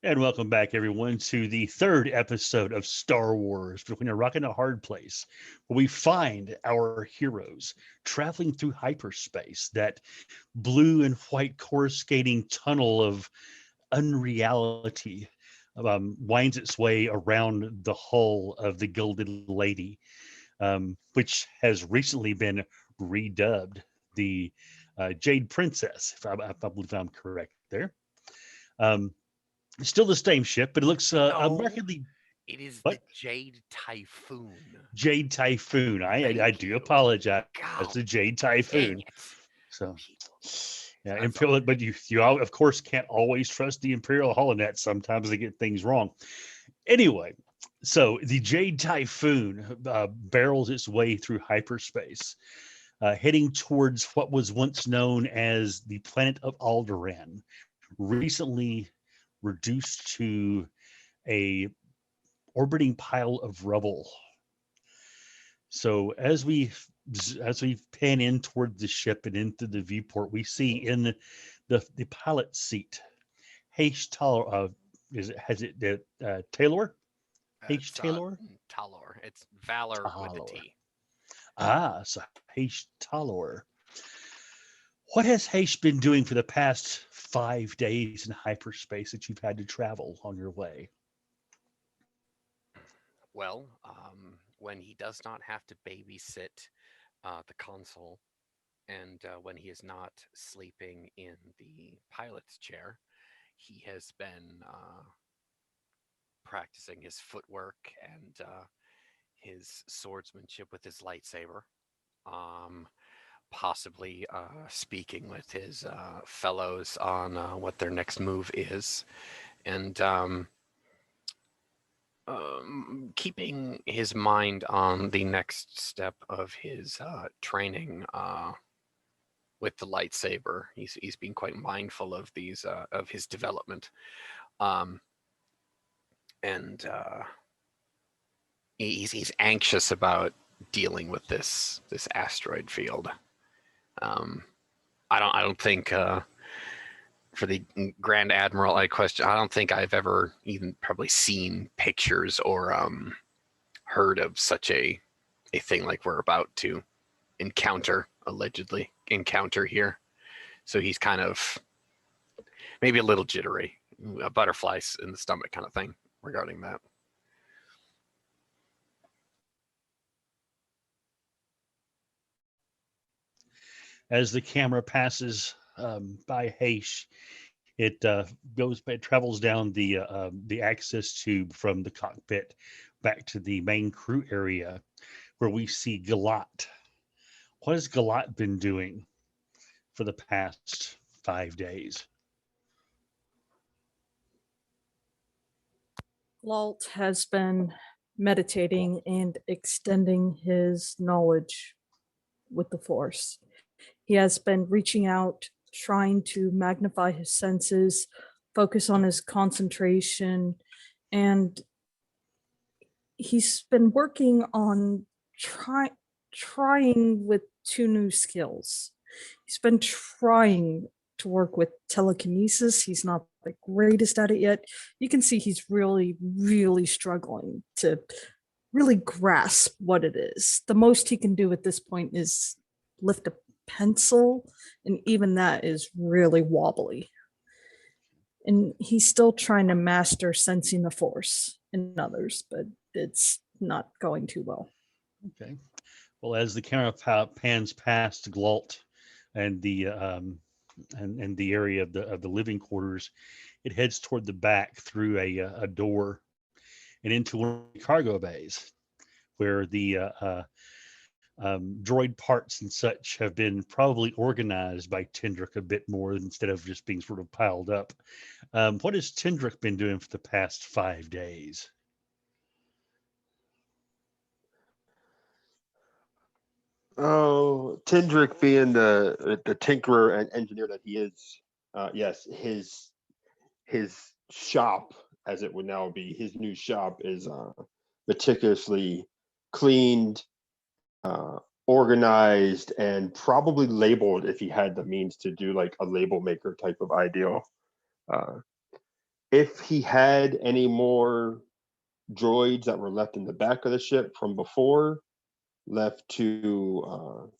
And welcome back, everyone, to the third episode of Star Wars Between a Rock and a Hard Place, where we find our heroes traveling through hyperspace, that blue and white coruscating tunnel of unreality winds its way around the hull of the Gilded Lady, which has recently been redubbed the Jade Princess, if I believe I'm correct there. Um, Still the same ship, but it looks No, markedly it is what? the Jade Typhoon. Jade Typhoon. I Thank do you. apologize. The God Jade Typhoon. dang it. So People. yeah, That's all. Imperial, but you of course can't always trust the Imperial Holonet. Sometimes they get things wrong. Anyway, so the Jade Typhoon barrels its way through hyperspace, heading towards what was once known as the planet of Alderaan, recently reduced to a orbiting pile of rubble. So as we pan in toward the ship and into the viewport, we see in the pilot seat H. Taylor. Is it has it Taylor? H. It's Taylor. Talor. It's Valor with a Taylor. T. So H. Taylor. What has H been doing for the past 5 days in hyperspace that you've had to travel on your way? Well, when he does not have to babysit the console, and when he is not sleeping in the pilot's chair, he has been practicing his footwork and his swordsmanship with his lightsaber. Um, Possibly speaking with his fellows on what their next move is, and keeping his mind on the next step of his training with the lightsaber. He's been quite mindful of these of his development, um, and he's anxious about dealing with this asteroid field. Um, I don't think for the Grand Admiral I question. I don't think I've ever even probably seen pictures or heard of such a thing like we're about to allegedly encounter here. So he's kind of maybe a little jittery, butterflies in the stomach kind of thing regarding that. As the camera passes by Haish, it travels down the access tube from the cockpit back to the main crew area, where we see Galat. What has Galat been doing for the past 5 days? Walt has been meditating and extending his knowledge with the Force. He has been reaching out, trying to magnify his senses, focus on his concentration, and he's been working on trying with two new skills. He's been trying to work with telekinesis. He's not the greatest at it yet. You can see he's really, really struggling to really grasp what it is. The most he can do at this point is lift a pencil, and even that is really wobbly. And he's still trying to master sensing the force in others, but it's not going too well. Okay. Well, as the camera pans past Glalt and the area of the living quarters, it heads toward the back through a door and into one of the cargo bays, where the droid parts and such have been probably organized by Tendrick a bit more instead of just being sort of piled up. What has Tendrick been doing for the past 5 days? Oh, Tendrick being the tinkerer and engineer that he is, yes, his shop, as it would now be, his new shop is meticulously cleaned, organized, and probably labeled if he had the means to do like a label maker type of ideal. Uh, if he had any more droids that were left in the back of the ship from before, left to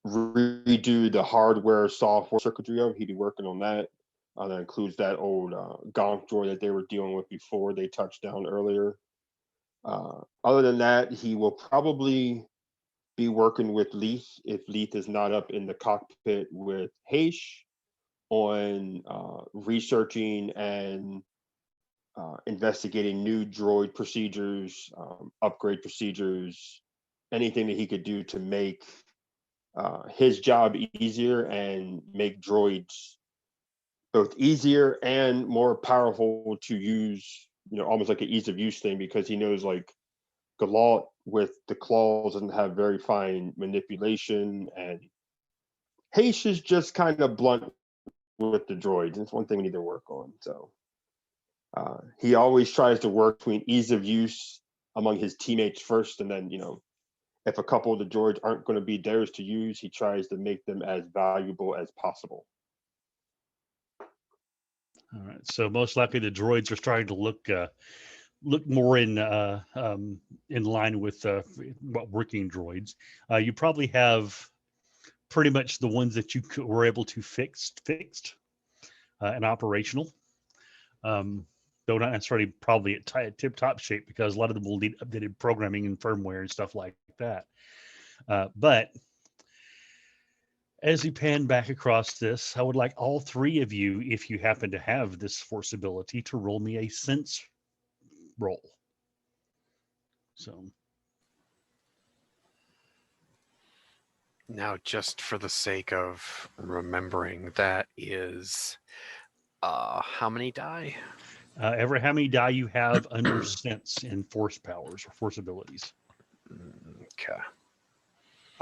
redo the hardware software circuitry of, he'd be working on that. That includes that old Gonk droid that they were dealing with before they touched down earlier. Other than that, he will probably be working with Leith if Leith is not up in the cockpit with Haish on researching and investigating new droid procedures, upgrade procedures, anything that he could do to make his job easier and make droids both easier and more powerful to use, almost like an ease of use thing, because he knows like Galant with the claws doesn't have very fine manipulation, and Haish is just kind of blunt with the droids. It's one thing we need to work on. So he always tries to work between ease of use among his teammates first, and then, if a couple of the droids aren't going to be theirs to use, he tries to make them as valuable as possible. All right. So most likely the droids are starting to look more in line with working droids. You probably have pretty much the ones that you were able to fixed and operational. Though not necessarily probably at tip-top shape, because a lot of them will need updated programming and firmware and stuff like that. But as we pan back across this, I would like all three of you, if you happen to have this force ability, to roll me a sense roll. So Now, just for the sake of remembering, that is how many die? Ever how many die you have under sense in force powers or force abilities? Okay.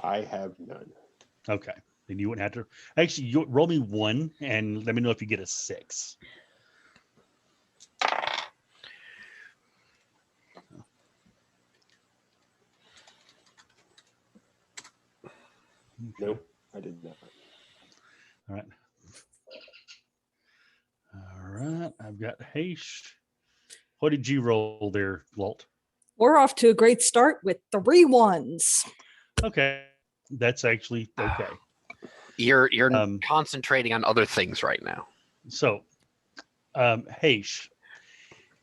I have none. Okay. Then you wouldn't have to. Actually, you roll me one and let me know if you get a 6. Nope, I did not. All right. All right. I've got Haish. What did you roll there, Walt? We're off to a great start with 3 1s. Okay. That's actually okay. You're concentrating on other things right now. So, Haish,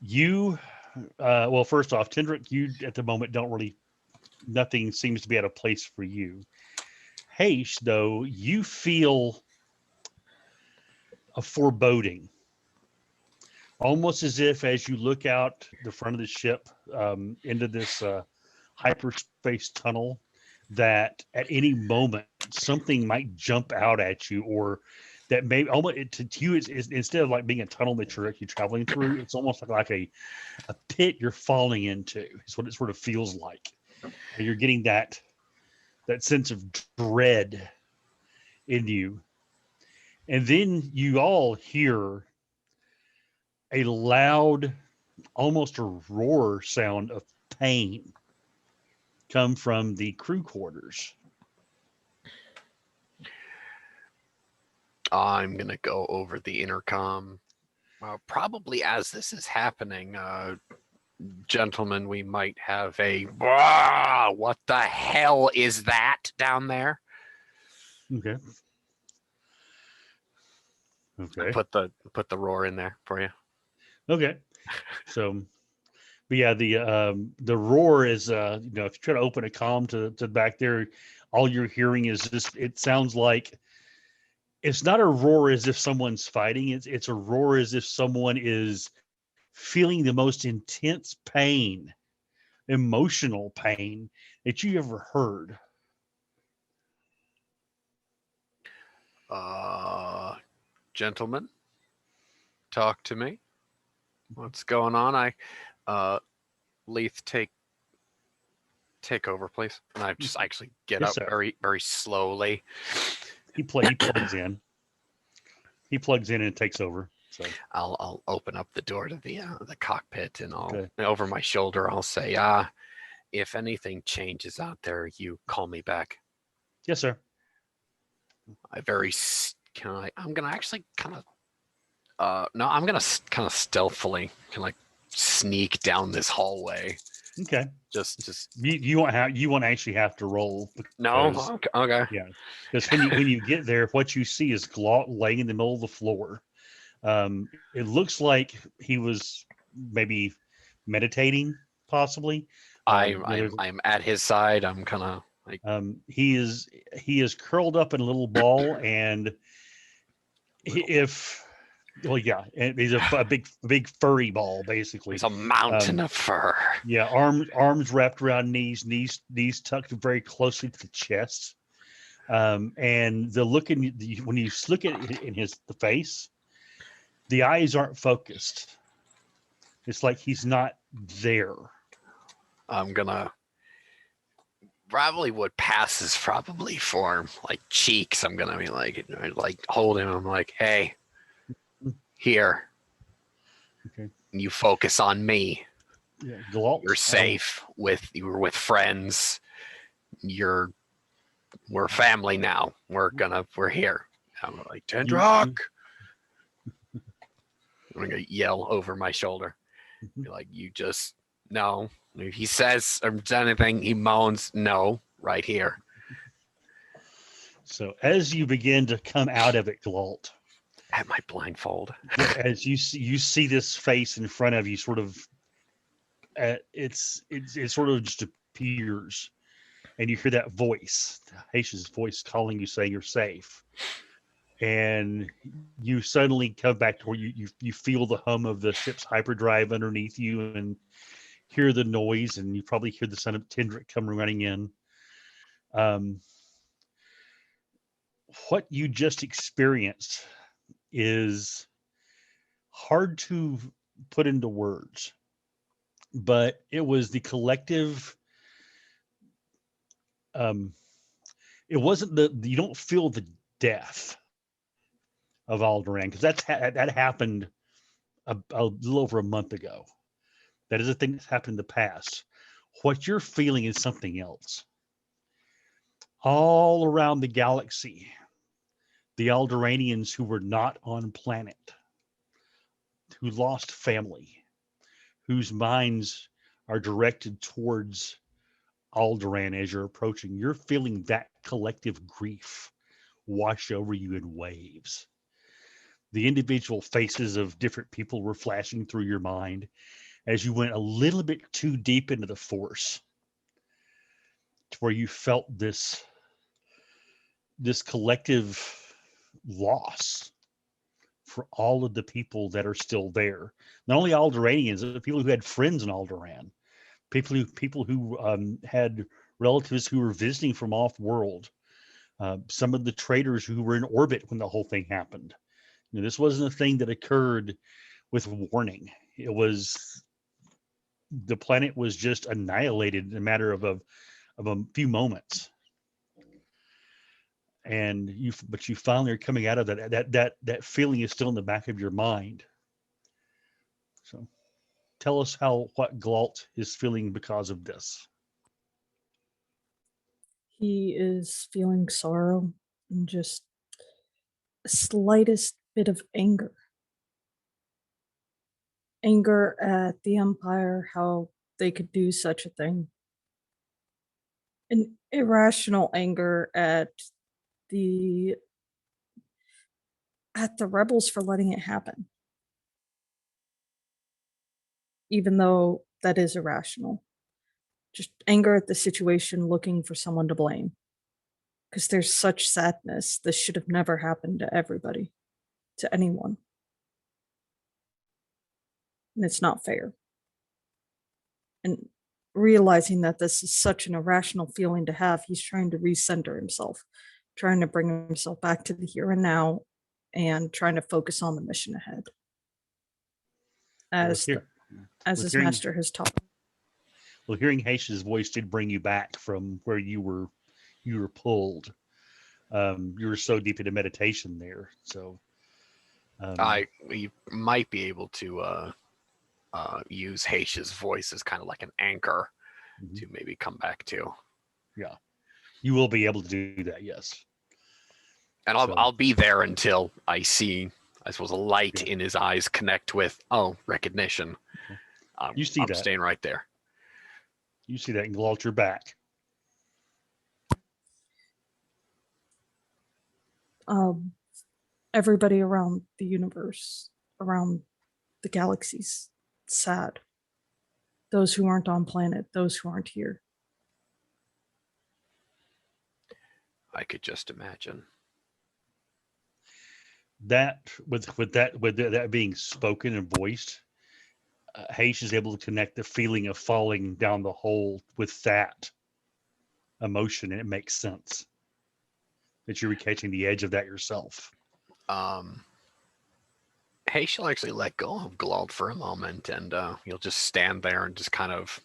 you, well, first off, Tendrick, you at the moment don't really, nothing seems to be at a place for you. Haish, though, you feel a foreboding, almost as if as you look out the front of the ship into this hyperspace tunnel, that at any moment something might jump out at you, or that maybe almost to you is instead of like being a tunnel that you're actually traveling through, it's almost like a pit you're falling into. It's what it sort of feels like. And you're getting that sense of dread in you. And then you all hear a loud, almost a roar sound of pain come from the crew quarters. I'm going to go over the intercom. Probably as this is happening, gentlemen, we might have a, what the hell is that down there? Okay. Okay. Put the roar in there for you. Okay. So, but yeah, the roar is if you try to open a comm to back there, all you're hearing is just, it sounds like it's not a roar as if someone's fighting. It's a roar as if someone is feeling the most intense pain, emotional pain that you ever heard. Gentlemen, talk to me. What's going on? Leith, take over, please. And I just actually get Yes, up sir. very, very slowly. He plugs in. He plugs in and takes over. So I'll open up the door to the cockpit, and Okay. over my shoulder I'll say, if anything changes out there, you call me back. Yes, sir. I'm gonna actually kind of No, I'm gonna kind of stealthily, kind of like sneak down this hallway. Okay. Just You won't actually have to roll. no. Because, Okay. yeah, because when you get there, what you see is Glot laying in the middle of the floor. It looks like he was maybe meditating, possibly. I'm at his side. I'm kind of like He is curled up in a little ball, and if well, yeah, and he's a big furry ball, basically. there's a mountain of fur. Yeah, arms wrapped around knees tucked very closely to the chest. And the look when you look at it in the face, the eyes aren't focused. It's like he's not there. I'm gonna probably what passes probably for like cheeks. I'm gonna be like hold him. I'm like, hey, here. Okay. You focus on me. Yeah, Glalt, You're safe you're with friends. We're family now. We're here. I'm like, Tendrock. I'm gonna yell over my shoulder. Be like, you just no. If he says or does anything, he moans, no, right here. So as you begin to come out of it, Glalt, At my blindfold. as you see this face in front of you, sort of, it sort of just appears, and you hear that voice, Haitian's voice, calling you, saying you're safe, and you suddenly come back to where you feel the hum of the ship's hyperdrive underneath you, and hear the noise, and you probably hear the son of Tendrick come running in. What you just experienced is hard to put into words, but it was the collective. It wasn't you don't feel the death of Alderaan, because that happened a little over a month ago. That is a thing that's happened in the past. What you're feeling is something else. All around the galaxy, the Alderaanians who were not on planet, who lost family, whose minds are directed towards Alderaan as you're approaching, you're feeling that collective grief wash over you in waves. The individual faces of different people were flashing through your mind as you went a little bit too deep into the Force, to where you felt this collective loss for all of the people that are still there. Not only Alderaanians, but people who had friends in Alderaan, people who had relatives who were visiting from off world, some of the traders who were in orbit when the whole thing happened. This wasn't a thing that occurred with warning. It was, the planet was just annihilated in a matter of a few moments. And you finally are coming out of that feeling is still in the back of your mind. So tell us what Glalt is feeling because of this. He is feeling sorrow and just the slightest bit of anger. Anger at the Empire, how they could do such a thing. An irrational anger at the rebels for letting it happen. Even though that is irrational. Just anger at the situation, looking for someone to blame. Because there's such sadness. This should have never happened to everybody, to anyone. And it's not fair. And realizing that this is such an irrational feeling to have, he's trying to recenter himself, trying to bring himself back to the here and now, and trying to focus on the mission ahead. As his master has taught him. Well, hearing Haitian's voice did bring you back from where you were pulled. You were so deep into meditation there. So you might be able to use Haitian's voice as kind of like an anchor to maybe come back to. Yeah, you will be able to do that. Yes. And I'll be there until I see I suppose a light Yeah. in his eyes connect with recognition. You see I'm that. staying right there. You see that and Glalt your back. Everybody around the universe, around the galaxies, sad. Those who aren't on planet, those who aren't here. I could just imagine. That with that being spoken and voiced, Haish is able to connect the feeling of falling down the hole with that emotion, and it makes sense that you're catching the edge of that yourself. Hey, she'll actually let go of Glald for a moment, and he'll just stand there and just kind of,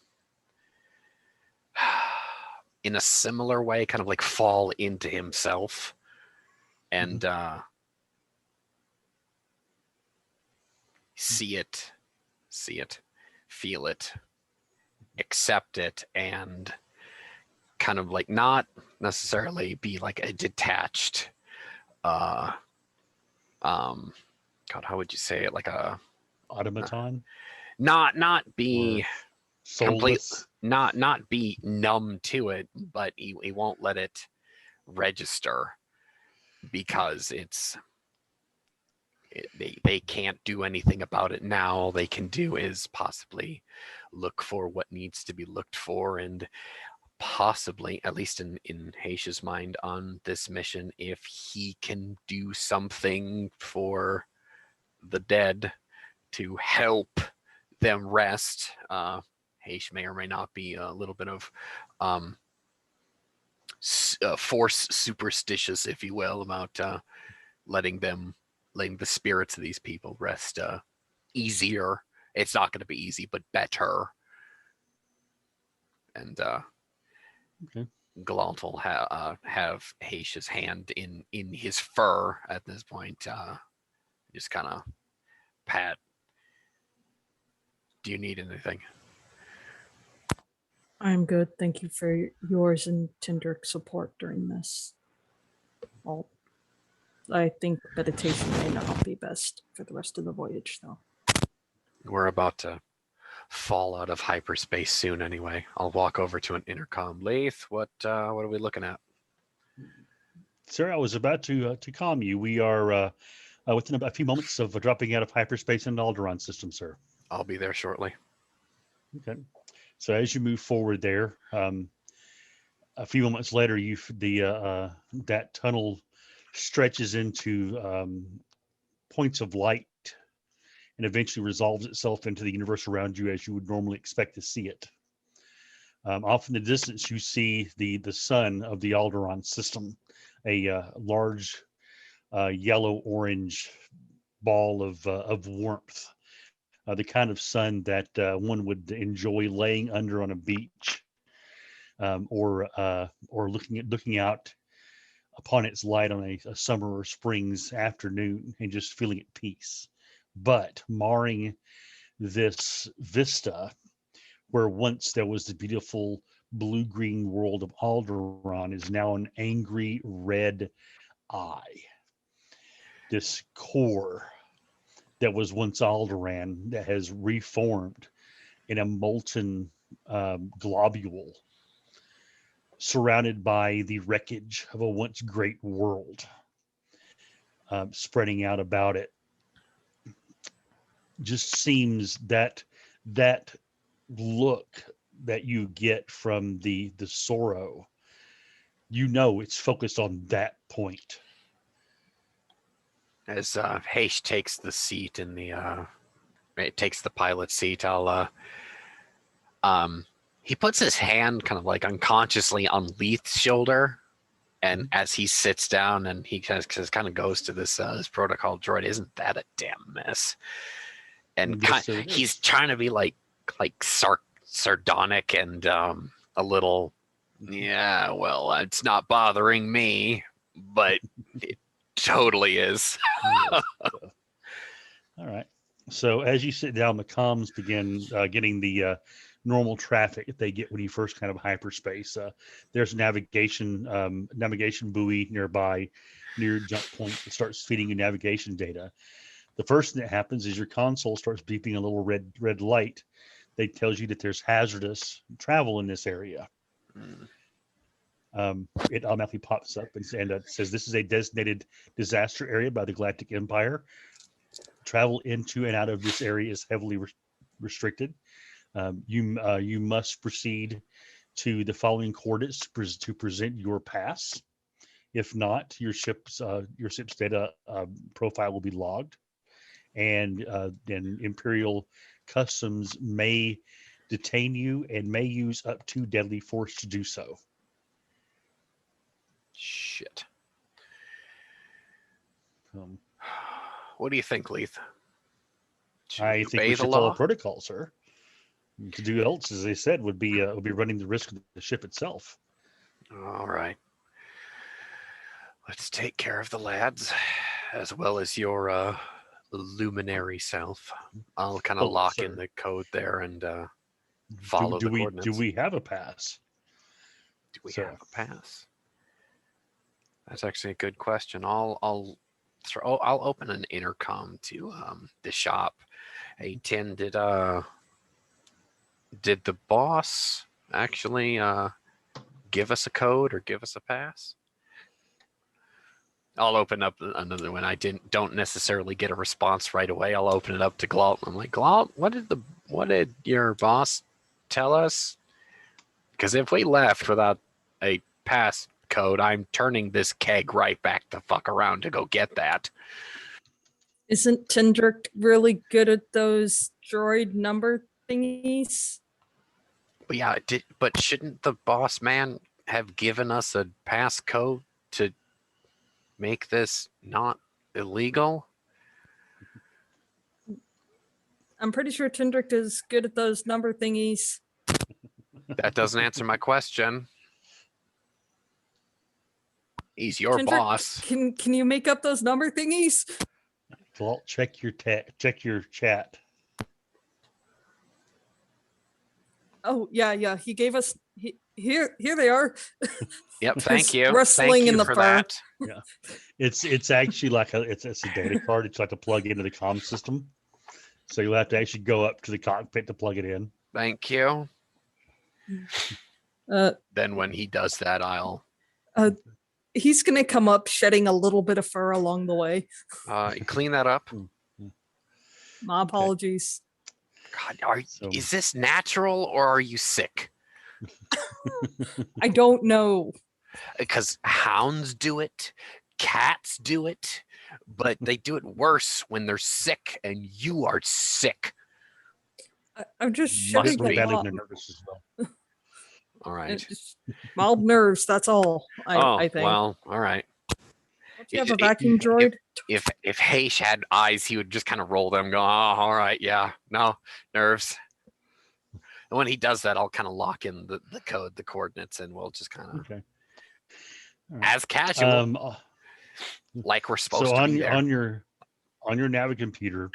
in a similar way, kind of like fall into himself, and see it, feel it, accept it, and kind of like not necessarily be like a detached, God, how would you say it? Like a Automaton, not be complete, soulless. not be numb to it, but he won't let it register because they can't do anything about it now. All they can do is possibly look for what needs to be looked for, and possibly, at least in Haish's mind on this mission, if he can do something for the dead to help them rest. Haish may or may not be a little bit of force superstitious, if you will, about letting the spirits of these people rest easier. It's not going to be easy, but better. And Okay. Galant will have Haish's hand in his fur at this point. Just kind of pat. Do you need anything? I'm good. Thank you for yours and Tindrick's support during this. Well, I think meditation may not be best for the rest of the voyage, though. We're about to fall out of hyperspace soon anyway. I'll walk over to an intercom. Laith, what are we looking at? Sir, I was about to calm you. We are within a few moments of dropping out of hyperspace into Alderaan system, sir. I'll be there shortly. Okay. So as you move forward there, a few moments later, that tunnel stretches into points of light and eventually resolves itself into the universe around you as you would normally expect to see it. Off in the distance, you see the sun of the Alderaan system, a large yellow-orange ball of warmth, the kind of sun that one would enjoy laying under on a beach, or looking out upon its light on a summer or spring's afternoon and just feeling at peace. But marring this vista, where once there was the beautiful blue-green world of Alderaan, is now an angry red eye. This core that was once Alderaan that has reformed in a molten globule surrounded by the wreckage of a once great world spreading out about it. Just seems that look that you get from the sorrow, it's focused on that point. As Haish takes the seat in the takes the pilot seat, he puts his hand kind of like unconsciously on Leith's shoulder, and as he sits down and he kind of goes to this protocol droid, isn't that a damn mess? And he's trying to be like sardonic and a little, yeah, well, it's not bothering me, but it totally is. All right. So as you sit down, the comms begin getting the normal traffic that they get when you first kind of hyperspace. There's a navigation buoy nearby near your jump point that starts feeding you navigation data. The first thing that happens is your console starts beeping a little red light that tells you that there's hazardous travel in this area. It automatically pops up and says this is a designated disaster area by the Galactic Empire. Travel into and out of this area is heavily restricted. You must proceed to the following coordinates to present your pass. If not, your ship's data profile will be logged, and then Imperial Customs may detain you and may use up to deadly force to do so. Shit. What do you think, Leith? Should I we think obey we the should follow law? protocol, sir. To do else, as they said, would be running the risk of the ship itself. All right. Let's take care of the lads, as well as your luminary self. I'll kind of Oh, lock sir. in the code there and follow do the coordinates. do we have a pass? Do we sir? have a pass? That's actually a good question. I'll open an intercom to the shop. Hey, Tin, did the boss actually give us a code or give us a pass? I'll open up another one. I don't necessarily get a response right away. I'll open it up to Glalt. I'm like, Glalt, what did your boss tell us? Because if we left without a pass code, I'm turning this keg right back the fuck around to go get that. Isn't Tindrick really good at those droid number thingies? But yeah, but shouldn't the boss man have given us a pass code to make this not illegal? I'm pretty sure Tindrick is good at those number thingies. That doesn't answer my question. He's your Tindrick, boss. Can you make up those number thingies? Well, check your chat. Oh yeah. He gave us here they are. Yep, thank you. Rustling Thank you in the for fur. that. Yeah, it's actually like it's a data card. It's like to plug into the comm system. So you'll have to actually go up to the cockpit to plug it in. Thank you. Then when he does that, I'll He's gonna come up shedding a little bit of fur along the way. clean that up. My apologies. God, is this natural or are you sick? I don't know. Because hounds do it, cats do it, but they do it worse when they're sick, and you are sick. I'm just Must shedding be. a Badly lot. nervous as well. All right. Just mild nerves. That's all. I think. Well, all right. Don't you have a vacuum droid? If Haish had eyes, he would just kind of roll them, go, oh, all right, yeah, no, nerves. And when he does that, I'll kind of lock in the code, the coordinates, and we'll just kind of, Okay. as casual, like we're supposed so to be there. on your Navicomputer,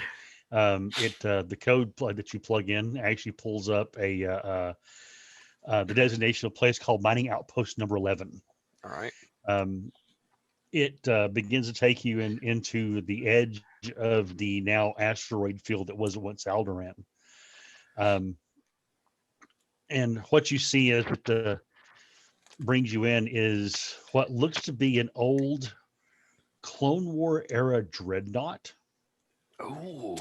the code plug that you plug in actually pulls up the designation of a place called Mining Outpost number 11. All right. It begins to take you into the edge of the now asteroid field that was once Alderaan. And what you see as it brings you in is what looks to be an old Clone War era dreadnought. Ooh.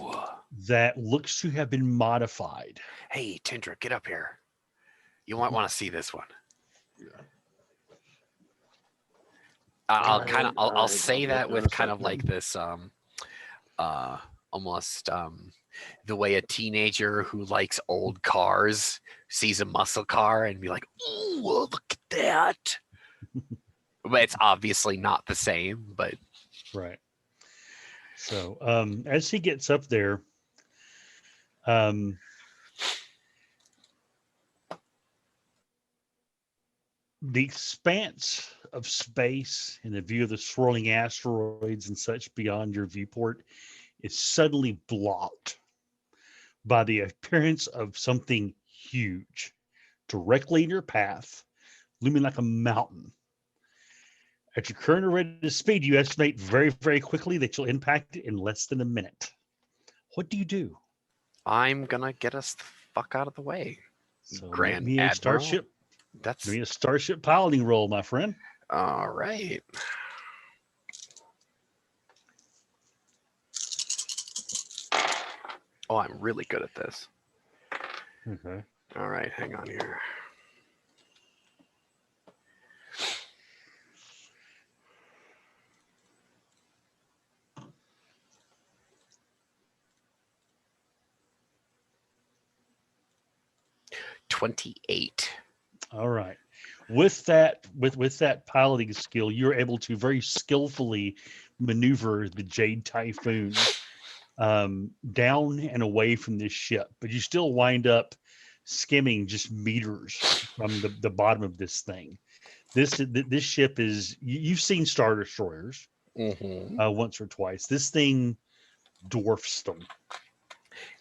That looks to have been modified. Hey, Tindra, get up here. You might want to see this one. Yeah. I'll say that with kind of like this almost the way a teenager who likes old cars sees a muscle car and be like, "Ooh, look at that." But it's obviously not the same, but Right. So as he gets up there, the expanse of space and the view of the swirling asteroids and such beyond your viewport is suddenly blocked by the appearance of something huge directly in your path, looming like a mountain. At your current rated speed, you estimate very, very quickly that you'll impact it in less than a minute. What do you do? I'm gonna get us the fuck out of the way. So Grand make me a Admiral? starship. That's Give me a starship piloting roll, my friend. all right. Oh, I'm really good at this. Okay. All right, hang on here. $28. All right. With that piloting skill, you're able to very skillfully maneuver the Jade Typhoon down and away from this ship, but you still wind up skimming just meters from the bottom of this thing. This ship is you've seen Star Destroyers once or twice. This thing dwarfs them.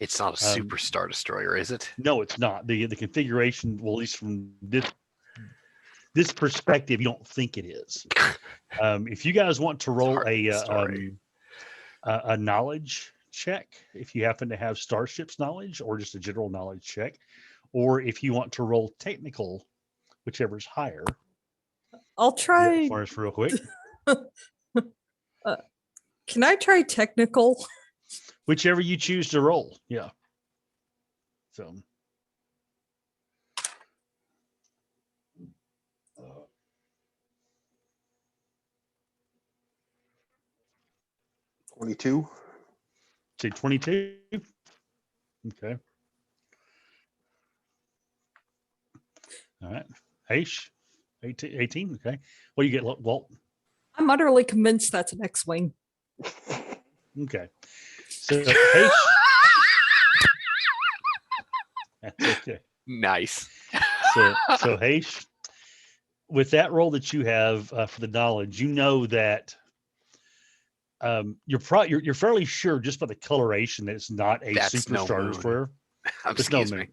It's not a super Star Destroyer, is it? No, it's not. The configuration, well, at least from this perspective, you don't think it is. If you guys want to roll a knowledge check, if you happen to have Starship's knowledge, or just a general knowledge check, or if you want to roll technical, whichever's higher. I'll try. First, real quick. Can I try technical? Whichever you choose to roll. Yeah. So. 22. Say 22. Okay. All right. Aish, 18. Okay. What do you get, Walt? I'm utterly convinced that's an X-Wing. Okay. So, Aish. That's okay. Nice. So Aish, with that roll that you have for the knowledge, you know that you're fairly sure just by the coloration that it's not a That's Super no Star moon. Destroyer. It's Excuse no me. moon,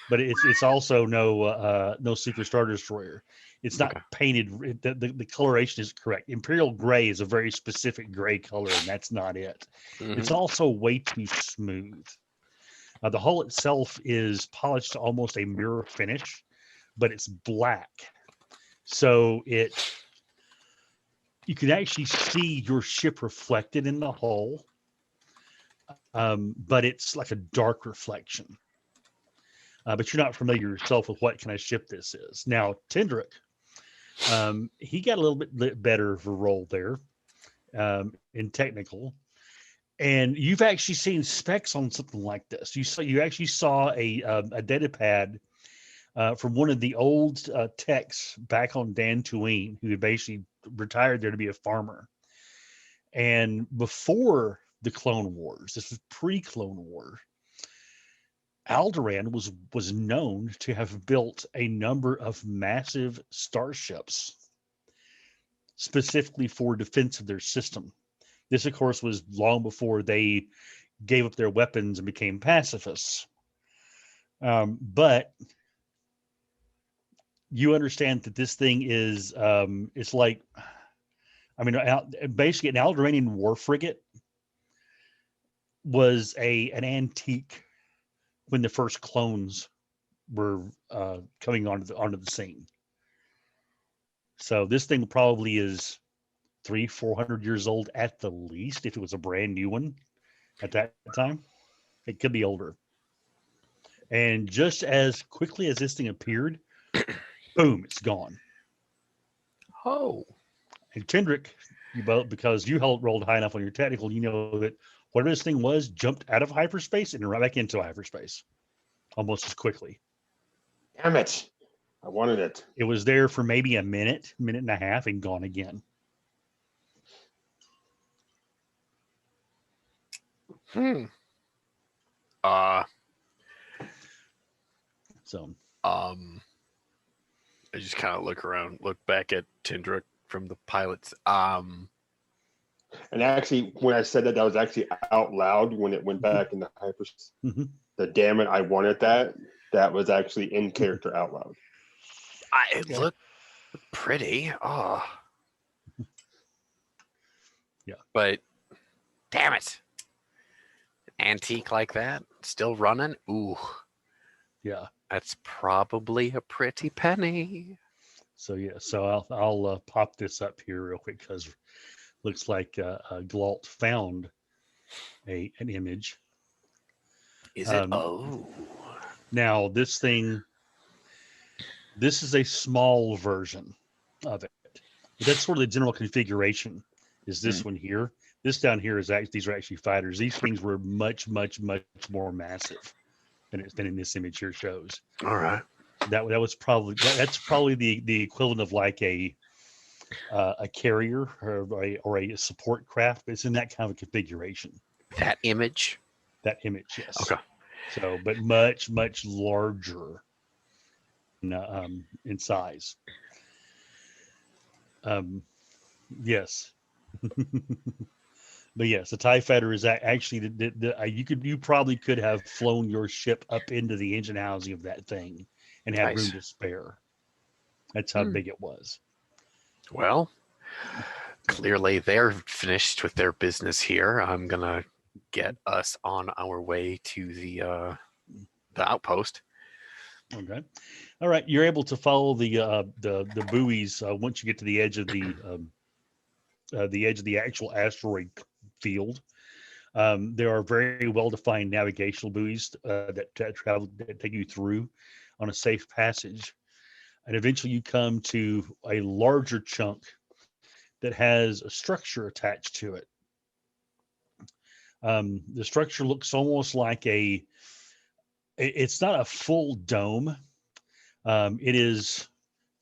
but it's also no Super Star Destroyer. It's not painted. The coloration is correct. Imperial gray is a very specific gray color, and that's not it. It's also way too smooth. The hull itself is polished to almost a mirror finish, but it's black. So you can actually see your ship reflected in the hull, but it's like a dark reflection. But you're not familiar yourself with what kind of ship this is. Now, Tendrick, he got a little bit better of a roll there in technical. And you've actually seen specs on something like this. You actually saw a data pad from one of the old techs back on Dantooine, who had basically retired there to be a farmer. And before the Clone Wars, this was pre-Clone War, Alderaan was known to have built a number of massive starships specifically for defense of their system. This, of course, was long before they gave up their weapons and became pacifists. But you understand that this thing is, it's like, I mean, basically an Alderaanian war frigate was an antique when the first clones were coming onto the scene. So this thing probably is 300-400 years old at the least, if it was a brand new one at that time. It could be older. And just as quickly as this thing appeared, boom, it's gone. Oh. And Tendrick, because you rolled high enough on your technical, you know that whatever this thing was jumped out of hyperspace and right back into hyperspace almost as quickly. Damn it. I wanted it. It was there for maybe a minute and a half, and gone again. So I just kind of look back at Tendrick from the pilots. And actually, when I said that, that was actually out loud when it went back into hyperspace. Mhm. The damn it, I wanted that. That was actually in character out loud. It Yeah. looked pretty. Oh. Yeah. But damn it. Antique like that, still running. Ooh, Yeah. that's probably a pretty penny. So yeah. So I'll pop this up here real quick because looks like Galt found an image. Is it? Um, Oh, Now this is a small version of it. But that's sort of the general configuration. Is this one here? This down here is actually, these are actually fighters. These things were much, much, much more massive than in this image here shows. all right. That was probably that's probably the equivalent of like a carrier or a support craft. It's in that kind of configuration. That image. That image, yes. Okay. So, but much, much larger in size. Yes. But yes, the TIE fighter is actually you probably could have flown your ship up into the engine housing of that thing and had room Nice. to spare. That's how big it was. Well, clearly they're finished with their business here. I'm gonna get us on our way to the outpost. Okay. All right. You're able to follow the buoys once you get to the edge of the actual asteroid field. There are very well-defined navigational buoys that take you through on a safe passage, and eventually you come to a larger chunk that has a structure attached to it. The structure looks almost like it's not a full dome. It is,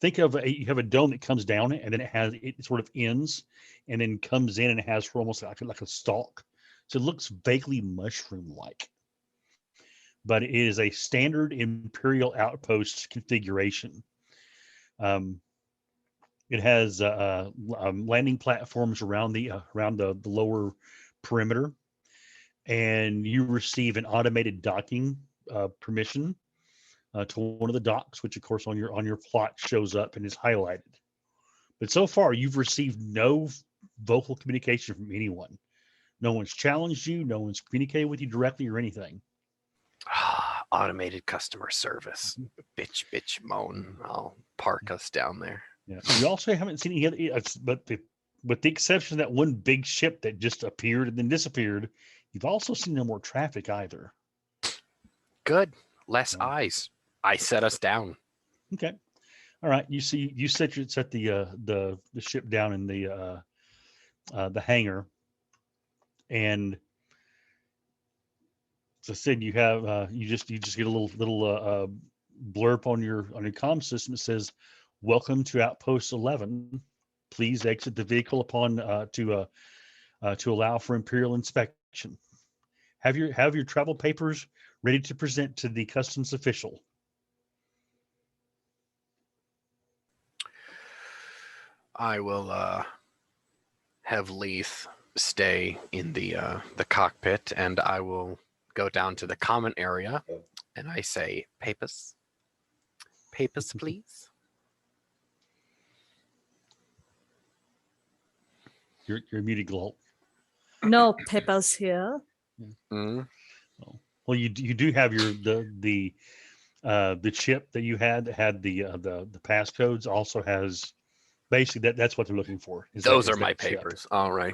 think of you have a dome that comes down and then it sort of ends and then comes in and it has almost like a stalk. So it looks vaguely mushroom-like, but it is a standard Imperial outpost configuration. It has landing platforms around the lower perimeter, and you receive an automated docking permission to one of the docks, which of course on your plot shows up and is highlighted. But so far, you've received no vocal communication from anyone. No one's challenged you. No one's communicated with you directly or anything. Automated customer service. Bitch, moan. I'll park us down there. Yeah. You also haven't seen any other, but with the exception of that one big ship that just appeared and then disappeared, you've also seen no more traffic either. Good. Less Yeah. eyes. I set us down. Okay. All right. You set the ship down in the hangar, and as I said, you have you just get a little blurb on your comm system that says, "Welcome to Outpost 11. Please exit the vehicle upon to allow for Imperial inspection. Have your travel papers ready to present to the customs official." I will have Leith stay in the cockpit, and I will go down to the common area, and I say, "Papers, please." You're muted, Galt. No peppers here. Mm. Well, you do have the chip that you had that had the passcodes also has basically that's what they're looking for. Those are my papers. All right.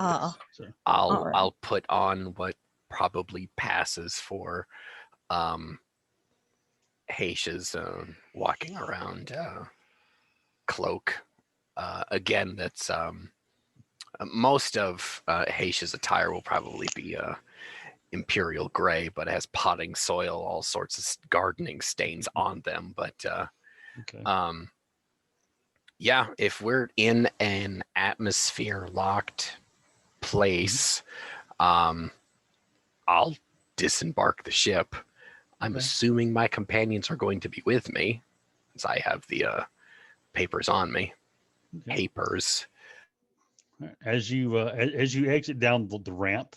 So, all right. I'll put on what probably passes for Haish's walking around cloak. Again, that's most of Haish's attire will probably be Imperial gray, but it has potting soil, all sorts of gardening stains on them. But okay. yeah, if we're in an atmosphere locked place, I'll disembark the ship. I'm Okay. assuming my companions are going to be with me, as I have the papers on me. Okay. Papers. As you exit down the ramp,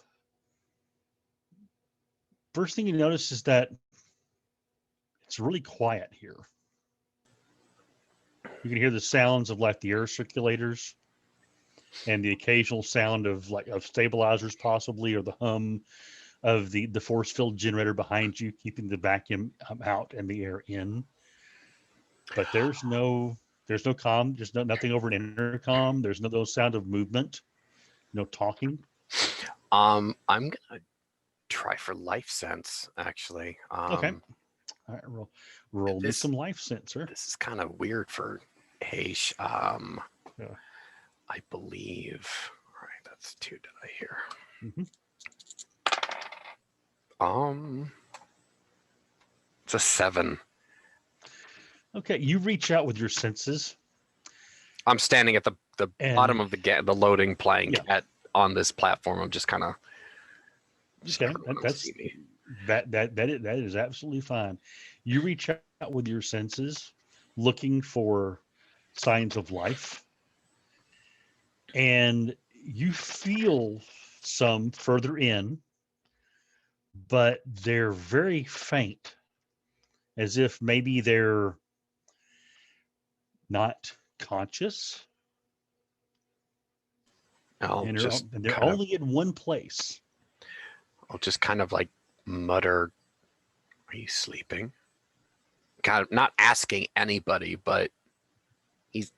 first thing you notice is that it's really quiet here. You can hear the sounds of like the air circulators and the occasional sound of stabilizers possibly, or the hum of the force field generator behind you, keeping the vacuum out and the air in. But there's no comm. There's nothing over an intercom. There's no sound of movement. No talking. I'm gonna try for life sense actually. Okay. All right, roll me this- some life sensor. This is kind of weird for Haish. Yeah. I believe. All right, that's 2 die here. It's a 7. Okay, you reach out with your senses. I'm standing at the And- bottom of the loading plank Yeah. on this platform. I'm just kind of. Okay, that is absolutely fine. You reach out with your senses, looking for signs of life, and you feel some further in, but they're very faint, as if maybe they're not conscious, I'll and just they're kind of, only in one place. I'll just kind of like mutter, "Are you sleeping?" Kind of not asking anybody, but he's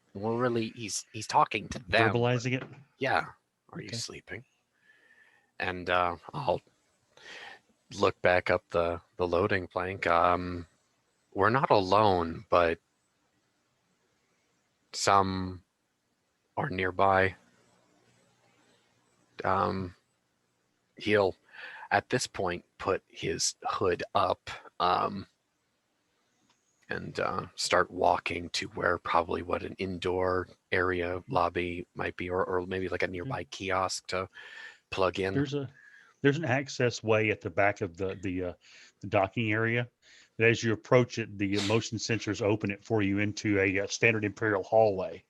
talking to them. Verbalizing it. Yeah. Are you Okay. sleeping? And I'll look back up the loading plank. We're not alone, but some are nearby. He'll, at this point, put his hood up and start walking to where probably what an indoor area lobby might be, or maybe like a nearby kiosk to plug in. There's an access way at the back of the docking area. That as you approach it, the motion sensors open it for you into a standard Imperial hallway.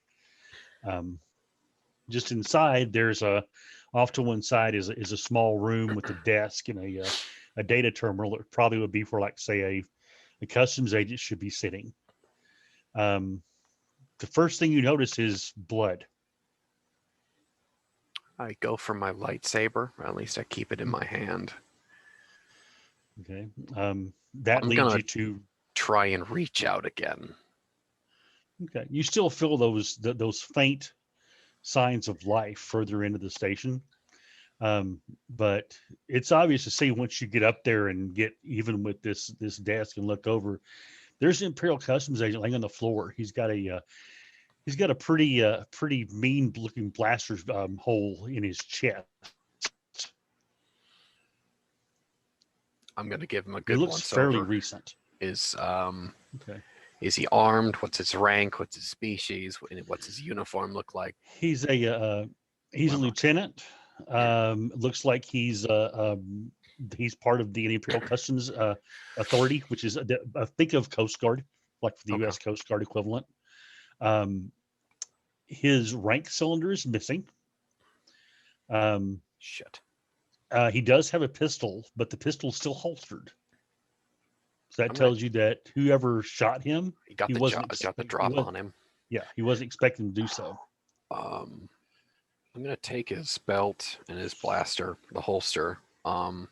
Just inside, there's off to one side is a small room with a desk and a data terminal. It probably would be for, like, say, a customs agent should be sitting. The first thing you notice is blood. I go for my lightsaber, or at least I keep it in my hand. Okay. That I'm leads gonna- you to Try and reach out again. Okay. You still feel those faint signs of life further into the station. But it's obvious to see once you get up there and get even with this desk and look over, there's an Imperial Customs agent laying on the floor. He's got a pretty mean looking blaster hole in his chest. I'm gonna give him a It good looks once fairly over. recent. Okay. Okay. Is he armed? What's his rank? What's his species? What's his uniform look like? He's a lieutenant. Looks like he's part of the Imperial Customs Authority, which is think of Coast Guard, like the Okay. U.S. Coast Guard equivalent. His rank cylinder is missing. Shit. He does have a pistol, but the pistol's still holstered. So that I'm tells you that whoever shot him, He got He the wasn't got the he drop wasn't- on him. yeah, he wasn't expecting to do so. I'm gonna take his belt and his blaster, the holster. Are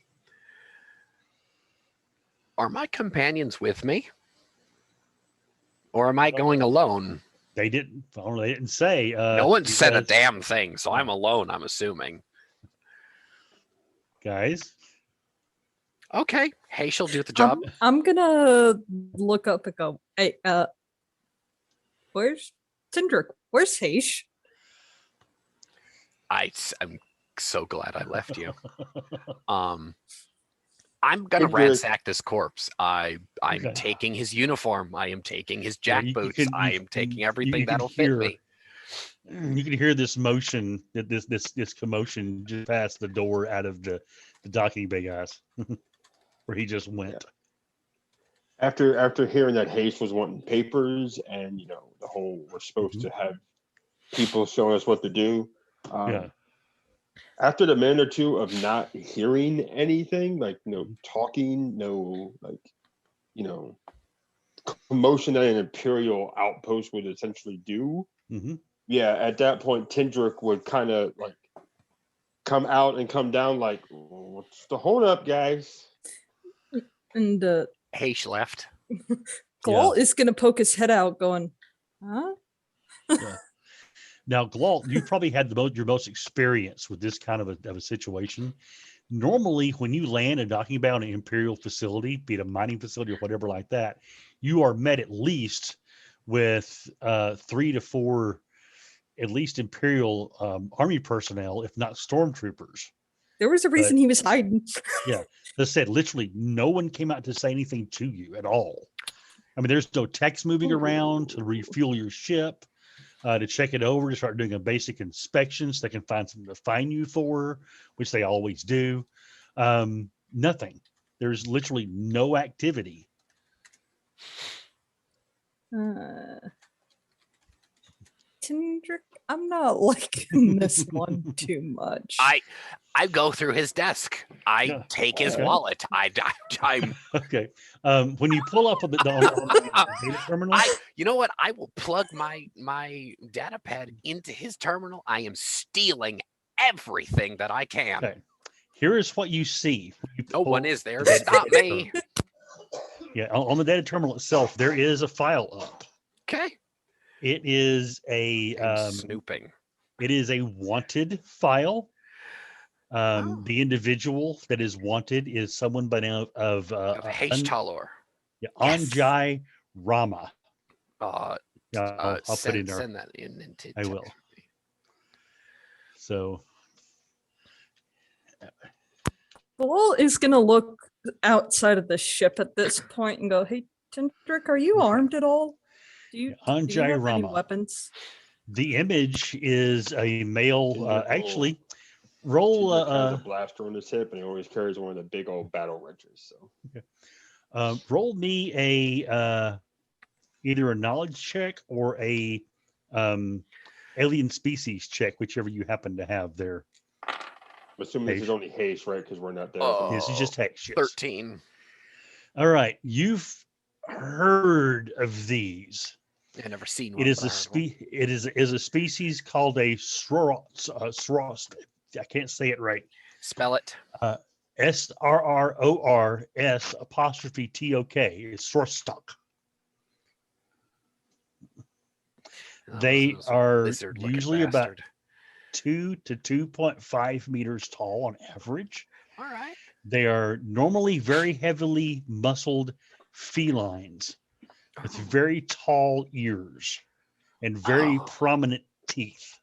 my companions with me? Or am I going alone? They didn't say. No one you said a guys- damn thing, so I'm alone, I'm assuming. Guys, Okay. Hey, she'll do the job. I'm gonna look up and go, hey, where's Tindrick? Where's Haish? I'm so glad I left you. I'm gonna Tindrick- ransack this corpse. I'm Okay. taking his uniform. I am taking his Yeah, jack you boots. can- I you am taking can- everything you can that'll fit hear- me. you can hear this motion, this commotion just past the door out of the docking bay, guys, where he just went. After hearing that Hayes was wanting papers and the whole we're supposed Mhm. to have people showing us what to do, Yeah. After the minute or two of not hearing anything, like no talking, no like, you know, commotion that an Imperial outpost would essentially do. Hmm. Yeah, at that point, Tindrick would kind of like come out and come down like, what's the hold up, guys? And Haish left. Galt is going to poke his head out going, huh? Yeah. Now, Glalt, you probably had your most experience with this kind of a situation. Normally, when you land and docking about an Imperial facility, be it a mining facility or whatever like that, you are met at least with 3 to 4, at least Imperial Army personnel, if not stormtroopers. There was a reason he was hiding. Yeah, they said literally no one came out to say anything to you at all. I mean, there's no techs moving around to refuel your ship, to check it over, to start doing a basic inspection so they can find something to fine you for, which they always do. Nothing. There's literally no activity. Tindrick, I'm not liking this one too much. I go through his desk. I take his wallet. I'm okay. When you pull up on the data terminal, you know what? I will plug my data pad into his terminal. I am stealing everything that I can. Okay. Here is what you see. No one is there to stop me. Yeah, on the data terminal itself, there is a file up. Okay. It is a snooping. It is a wanted file. The individual that is wanted is someone by now of Haish Talor. Yeah, Anjay Rama. I'll put it in there. Send that in. I will. So, Bull is going to look outside of the ship at this point and go, "Hey, Tindrick, are you armed at all? Do you have any weapons?" The image is a male. Actually, roll has a blaster on his hip, and he always carries one of the big old battle wrenches. So, roll me a either a knowledge check or a alien species check, whichever you happen to have there. I'm assuming this is only Haish, right? Because we're not there. This is just Haish. Yes. 13. All right, you've heard of these. I've never seen one. It is a species called a srost. I can't say it right. Spell it. SRRORS''TOK. It's Srostock. They are usually about 2 to 2.5 meters tall on average. All right. They are normally very heavily muscled felines with very tall ears and very prominent teeth.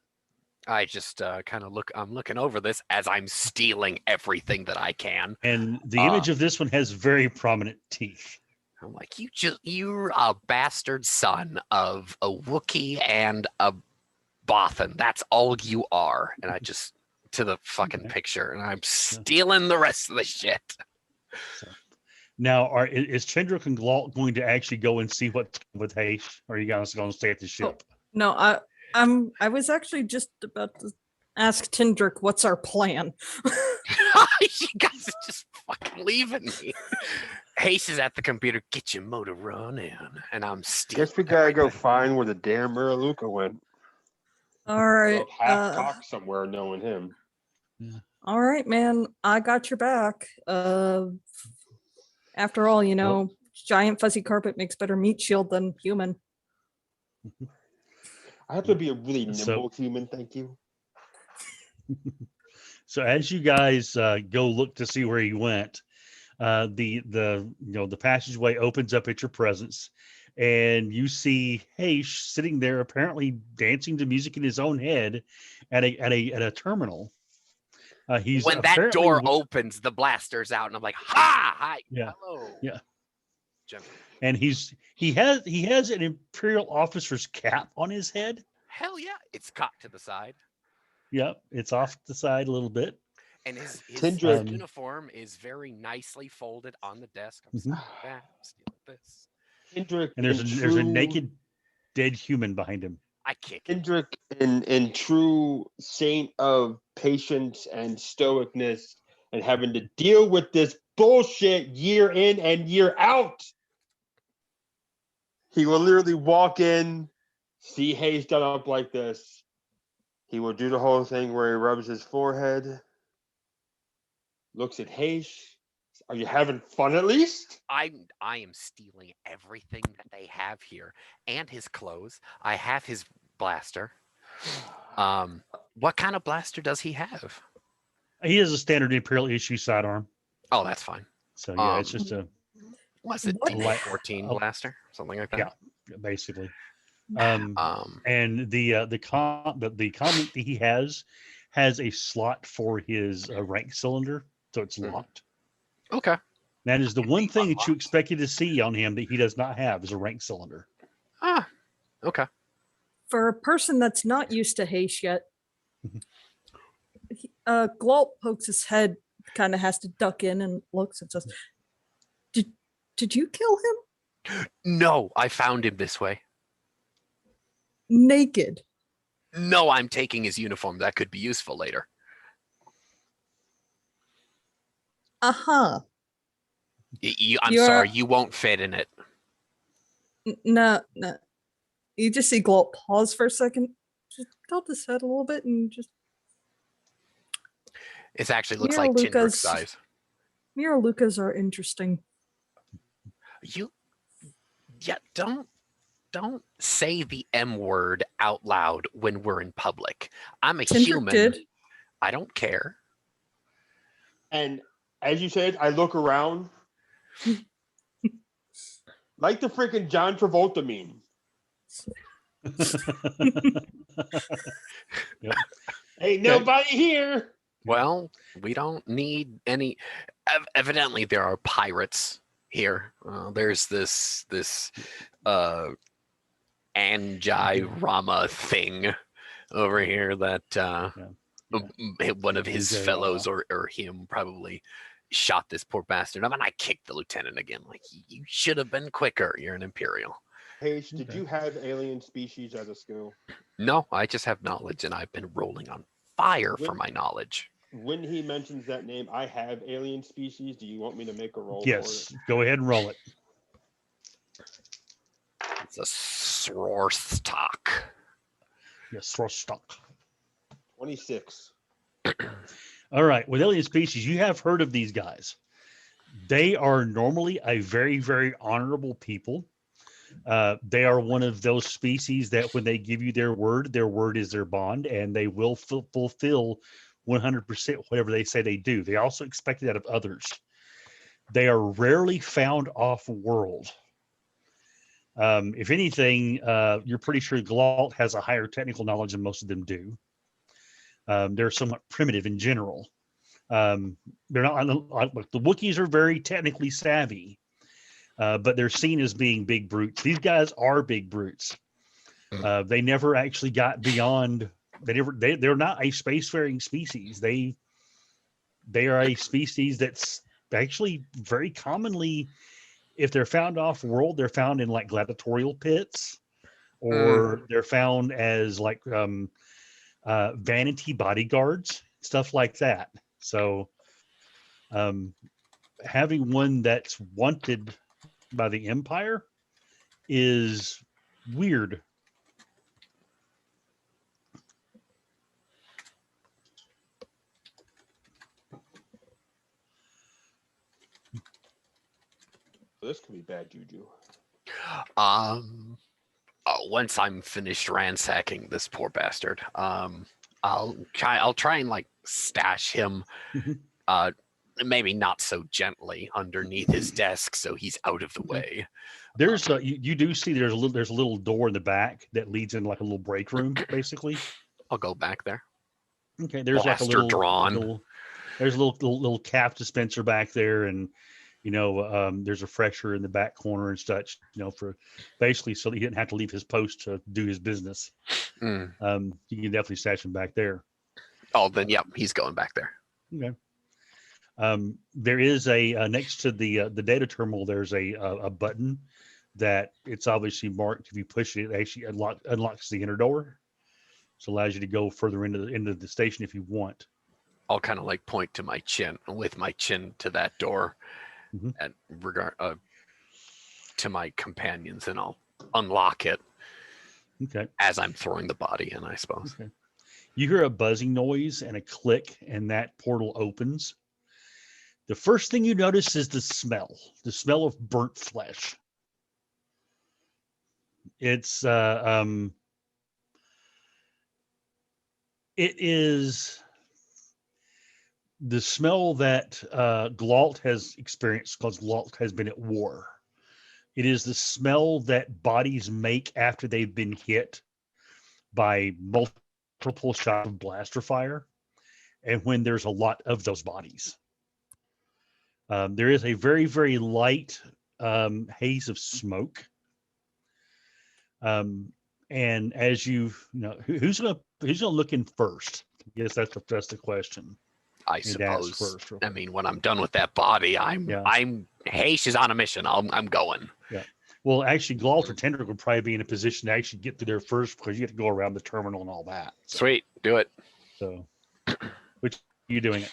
I just kind of I'm looking over this as I'm stealing everything that I can. And the image of this one has very prominent teeth. I'm like, you're a bastard son of a Wookiee and a Bothan. That's all you are. And I just to the fucking picture, and I'm stealing the rest of the shit. Now, is Tindrick and Glalt going to actually go and see what's with Haish, or are you guys going to stay at the ship? No, I was actually just about to ask Tindrick, what's our plan? You guys are just fucking leaving me. Haish is at the computer. Get your motor running, and I'm stealing. Guess we gotta go find where the damn Muraluka went. All right. Half cock somewhere, knowing him. Yeah. All right, man. I got your back. After all, giant fuzzy carpet makes better meat shield than human. I have to be a really nimble human, thank you. So as you guys go look to see where he went, the passageway opens up at your presence, and you see Haish sitting there, apparently dancing to music in his own head at a terminal. He's when that door opens, the blaster's out, and I'm like, hi, hello, gentlemen. And he has an Imperial officer's cap on his head. Hell yeah, it's cocked to the side. Yep, it's off the side a little bit. And his uniform is very nicely folded on the desk. I'm stealing that. I'm stealing this. Tindrick, and there's a naked, dead human behind him. I kick it. Kendrick, in true saint of patience and stoicness, and having to deal with this bullshit year in and year out. He will literally walk in, see Hayes done up like this. He will do the whole thing where he rubs his forehead, looks at Hayes. Are you having fun at least? I am stealing everything that they have here and his clothes. I have his blaster. What kind of blaster does he have? He has a standard Imperial issue sidearm. Oh, that's fine. So yeah, it's Um, just a Was it What? D14 Oh. blaster? Something like that? Yeah. Basically. Um, And the comment that he has a slot for his rank cylinder, so it's Mhm. locked. okay. That is the one be thing that you unlocked. expected to see on him that he does not have is a rank cylinder. Ah, okay. For a person that's not used to Hayes yet, Mhm. Glalt pokes his head, kind of has to duck in and looks and says, Did you kill him? No, I found him this way. Naked. No, I'm taking his uniform. That could be useful later. Uh-huh. I'm You're- sorry, you won't fit in it. No. You just see Glalt pause for a second, just tilt his head a little bit and just It actually looks Mira like Tindrick's Lucas. size. Mira Lucas are interesting. Don't say the M word out loud when we're in public. I'm a Tindrick human. did. I don't care. And as you said, I look around like the freaking John Travolta meme. Yep. Ain't nobody here. Well, we don't need any. Evidently, there are pirates here. There's this Anjai Rama thing over here that one of his Anjai fellows or him probably shot this poor bastard up, and I kicked the lieutenant again. Like, you should have been quicker. You're an Imperial. Paige, did Okay. you have alien species as a skill? No, I just have knowledge, and I've been rolling on fire for When- my knowledge. When he mentions that name, I have alien species. Do you want me to make a roll Yes, go ahead and roll it. It's a Srorstok. Yes, throw stock. for it? 26. All right, with alien species, you have heard of these guys. They are normally a very, very honorable people. They are one of those species that when they give you their word is their bond, and they will fulfill 100% whatever they say they do. They also expect it out of others. They are rarely found off world. If anything, you're pretty sure Glalt has a higher technical knowledge than most of them do. They're somewhat primitive in general. They're not like the Wookiees are very technically savvy, but they're seen as being big brutes. These guys are big brutes. They never actually got beyond. They're not a spacefaring species. They are a species that's actually very commonly, if they're found off world, they're found in like gladiatorial pits, or they're found as like vanity bodyguards, stuff like that. So having one that's wanted by the Empire is weird. This could be bad juju. Once I'm finished ransacking this poor bastard, I'll try and like stash him, maybe not so gently underneath his desk so he's out of the way. There's you do see there's a little door in the back that leads in like a little break room, basically. I'll go back there. Okay, there's like a Blaster drawn. there's a little cap dispenser back there, and there's a fresher in the back corner and such, for basically so that he didn't have to leave his post to do his business. You can definitely stash him back there. Oh, then yep, he's going back there. Okay. There is a next to the data terminal. There's a button that it's obviously marked. If you push it, it actually unlocks the inner door, so allows you to go further into the station if you want. I'll kind of like point to my chin with my chin to that door, Mhm. and regard to my companions, and I'll unlock it Okay. as I'm throwing the body in, I suppose. Okay. You hear a buzzing noise and a click, and that portal opens. The first thing you notice is the smell of burnt flesh. It's it is the smell that Glault has experienced because Glault has been at war. It is the smell that bodies make after they've been hit by multiple shots of blaster fire, and when there's a lot of those bodies. There is a very, very light haze of smoke. And as who's gonna look in first? I guess that's the question. I Need to ask suppose. first. I mean, when I'm done with that body, Yeah. Hayes is on a mission. I'm going. Yeah. Well, actually, Glault or Tendrick would probably be in a position to actually get to there first because you have to go around the terminal and all that. Sweet, do it. So, which are you doing it?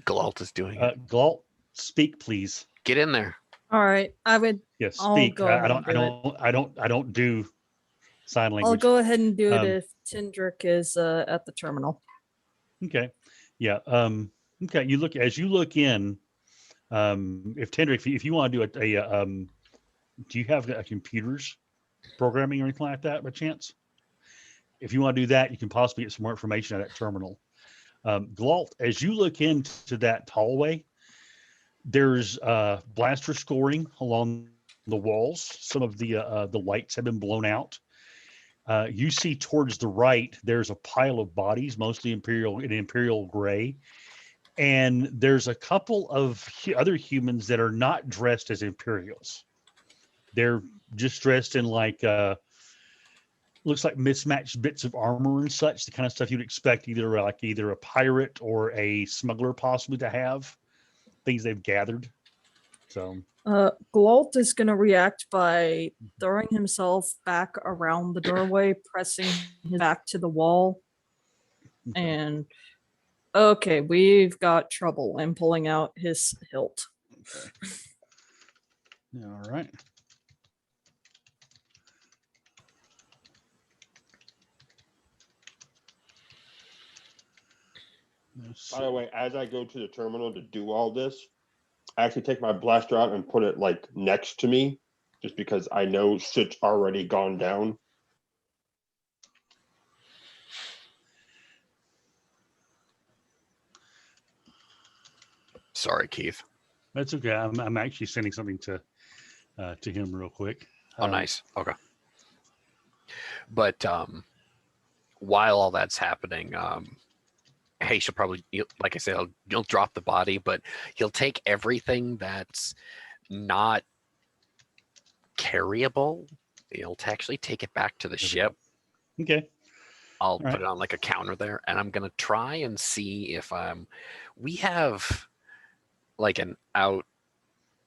Glault is doing it. Glault, speak, please. Get in there. All right, I would. Yes, I'll speak. go I ahead and I don't do sign language. I'll go ahead and do it Um, if Tendrick is at the terminal. Okay. Yeah. Okay. You look in. If Tendrick, if you want to do do you have computers programming or anything like that by chance? If you want to do that, you can possibly get some more information at that terminal. Glault, as you look into that hallway, there's blaster scoring along the walls. Some of the lights have been blown out. You see towards the right, there's a pile of bodies, mostly Imperial gray. And there's a couple of other humans that are not dressed as Imperials. They're just dressed in looks like mismatched bits of armor and such, the kind of stuff you'd expect either a pirate or a smuggler possibly to have, things they've gathered. So Glault is going to react by throwing himself back around the doorway, pressing his back to the wall. Okay. And okay, we've got trouble. And pulling out his hilt. Okay. All right. By the way, as I go to the terminal to do all this, I actually take my blaster out and put it like next to me, just because I know shit's already gone down. Sorry, Keith. That's okay. I'm actually sending something to him real quick. Oh, nice. Okay. But while all that's happening, hey, she'll probably, like I said, he'll drop the body, but he'll take everything that's not carryable. He'll actually take it back to the ship. Okay. I'll right. put it on like a counter there, and I'm gonna try and see if we have like an out,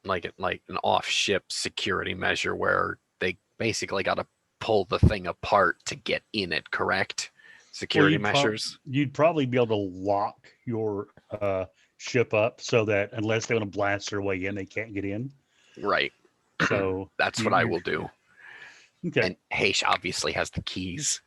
like an off-ship security measure where they basically got to pull the thing apart to get in it. Correct? Security measures. You'd probably be able to lock your ship up so that unless they want to blast their way in, they can't get in. Right. So that's what I will do. Okay. And Haish obviously has the keys.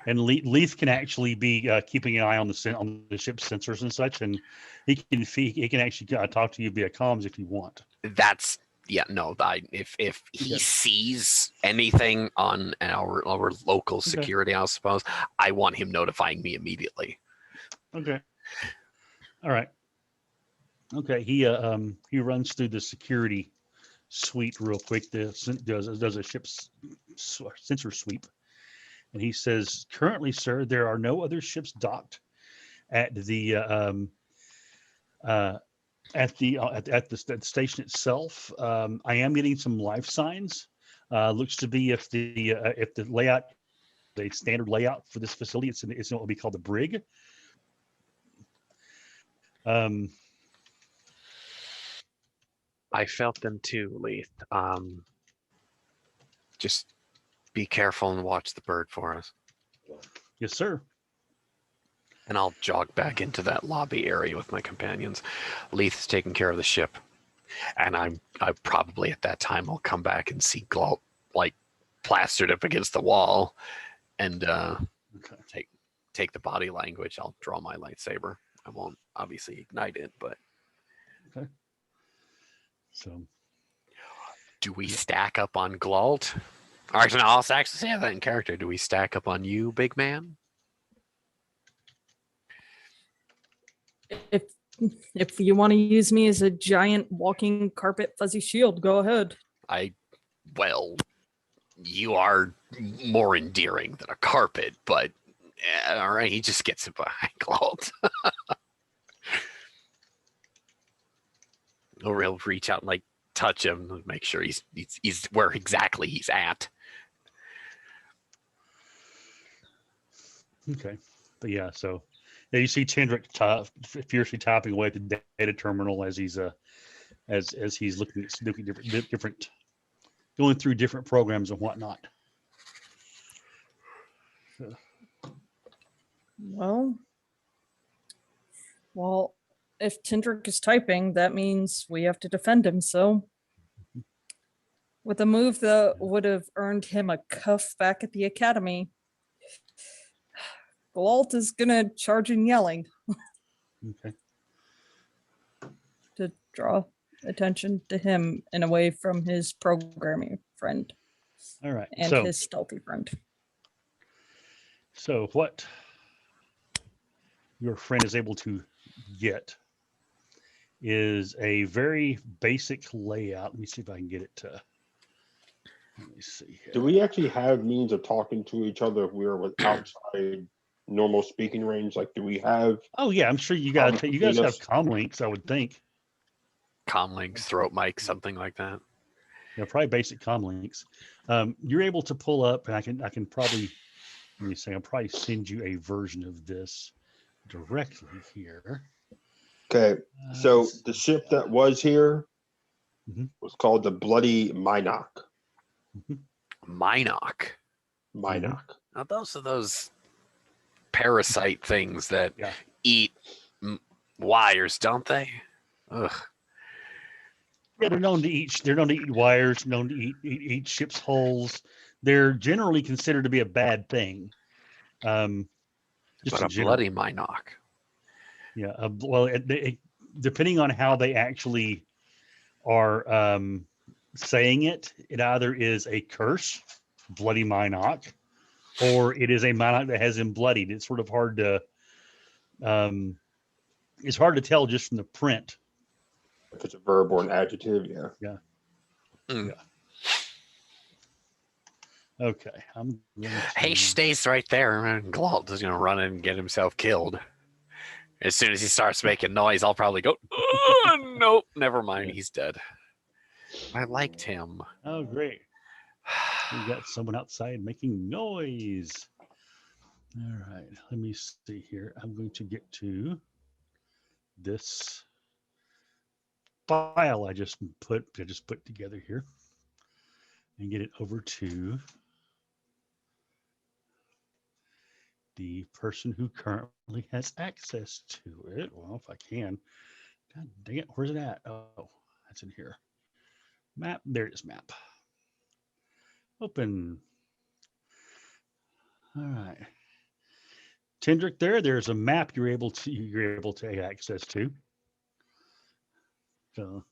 And Leith can actually be keeping an eye on the ship's sensors and such, and he can actually talk to you via comms if you want. That's if he sees anything on our local security, I suppose I want him notifying me immediately. Okay. All right. Okay. He runs through the security suite real quick. Does a ship's sensor sweep. And he says, currently, sir, there are no other ships docked at the station itself. I am getting some life signs. Looks to be if the layout, the standard layout for this facility, it's what will be called the brig. I felt them too, Leith. Just be careful and watch the bird for us. Yes, sir. And I'll jog back into that lobby area with my companions. Leith is taking care of the ship. And I probably at that time I'll come back and see Galt like plastered up against the wall, and Okay. take the body language. I'll draw my lightsaber. I won't obviously ignite it, but So do we stack up on Glalt? Actually, no, I'll actually say that in character. Do we stack up on you, big man? If you want to use me as a giant walking carpet fuzzy shield, go ahead. Well, you are more endearing than a carpet, but all right, he just gets it behind Glalt. He'll reach out and like touch him and make sure he's where exactly he's at. okay, but yeah, so yeah, you see Tendrick fiercely typing away at the data terminal as he's as he's looking at different going through different programs and whatnot. Well, if Tendrick is typing, that means we have to defend him. So, with a move that would have earned him a cuff back at the academy, Glalt is gonna charge and yelling Okay. to draw attention to him and away from his programming friend All right. and So his stealthy friend. so what your friend is able to get is a very basic layout. Let me see if I can get it to. Let me see here. Do we actually have means of talking to each other if we are outside normal speaking range? Like, do we have? Oh yeah, I'm sure you guys between have us? comm links, I would think. Comlinks, throat mic, something like that. Yeah, probably basic comm links. You're able to pull up, and I can probably let me say I'll probably send you a version of this directly here. Okay, so let's the see. ship that was here Mhm. was called the Bloody Minok. Minok. Minok. Now those are those parasite things that Yeah. eat wires, don't they? Ugh. Yeah, they're known to eat. They're known to eat wires. Known to eat ship's hulls. They're generally considered to be a bad thing. Just But in a general. bloody Minok. Yeah. Well, depending on how they actually are saying it, it either is a curse, bloody Minok, or it is a Minok that has him bloodied. It's sort of hard to it's hard to tell just from the print. If it's a verb or an adjective, yeah. Okay, I'm going He to, stays right there, and Glalt is going to run in and get himself killed. As soon as he starts making noise, I'll probably go, oh, nope, never mind, Yeah. he's dead. I liked him. oh great. We got someone outside making noise. All right, let me see here. I'm going to get to this file I just put together here and get it over to the person who currently has access to it. Well, if I can. God dang it, where's it at? Oh, that's in here. Map, there it is, map. Open. All right. Tendrick, there's a map you're able to access to. So,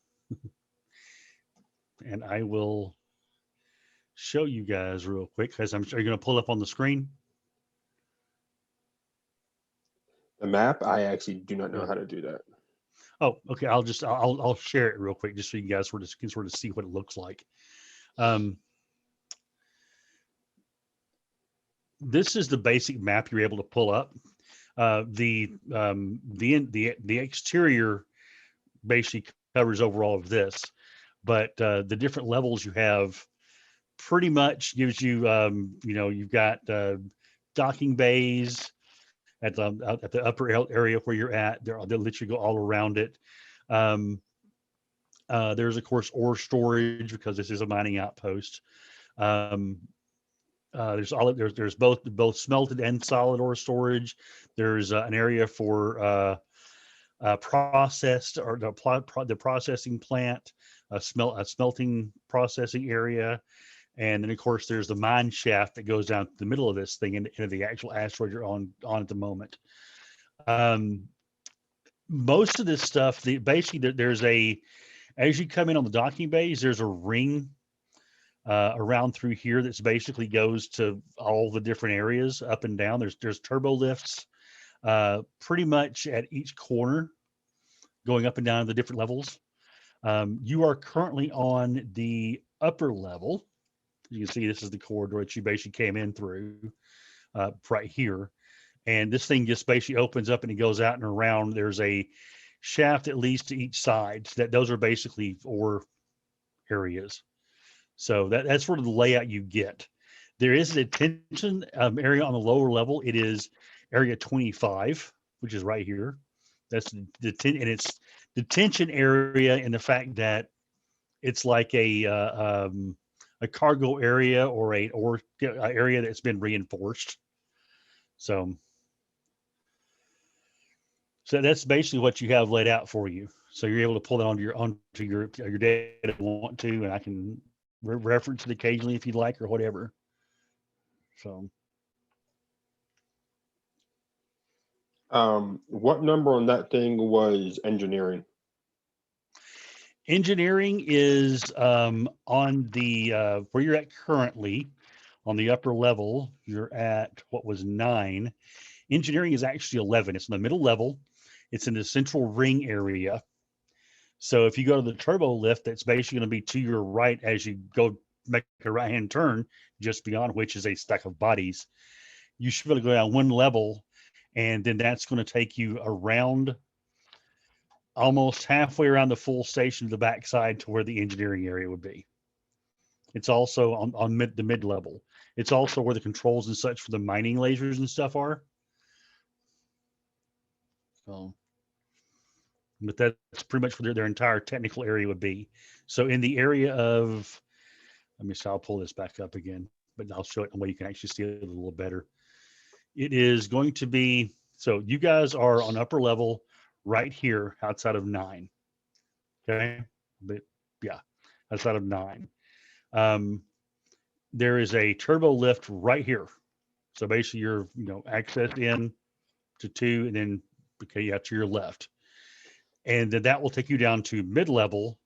and I will show you guys real quick because I'm sure you're going to pull up on the screen. The map, I actually do not know how to do that. Oh, okay. I'll share it real quick just so you guys can sort of see what it looks like. This is the basic map you're able to pull up. The exterior basically covers over all of this, but the different levels you have pretty much gives you you've got docking bays at the upper area where you're at. They'll literally go all around it. There's of course ore storage because this is a mining outpost. Um, there's both smelted and solid ore storage. There's an area for processed or the processing plant, a smelting processing area, and then of course there's the mine shaft that goes down the middle of this thing into the actual asteroid you're on at the moment. Most of this stuff, basically there's as you come in on the docking bays, there's a ring around through here that's basically goes to all the different areas up and down. There's turbo lifts pretty much at each corner going up and down the different levels. You are currently on the upper level. You can see this is the corridor that you basically came in through right here. And this thing just basically opens up and it goes out and around. There's a shaft that leads to each side. So those are basically ore areas. So that's sort of the layout you get. There is a detention area on the lower level. It is area 25, which is right here. That's and it's detention area in the fact that it's like a cargo area or area that's been reinforced. So that's basically what you have laid out for you. So you're able to pull it onto your data if you want to, and I can reference it occasionally if you'd like or whatever. So what number on that thing was engineering? Engineering is on the where you're at currently on the upper level. You're at what was 9. Engineering is actually 11. It's in the middle level. It's in the central ring area. So if you go to the turbo lift, that's basically going to be to your right as you go make a right-hand turn, just beyond which is a stack of bodies. You should be able to go down one level, and then that's going to take you around almost halfway around the full station to the backside to where the engineering area would be. It's also on the mid level. It's also where the controls and such for the mining lasers and stuff are. So, but that's pretty much where their entire technical area would be. So in the area of, let me see, I'll pull this back up again, but I'll show it in a way you can actually see it a little better. It is going to be, so you guys are on upper level right here outside of 9. Okay. But yeah, outside of 9. There is a turbo lift right here. So basically you're, access in to 2 and then, okay, yeah, to your left. And then that will take you down to mid-level.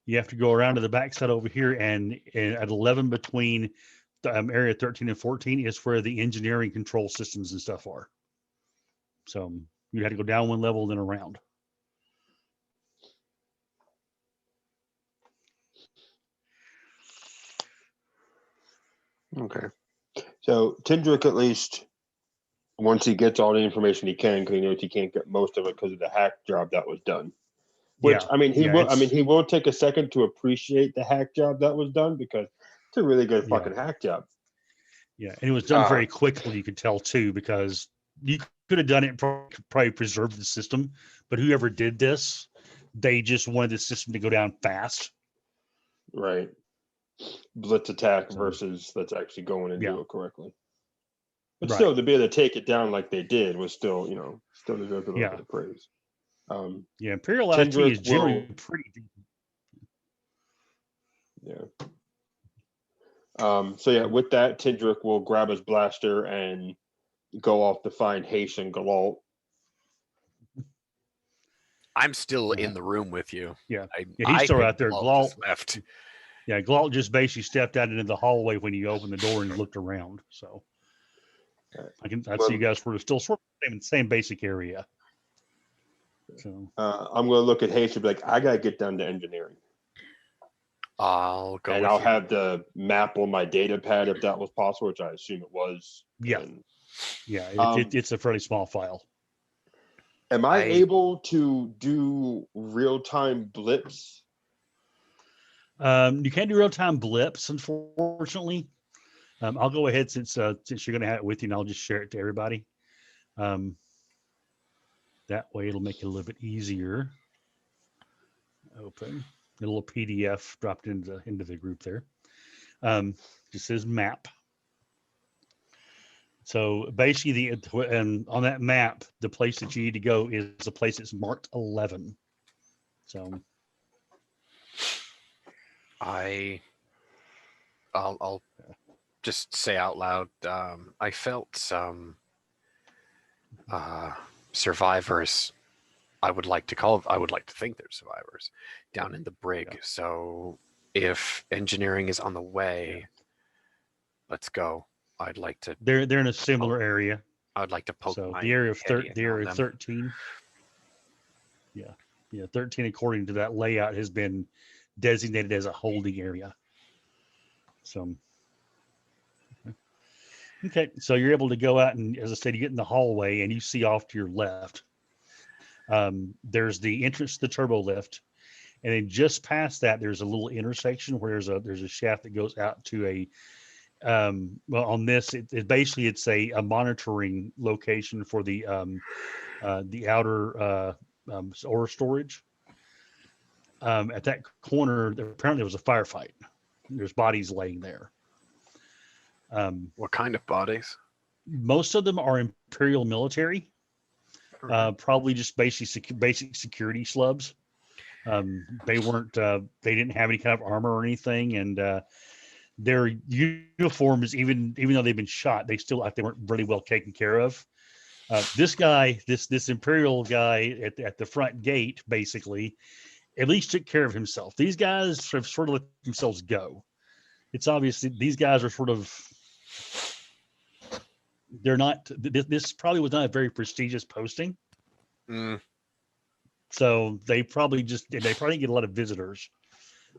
You have to go around to the backside over here, and at 11 between the, area 13 and 14 is where the engineering control systems and stuff are. So you had to go down one level, then around. Okay. So Tindrick, at least once he gets all the information he can, because he knows he can't get most of it because of the hack job that was done. Which, Yeah. I mean, he Yeah, will. I mean, he will take a second to appreciate the hack job that was done, because it's a really good Yeah. fucking hack job. Yeah, and it was done very quickly. You could tell too, because you could have done it and probably preserved the system. But whoever did this, they just wanted the system to go down fast. Right. Blitz attack So, versus let's actually go in and yeah. do it correctly. But Right. still, to be able to take it down like they did was still, still deserves a little Yeah. bit of praise. Yeah, Imperial IT Tindrick is generally will- pretty deep. Yeah. So yeah, with that, Tindrick will grab his blaster and go off to find Hayes and Galalt. I'm still Yeah. in the room with you. Yeah. I, Yeah, he's still think out there. Galalt just left. Yeah, Glault just basically stepped out into the hallway when you opened the door and looked around. So I see you guys were still sort of in the same basic area. So I'm going to look at Hayes and be like, I got to get down to engineering. I'll go And with I'll you. have the map on my data pad if that was possible, which I assume it was. Yeah. And, yeah, Um, it's a fairly small file. am I able to do real-time blips? You can't do real-time blips, unfortunately. I'll go ahead since you're going to have it with you, and I'll just share it to everybody. That way, it'll make it a little bit easier. Open a little PDF dropped into the group there. Just says map. So basically, and on that map, the place that you need to go is a place that's marked 11. So I'll just say out loud. I felt some survivors. I would like to think they're survivors down in the brig. Yeah. So if engineering is on the way, let's go. I'd like to. they're in a similar area. I'd like to poke So my the area of head in the on area them. 13. Yeah, 13 according to that layout has been designated as a holding area. So okay, so you're able to go out and, as I said, you get in the hallway and you see off to your left. There's the entrance to the turbo lift, and then just past that, there's a little intersection where there's a shaft that goes out to a well, on this, it's a monitoring location for the outer ore storage. At that corner, apparently there was a firefight. There's bodies laying there. What kind of bodies? Most of them are Imperial military, probably just basic security slubs. They didn't have any kind of armor or anything, and their uniforms, even though they've been shot, they weren't really well taken care of. This guy, this Imperial guy at the front gate, basically, at least took care of himself. These guys have sort of let themselves go. It's obvious that these guys are sort of, they're not, this probably was not a very prestigious posting. So they probably get a lot of visitors.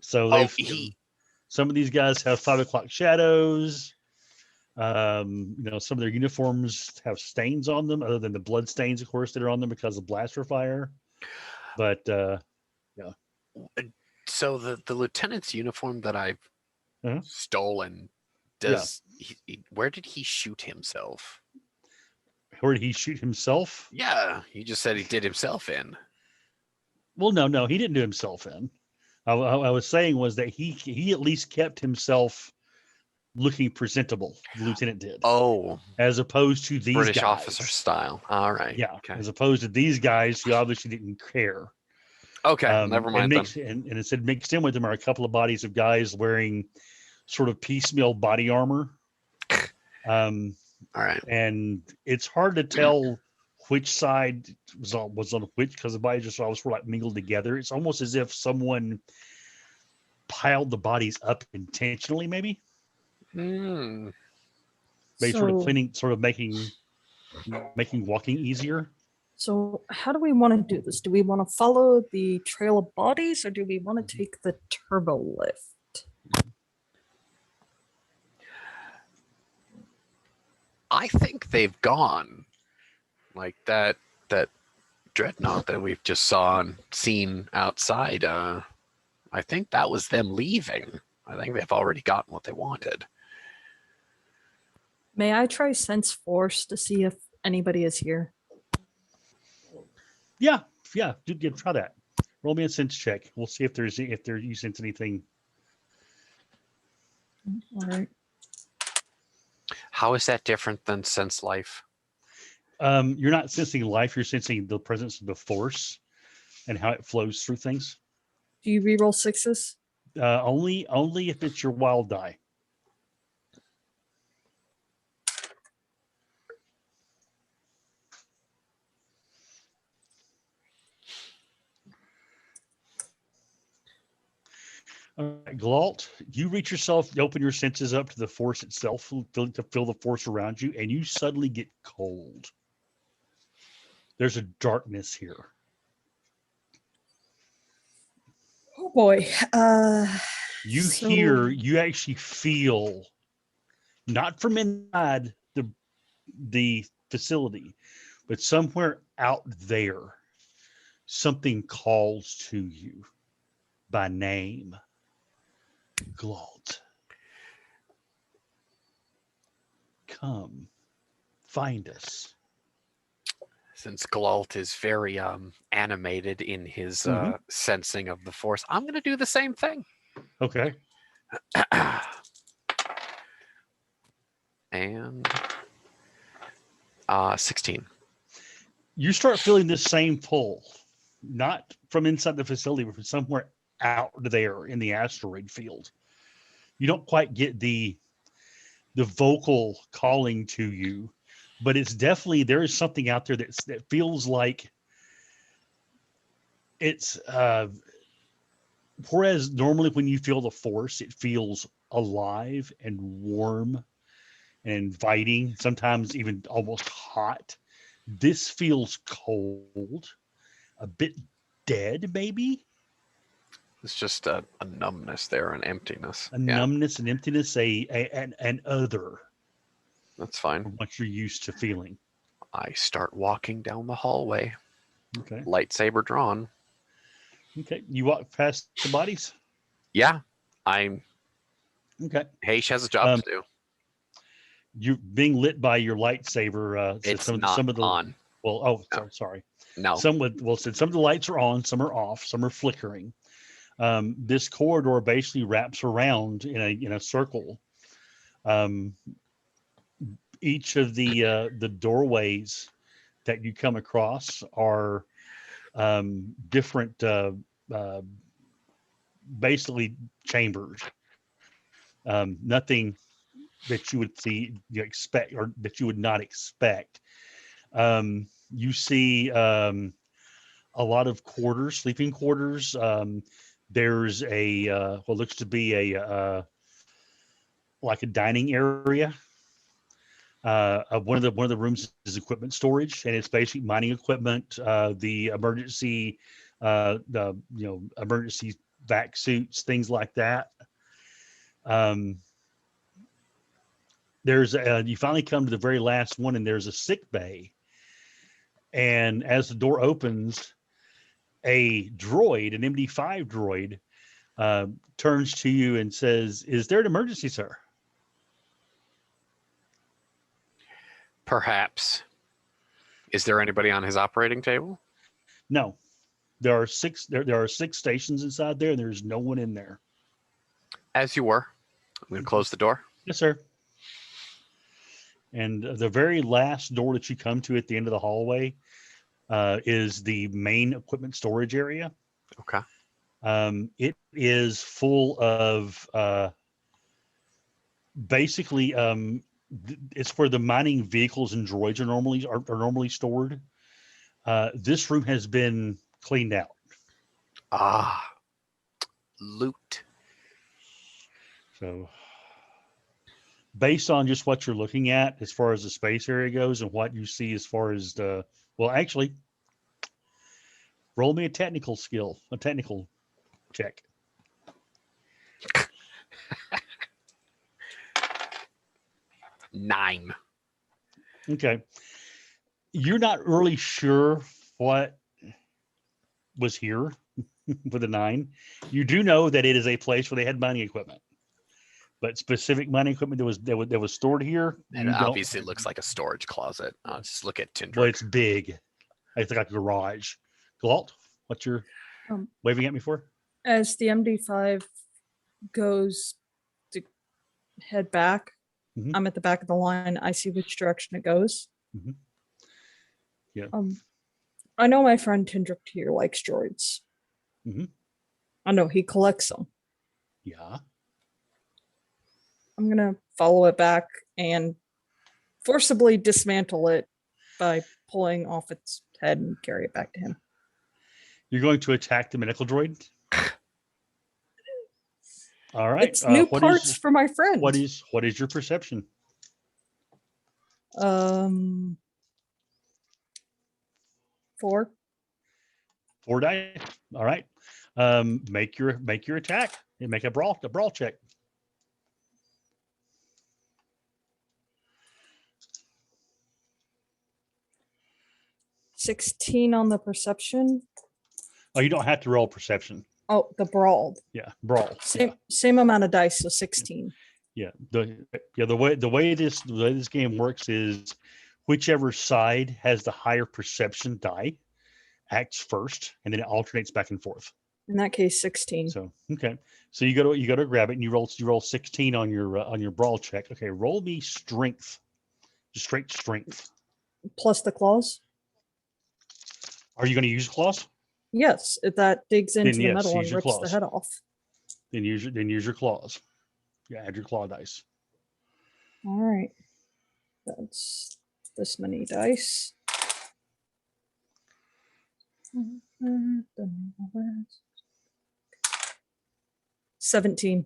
So some of these guys have 5 o'clock shadows. Some of their uniforms have stains on them, other than the blood stains, of course, that are on them because of blaster fire. But yeah. So the lieutenant's uniform that I've stolen, where did he shoot himself? Where did he shoot himself? Yeah, he just said he did himself in. Well, no, he didn't do himself in. I was saying was that he at least kept himself looking presentable. The lieutenant did. Oh, as opposed to these British guys. officer style. All right. Yeah. Okay. As opposed to these guys who obviously didn't care. Okay. Never mind. And it said mixed in with them are a couple of bodies of guys wearing sort of piecemeal body armor. All right. And it's hard to tell which side was on which, because the bodies just all sort of like mingled together. It's almost as if someone piled the bodies up intentionally, maybe. They sort of cleaning, sort of making walking easier. So how do we want to do this? Do we want to follow the trail of bodies, or do we want to take the turbo lift? I think they've gone. Like that dreadnought that we've just seen outside. I think that was them leaving. I think they've already gotten what they wanted. May I try sense force to see if anybody is here? Yeah. Try that. Roll me a sense check. We'll see if you sense anything. All right. How is that different than sense life? You're not sensing life. You're sensing the presence of the force and how it flows through things. Do you reroll sixes? Only if it's your wild die. All right, Glalt, you reach yourself, you open your senses up to the force itself, to feel the force around you, and you suddenly get cold. There's a darkness here. Oh boy. You actually feel, not from inside the facility, but somewhere out there, something calls to you by name. Glalt, come find us. Since Glalt is very animated in his sensing of the force, I'm going to do the same thing. Okay. and 16. You start feeling this same pull, not from inside the facility, but from somewhere out there in the asteroid field. You don't quite get the vocal calling to you, but it's definitely, there is something out there that feels like it's whereas normally when you feel the force, it feels alive and warm and inviting, sometimes even almost hot. This feels cold, a bit dead, maybe. It's just a numbness there, an emptiness. A numbness and emptiness, an other That's fine. from what you're used to feeling. I start walking down the hallway, Okay. lightsaber drawn. Okay. You walk past the bodies. Yeah, I'm. Okay. Heish has a job to do. You being lit by your lightsaber. It's some not of the on. well. Oh, No. sorry. No. Some of the lights are on. Some are off. Some are flickering. This corridor basically wraps around in a circle. Each of the doorways that you come across are different, basically chambers. Nothing that you would see, you expect, or that you would not expect. You see a lot of quarters, sleeping quarters. There's what looks to be like a dining area. One of the rooms is equipment storage, and it's basically mining equipment, the emergency emergency vac suits, things like that. There's you finally come to the very last one, and there's a sick bay. And as the door opens, a droid, an MD5 droid, turns to you and says, "Is there an emergency, sir?" Perhaps. Is there anybody on his operating table? No. There are six. There are 6 stations inside there, and there's no one in there. As you were. I'm going to close the door. Yes, sir. And the very last door that you come to at the end of the hallway is the main equipment storage area. Okay. It is full of basically it's where the mining vehicles and droids are normally stored. This room has been cleaned out. Ah, loot. So based on just what you're looking at as far as the space area goes and what you see as far as actually, roll me a technical check. Nine. Okay. You're not really sure what was here with a 9. You do know that it is a place where they had mining equipment, but specific mining equipment that was stored here. And obviously it looks like a storage closet. Just look at Tindrick. Well, it's big. It's like a garage. Galt, what you're waving at me for? As the MD5 goes to head back, Mhm. I'm at the back of the line. I see which direction it goes. Mhm. Yeah. I know my friend Tindrick here likes droids. Mhm. I know he collects them. Yeah. I'm gonna follow it back and forcibly dismantle it by pulling off its head and carry it back to him. You're going to attack the medical droid? All right. It's new parts for my friend. What is your perception? 4. 4 die. All right. Make your attack and make a brawl check. $16 on the perception. Oh, you don't have to roll perception. Oh, the brawl. Yeah, brawl. Same amount of dice, so 16. Yeah. The way this game works is whichever side has the higher perception die acts first, and then it alternates back and forth. In that case, 16 So okay. So you go to grab it and you roll 16 on your brawl check. Okay, roll me strength. Just straight strength. plus the claws. Are you going to use claws? Yes, if that digs into the yes, metal use and your rips the claws. head off. Then use your claws. Yeah, add your claw dice. All right. That's this many dice. 17.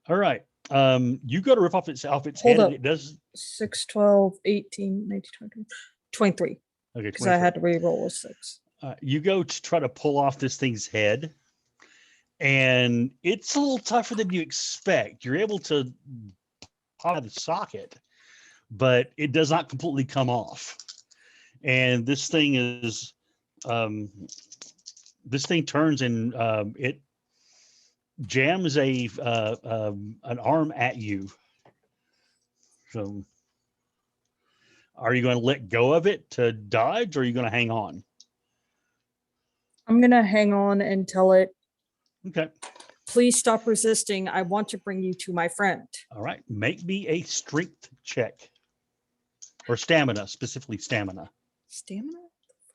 All right. You go to rip off its Hold head. up. And it does. 6, 12, 18, 19, 20, 23. Okay, Because I 23. had to re-roll a 6. You go to try to pull off this thing's head, and it's a little tougher than you expect. You're able to pop out the socket, but it does not completely come off. And this thing is, this thing turns and it jams an arm at you. So, are you going to let go of it to dodge, or are you going to hang on? I'm going to hang on and tell it, Okay. please stop resisting. I want to bring you to my friend. All right. Make me a strength check. Or stamina, specifically stamina. Stamina?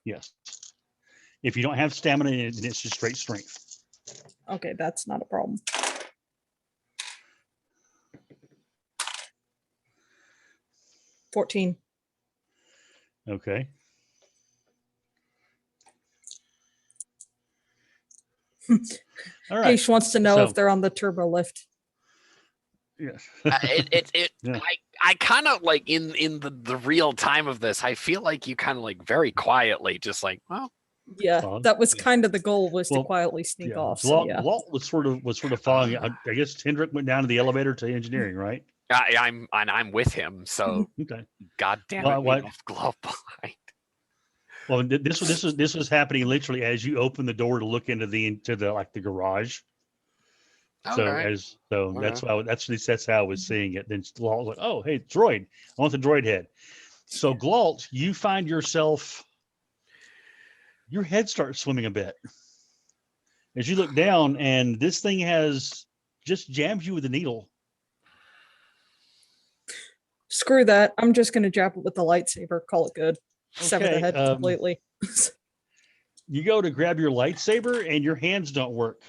Yes. If you don't have stamina, then it's just straight strength. Okay, that's not a problem. $14. Okay. All right. Paige wants to know So- if they're on the turbo lift. Yes. Yeah. I kind of like in the real time of this, I feel like you kind of like very quietly just like, well, Yeah, Fun. that was kind of the goal, was Well, to quietly sneak Yeah. off. So yeah. Walt was sort of following. I guess Hendrick went down to the elevator to engineering, right? I'm with him, so Okay. god damn Well, it, what- we left glove behind. Well, this was happening literally as you open the door to look into the like the garage. So Okay. that's how I was seeing it. Then Galt was like, "Oh, hey, droid! I want the droid head." So Galt, you find yourself, your head starts swimming a bit as you look down, and this thing has just jammed you with a needle. Screw that. I'm just going to jab it with the lightsaber. Call it good. Sever the Okay, head completely. You go to grab your lightsaber, and your hands don't work.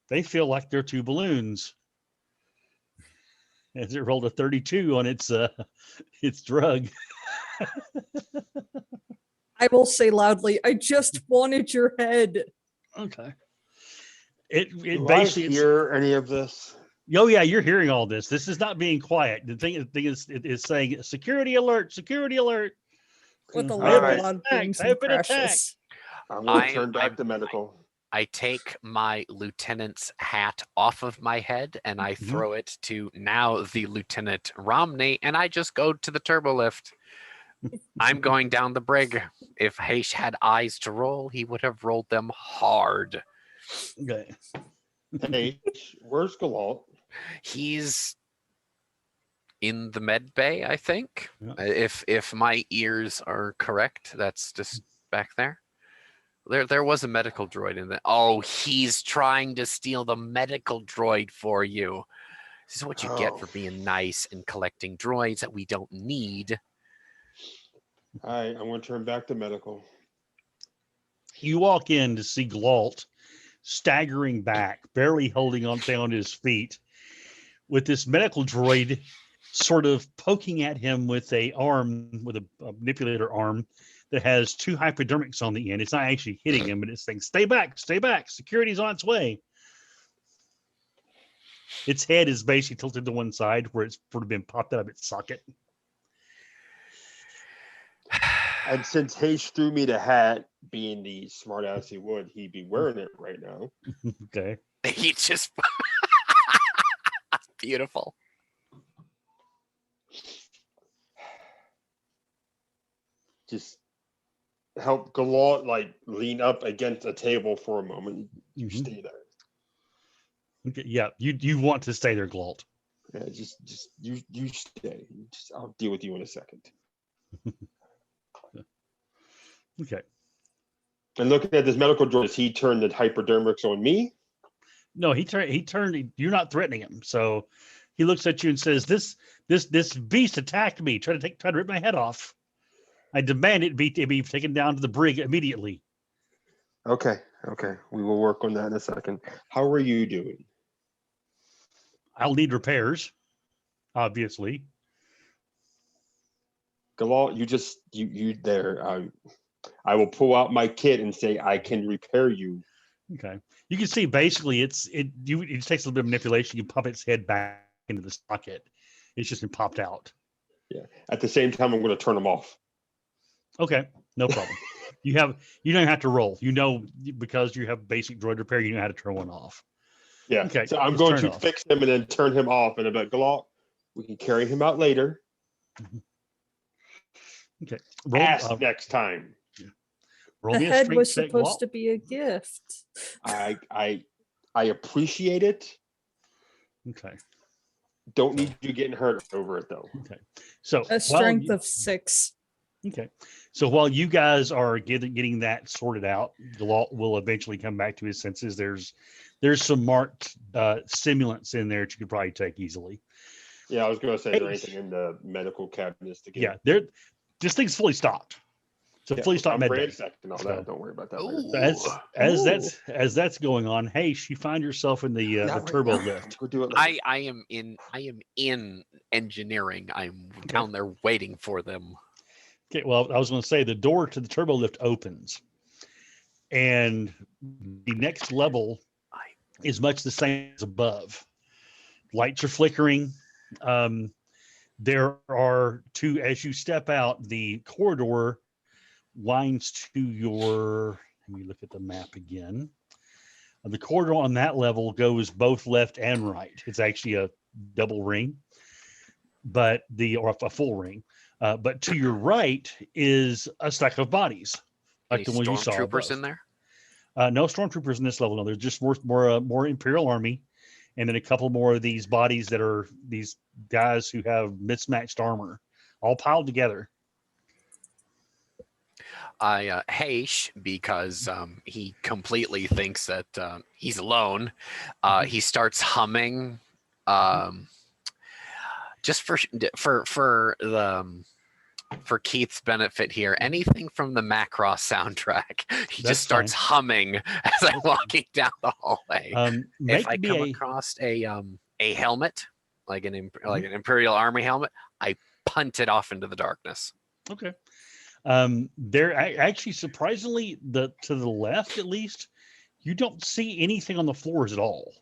They feel like they're two balloons. As it rolled a 32 on its drug. I will say loudly, I just wanted your head. Okay. It Do I basically it's, hear any of this? oh yeah, you're hearing all this. This is not being quiet. The thing is it is saying security alert, security alert. With a I lot have of been loud attacked. booms I have and been attacked. crashes. I'm going I- to turn back I- to medical. I take my lieutenant's hat off of my head and I Mhm. throw it to now the Lieutenant Romney, and I just go to the turbo lift. I'm going down the brig. If Haish had eyes to roll, he would have rolled them hard. Okay. Hey, where's Galt? He's in the med bay, I think. Yeah. If my ears are correct, that's just back there. There was a medical droid in there. Oh, he's trying to steal the medical droid for you. This is what you get for Oh. being nice and collecting droids that we don't need. All right, I'm going to turn back to medical. You walk in to see Galt staggering back, barely holding on down his feet, with this medical droid sort of poking at him with a manipulator arm that has two hypodermics on the end. It's not actually hitting him, but it's saying, stay back, security's on its way. Its head is basically tilted to one side where it's sort of been popped out of its socket. And since Hayes threw me the hat, being the smart ass he would, he'd be wearing it right now. Okay. He just beautiful. Just help Galt like lean up against a table for a moment. You Mhm. stay there. Okay. Yeah. You want to stay there, Galt. Yeah, just you stay. I'll deal with you in a second. Okay. And looking at this medical droid, does he turn the hypodermics on me? No, he turned. You're not threatening him, so he looks at you and says, "This beast attacked me. Try to rip my head off. I demand it be taken down to the brig immediately." Okay. We will work on that in a second. How are you doing? I'll need repairs, obviously. Galal, you there. I will pull out my kit and say I can repair you. Okay. You can see basically it just takes a little bit of manipulation. You pop its head back into the socket. It's just been popped out. Yeah. At the same time, I'm going to turn them off. Okay. No problem. You don't have to roll. Because you have basic droid repair, you know how to turn one off. Yeah. Okay. So I'm let's going turn to off. fix him and then turn him off. And I'm like, Galal, we can carry him out later. Okay. Roll, Ask next time. roll The me a head strength was check, supposed Walt. to be a gift. I appreciate it. Okay. Don't need you getting hurt over it though. Okay. So A strength of 6. okay. So while you guys are getting that sorted out, Galalt will eventually come back to his senses. There's some marked stimulants in there that you could probably take easily. Yeah, I was going to say, is there anything in the medical cabinets to get? Yeah, this thing's fully stocked. So Yeah, fully stocked I'm med bay. ransacked and all that. Don't worry about that. later. Ooh. As that's going on, hey, you find yourself in the Not right turbo now. lift. We'll do it later. I am in engineering. I'm down there waiting for them. Okay, well, I was going to say the door to the turbo lift opens, and the next level is much the same as above. Lights are flickering. There are two, as you step out, the corridor winds to your, let me look at the map again. The corridor on that level goes both left and right. It's actually a double ring, or a full ring. But to your right is a stack of bodies, like Any the one you saw stormtroopers above. in there? No stormtroopers in this level. No, there's just more Imperial Army, and then a couple more of these bodies that are these guys who have mismatched armor, all piled together. I Heish, because he completely thinks that he's alone. He starts humming, just for Keith's benefit here. Anything from the Macross soundtrack, he That's just starts fine. humming as I'm walking down the hallway. If I come Make across a helmet, like an Imperial Army helmet, I punt it off into the darkness. okay. They're actually surprisingly to the left, at least, you don't see anything on the floors at all.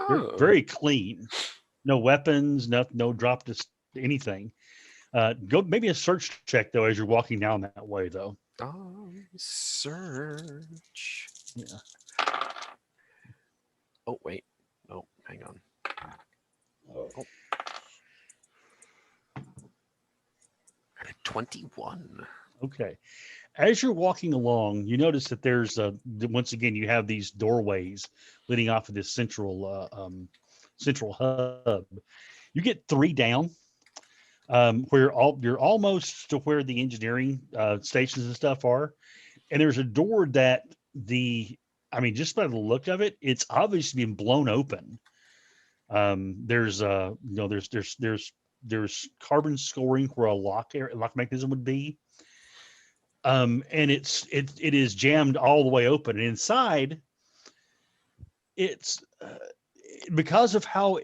They're very clean. No weapons, no drop to anything. Go maybe a search check though as you're walking down that way though. Search. Yeah. Oh wait. Oh, hang on. Oh. 21. Okay. As you're walking along, you notice that there's once again you have these doorways leading off of this central hub. You get 3 down, where you're almost to where the engineering stations and stuff are, and there's a door that just by the look of it, it's obviously been blown open. There's carbon scoring where a lock mechanism would be. And it is jammed all the way open. And inside, it's because of how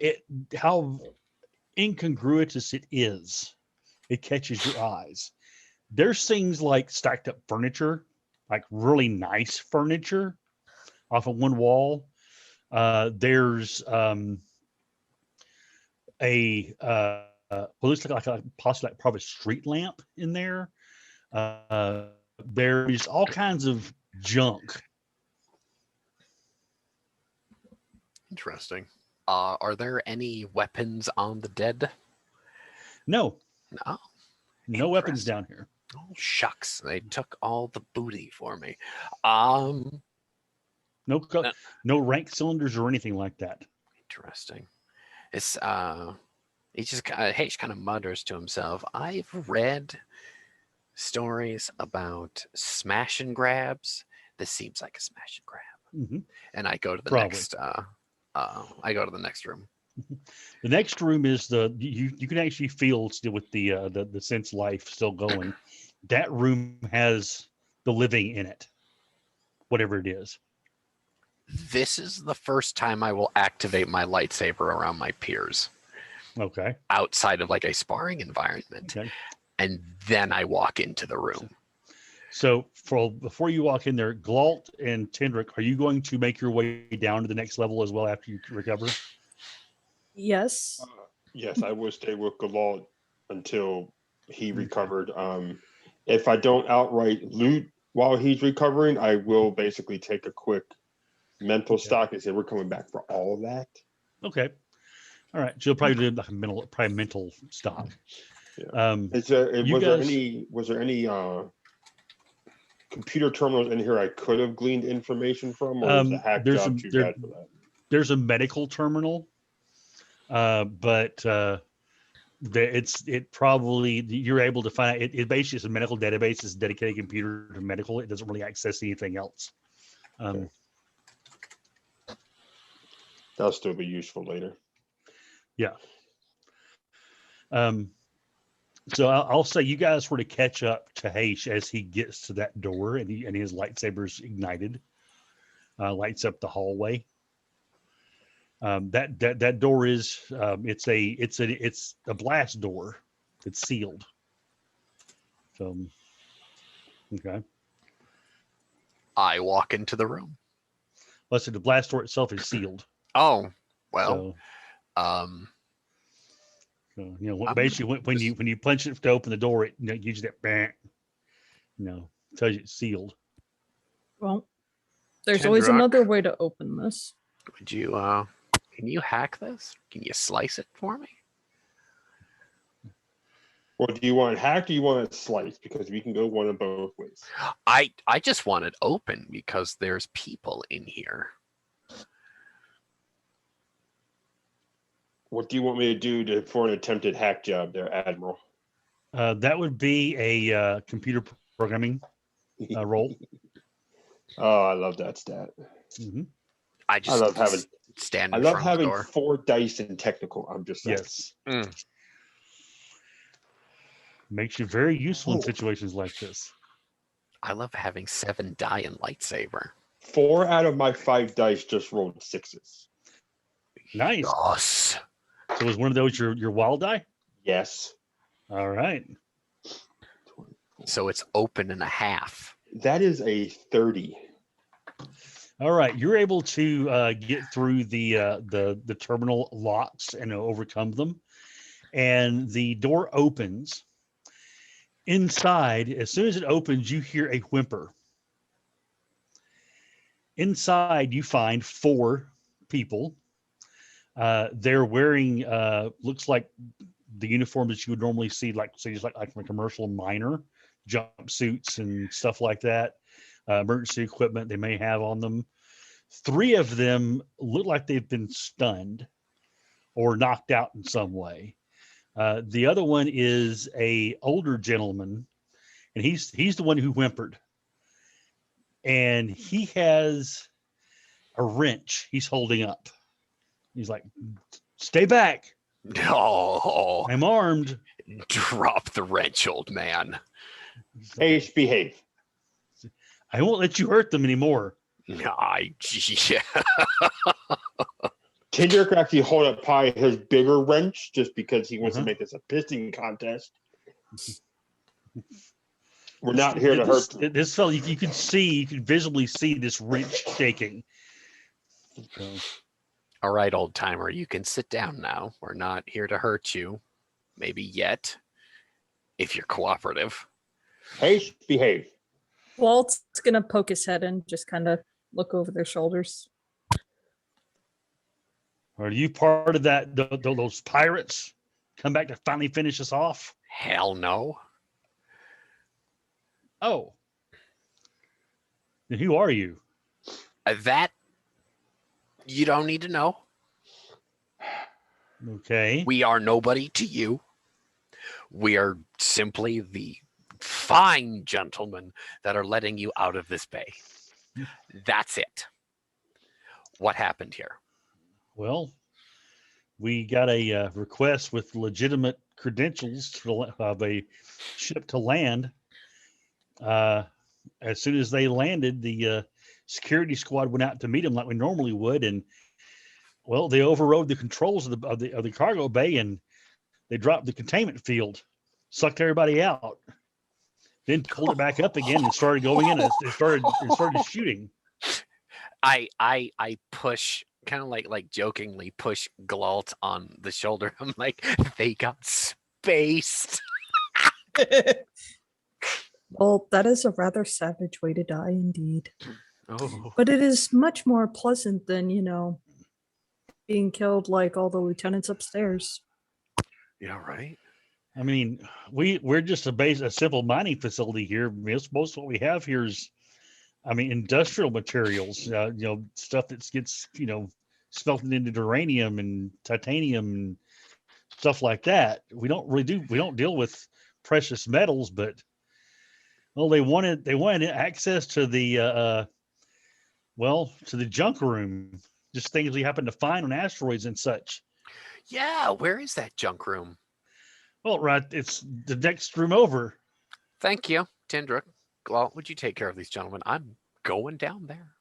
incongruous it is, it catches your eyes. There's things like stacked up furniture, like really nice furniture off of one wall. There's looks like possibly probably a street lamp in there. There's all kinds of junk. Interesting. Are there any weapons on the dead? No weapons Interesting. down here. Oh shucks, they took all the booty for me. No rank cylinders or anything like that. Interesting. It's he just kind of mutters to himself. I've read stories about smash and grabs this seems like a smash and grab. Mhm. And I go to the Probably. next. I go to the next room. The next room is you can actually feel still with the sense life still going. That room has the living in it, whatever it is. This is the first time I will activate my lightsaber around my peers Okay. outside of like a sparring environment, Okay. and then I walk into the room. So before you walk in there, Glalt and Tendrick, are you going to make your way down to the next level as well after you recover? Yes. Yes, I will stay with Galal until he recovered. If I don't outright loot while he's recovering, I will basically take a quick mental stock and say we're coming back for all of that. Okay. All right. So you'll probably do like a mental stock. Yeah. Was there any computer terminals in here I could have gleaned information from, or is the hack job too bad for that? There's a medical terminal, but it probably you're able to find it basically is a medical database. It's a dedicated computer to medical. It doesn't really access anything else. Okay. That'll still be useful later. Yeah. So I'll say you guys were to catch up to Haish as he gets to that door and his lightsaber's ignited, lights up the hallway. That door is it's a blast door. It's sealed. So okay. I walk into the room. Let's say the blast door itself is sealed. Oh, well. So, basically when you punch it to open the door, it gives you that bang. Tells you it's sealed. Well, there's always another way to open this. Would you can you hack this? Can you slice it for me? Well, do you want it hacked or you want it sliced? Because we can go one of both ways. I just want it open because there's people in here. What do you want me to do for an attempted hack job there, Admiral? That would be a computer programming role. Oh, I love that stat. Mm-hmm. I love having stand. I love having 4 dice in technical. I'm just saying. Yes. Makes you very useful in situations like this. I love having 7 die in lightsaber. 4 out of my 5 dice just rolled 6s. Nice. Yes. So was one of those your wild die? Yes. All right. So it's open and a half. That is a 30. All right, you're able to get through the terminal locks and overcome them, and the door opens. Inside, as soon as it opens, you hear a whimper. Inside, you find 4 people. They're wearing looks like the uniform that you would normally see, like from a commercial miner, jumpsuits and stuff like that. Emergency equipment they may have on them. 3 of them look like they've been stunned or knocked out in some way. The other one is a older gentleman, and he's the one who whimpered. And he has a wrench he's holding up. He's like, "Stay back. Oh, I'm armed." Drop the wrench, old man. Hey, behave. I won't let you hurt them anymore. Yeah. Tendrick actually hold up probably his bigger wrench just because he wants to make this a pissing contest. We're not here to hurt them. This fellow, you could visibly see this wrench shaking. So. All right, old timer, you can sit down now. We're not here to hurt you. Maybe yet, if you're cooperative. Hey, behave. Walt's gonna poke his head in, just kind of look over their shoulders. Are you part of that? Those pirates come back to finally finish us off? Hell no. Oh. Then who are you? That you don't need to know. Okay. We are nobody to you. We are simply the fine gentlemen that are letting you out of this bay. That's it. What happened here? Well, we got a request with legitimate credentials of a ship to land. As soon as they landed, the security squad went out to meet them like we normally would, and well, they overrode the controls of the cargo bay, and they dropped the containment field, sucked everybody out, then pulled it back up again and started going in. And it started shooting. I push, kind of like jokingly push Glalt on the shoulder. I'm like, they got spaced. Well, that is a rather savage way to die indeed. Oh, But it is much more pleasant than, being killed like all the lieutenants upstairs. yeah, right. I mean, we're just a simple mining facility here. Most of what we have here is, I mean, industrial materials. Stuff that gets smelted into uranium and titanium and stuff like that. We don't deal with precious metals, but well, they wanted access to the to the junk room, just things we happen to find on asteroids and such. Yeah, where is that junk room? Well, right, it's the next room over. Thank you, Tindra. Glalt, would you take care of these gentlemen? I'm going down there.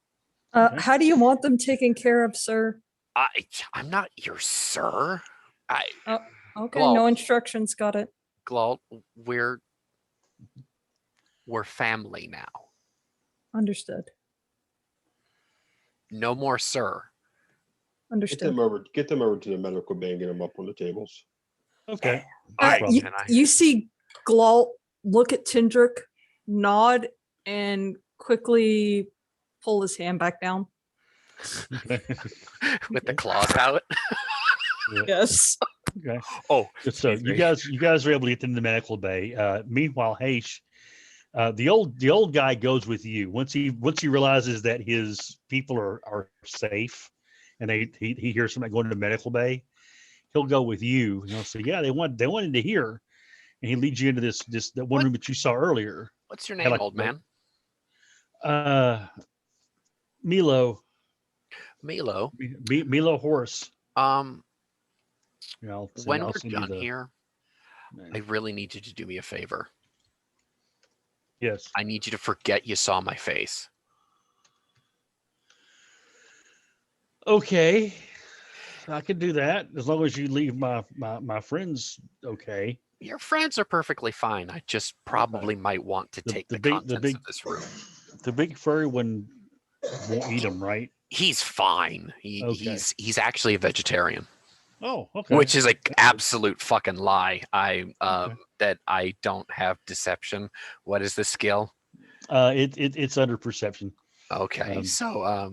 Okay. How do you want them taken care of, sir? I'm not your sir. Okay, Well- no instructions, got it. Glalt, we're family now. Understood. No more sir. Understood. Get them over to the medical bay and get them up on the tables. Okay. All right, you, and I- you see Glalt look at Tindrick, nod, and quickly pull his hand back down. with the claws out. Yes. Okay. Oh, So excuse you guys were able to get into the medical bay. Meanwhile, Haish, the old guy goes with you once he realizes that his people are safe, and he hears somebody going to the medical bay. He'll go with you. He'll say, "Yeah, they wanted to hear," and he leads you into that one room that you saw earlier. What's your name, like- old man? Milo Milo. Horse. When I'll we're send you done the- here, I really need you to do me a favor. Yes. I need you to forget you saw my face. Okay. I can do that as long as you leave my friends okay. Your friends are perfectly fine. I just probably might want to take the contents of this room. The big furry one won't eat them, right? He's fine. Okay. He's actually a vegetarian, Oh, okay. which is an absolute fucking lie. Okay. That I don't have deception. What is the skill? It's under perception. Okay, so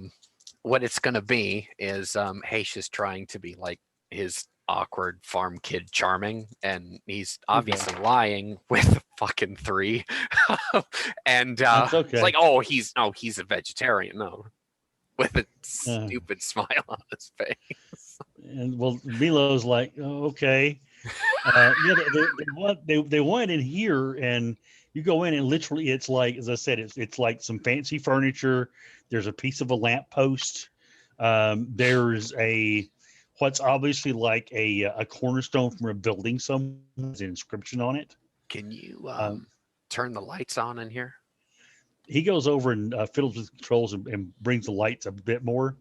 what it's gonna be is Haish is trying to be like his awkward farm kid charming, and he's obviously lying with a fucking 3. And That's okay. it's like, he's a vegetarian, no. With a stupid smile on his face. And well, Milo's like, oh, okay. They want in here, and you go in, and literally, it's like, as I said, it's like some fancy furniture. There's a piece of a lamppost. There's what's obviously like a cornerstone from a building. Some inscription on it. Can you turn the lights on in here? He goes over and fiddles with the controls and brings the lights a bit more.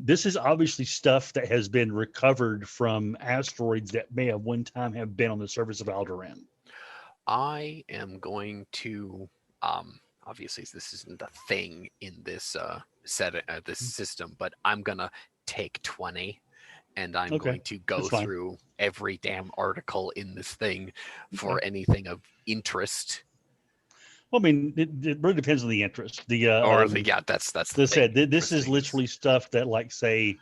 This is obviously stuff that has been recovered from asteroids that may have one time have been on the surface of Alderaan. I am going to obviously this isn't a thing in this this system, but I'm gonna take 20 and I'm Okay, going to go that's fine. through every damn article in this thing for anything of interest. Well, I mean, it really depends on the interest. The That's as I said, this is interesting. literally stuff that, like, say,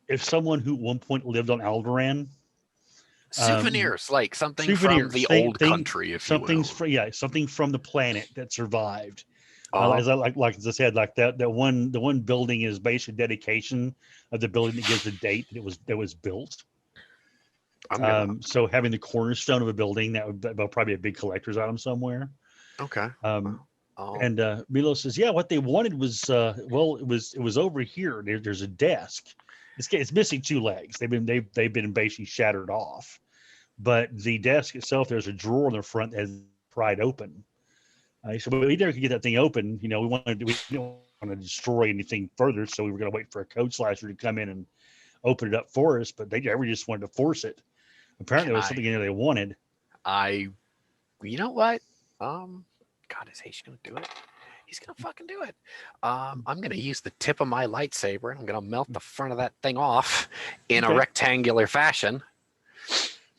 if someone who at one point lived on Alderaan, souvenirs, like something from souvenirs, the thing- old thing- country, if you will. something from the planet that survived. Oh, As I said, like the one building is basically dedication of the building that gives the date that was built. I'm gonna, So having the cornerstone of a building, that'll probably be a big collector's item somewhere. okay. Oh, And Milo says, "Yeah, what they wanted was well, it was over here. There's a desk. It's missing two legs. They've been basically shattered off. But the desk itself, there's a drawer in the front that is pried open. So we never could get that thing open. We didn't want to destroy anything further, so we were going to wait for a code slicer to come in and open it up for us. But they never just wanted to force it. Apparently, there was something in there they wanted. You know what? God, is Heish gonna do it? He's gonna fucking do it. I'm gonna use the tip of my lightsaber and I'm gonna melt the front of that thing off in a rectangular fashion.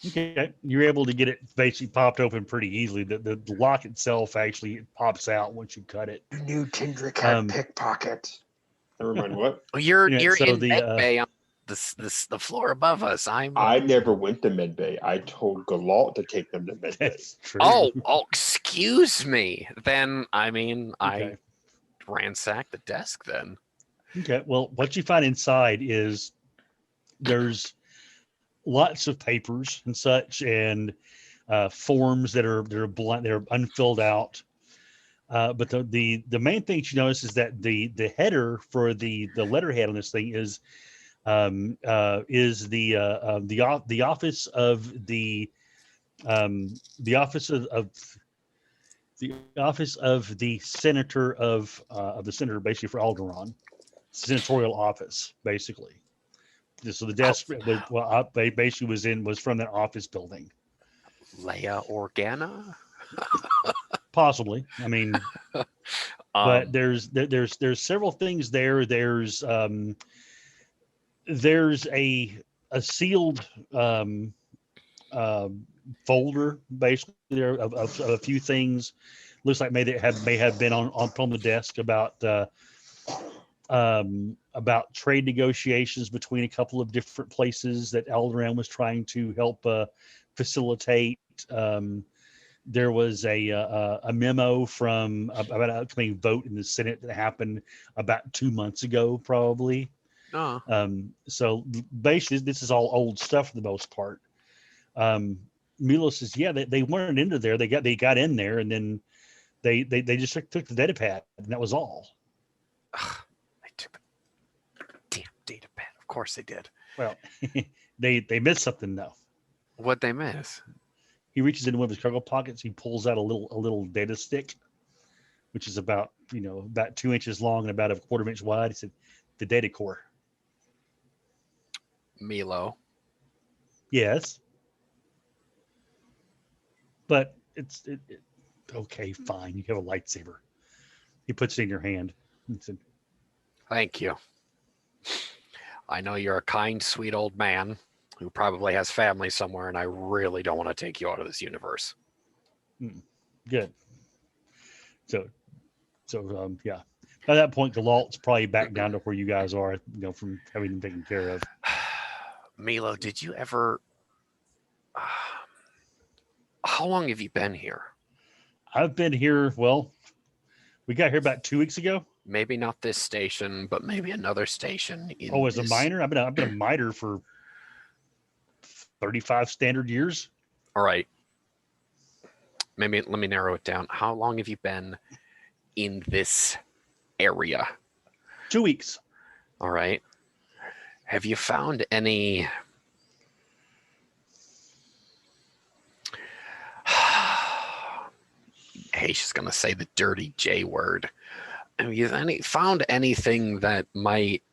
Okay, you're able to get it basically popped open pretty easily. The lock itself actually pops out once you cut it. New Tindrick had pickpocket. Never mind what. You're so in the, med bay on the floor above us. I never went to medbay. I told Galalt to take them to medbay. That's true. Oh, excuse me. Then I Okay. ransacked the desk then. Okay. Well, what you find inside is there's lots of papers and such, and forms that are blunt, they're unfilled out. But the main thing you notice is that the header for the letterhead on this thing is the office of the office of the senator of the senator, basically, for Alderaan, senatorial office, basically. So the desk basically was from that office building. Leia Organa? Possibly. I mean, but there's several things there. There's a sealed folder basically there of a few things. Looks like may have been on the desk about trade negotiations between a couple of different places that Alderaan was trying to help facilitate. There was a memo from about an upcoming vote in the Senate that happened about 2 months ago, probably. So basically, this is all old stuff for the most part. Milo says, "Yeah, they weren't into there. They got in there, and then they just took the data pad, and that was all." They took the damn data pad. Of course they did. Well, they missed something though. What'd they miss? He reaches into one of his cargo pockets. He pulls out a little data stick, which is about 2 inches long and about a quarter inch wide. He said, "The data core." Milo. Yes, but it's okay. Fine, you have a lightsaber. He puts it in your hand and said, Thank you. I know you're a kind, sweet old man who probably has family somewhere, and I really don't want to take you out of this universe. "Good." So yeah. By that point, Galalt's probably back down to where you guys are, from having them taken care of. Milo, did you ever? How long have you been here? I've been here. Well, we got here about 2 weeks ago. Maybe not this station, but maybe another station. As a miner, I've been a miner for 35 standard years. All right. Maybe let me narrow it down. How long have you been in this area? 2 weeks. All right. Have you found any Heish going to say the dirty J word. Have you found anything that might...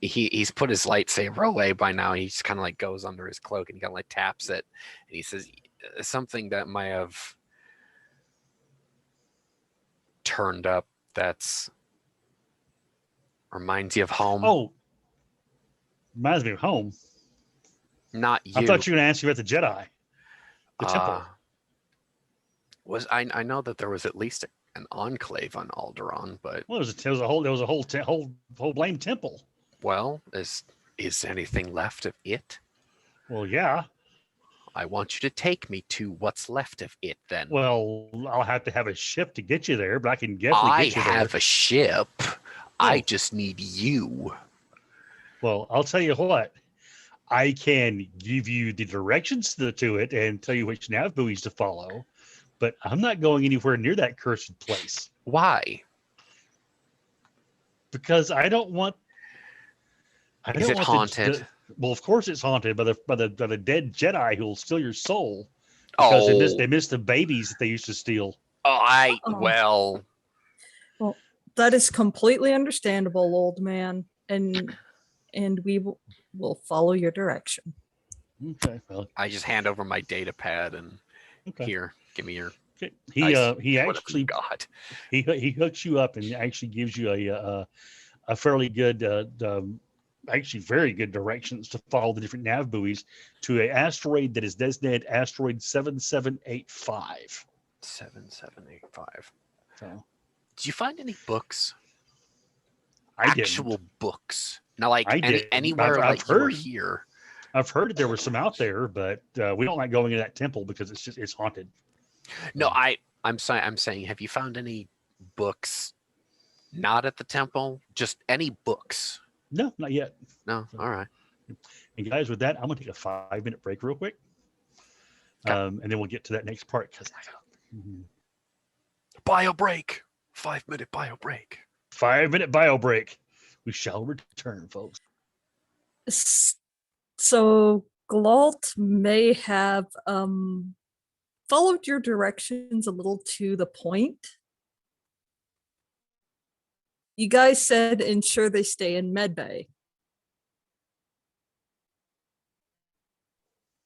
He's put his lightsaber away by now. He just kind of goes under his cloak and he kind of taps it. And he says something that might have turned up that's reminds you of home. Oh, reminds me of home. Not you. I thought you were going to ask you about the Jedi. The temple. I know that there was at least an enclave on Alderaan, but there was a whole blame temple. Well, is anything left of it? Well, yeah. I want you to take me to what's left of it, then. Well, I'll have to have a ship to get you there, but I can definitely get you there. I have a ship. I just need you. Well, I'll tell you what. I can give you the directions to it and tell you which nav buoys to follow, but I'm not going anywhere near that cursed place Why? because I don't want. I Is don't it want haunted? well, of course it's haunted by the dead Jedi who will steal your soul because they Oh, missed the babies that they used to steal. Oh. Well, Well, that is completely understandable, old man, and we will follow your direction. Okay, well, I just hand over my data pad and okay. here, give me your Okay. dice, He whatever you actually got. he hooks you up and actually gives you a fairly good actually very good directions to follow the different nav buoys to an asteroid that is designated asteroid 7785. 7785. So Did you find any books? I Actual didn't. books? Now, like I didn't. anywhere I've like you were heard. here. I've heard that there were some out there, but we don't like going into that temple because it's haunted. No, So, I'm saying, have you found any books not at the temple? Just any books? no, not yet. No. All right. And guys, with that, I'm gonna take a 5-minute break real quick, Okay. and then we'll get to that next part because Bio break. 5-minute bio break. 5-minute bio break. We shall return, folks. So Glalt may have followed your directions a little to the point. You guys said ensure they stay in medbay.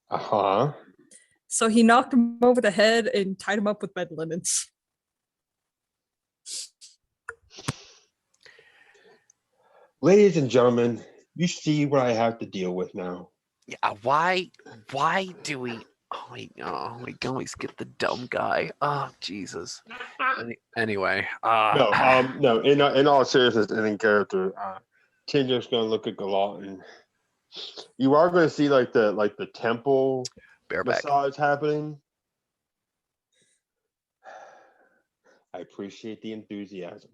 Uh-huh. So he knocked him over the head and tied him up with bed linens. Ladies and gentlemen, you see what I have to deal with now. Yeah. Why do we? Oh, we always get the dumb guy. Oh, Jesus. Anyway. No. In all seriousness and in character, Tinder's gonna look at Galat and you are gonna see like the temple Bareback. massage happening. I appreciate the enthusiasm.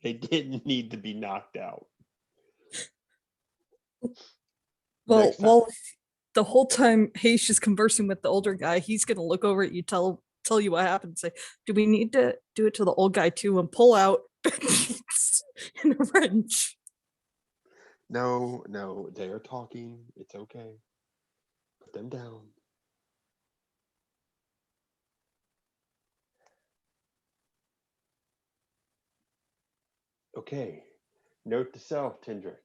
They didn't need to be knocked out. Well, Next time. while the whole time Haish is conversing with the older guy, he's gonna look over at you, tell you what happened, and say, "Do we need to do it to the old guy too?" And pull out in a wrench. No, they are talking. It's okay. Put them down. Okay. Note to self, Tindrick.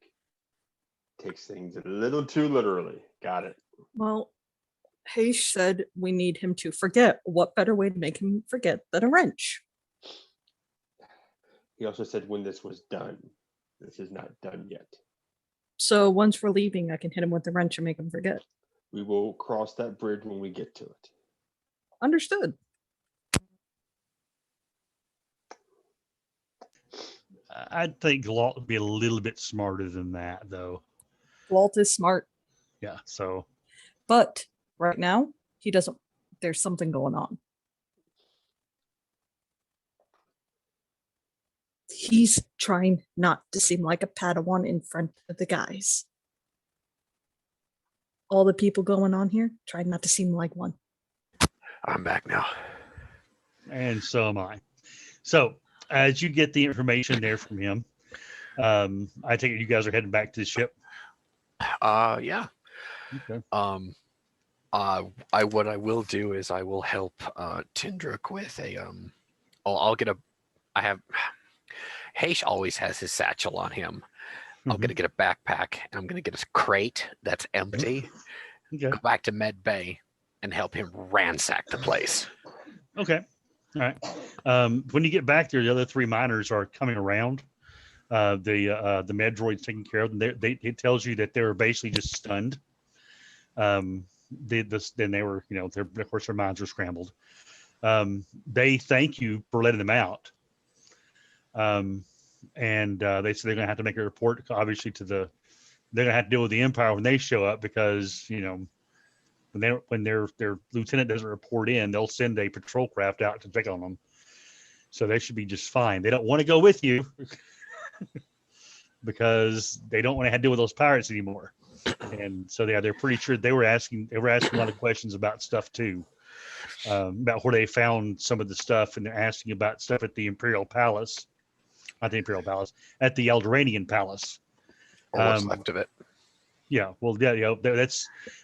Takes things a little too literally. Got it. Well, Haish said we need him to forget. What better way to make him forget than a wrench? He also said when this was done. This is not done yet. So once we're leaving, I can hit him with the wrench and make him forget. We will cross that bridge when we get to it. Understood. I think Glalt would be a little bit smarter than that, though. Walt is smart, Yeah. So but right now he doesn't. There's something going on. He's trying not to seem like a Padawan in front of the guys. All the people going on here, trying not to seem like one. I'm back now. and so am I. So as you get the information there from him, I take it you guys are heading back to the ship. Yeah. Okay. What I will do is I will help Tindrick with a I'll get a I have Haish always has his satchel on him. I'm gonna get a backpack and I'm gonna get a crate that's empty. Okay. Go back to Med Bay and help him ransack the place. Okay. All right. When you get back there, the other 3 miners are coming around. The med droid's taking care of them. It tells you that they were basically just stunned. Then they were, of course, their minds were scrambled. They thank you for letting them out. And they said they're going to have to make a report, obviously, they're going to have to deal with the Empire when they show up because, when their lieutenant doesn't report in, they'll send a patrol craft out to check on them. So they should be just fine. They don't want to go with you. because they don't want to have to deal with those pirates anymore. And so they're pretty sure they were asking a lot of questions about stuff too, about where they found some of the stuff, and they're asking about stuff at the Imperial Palace, not the Imperial Palace, at the Eldoranian Palace. Or what's left of it. Yeah, well, yeah,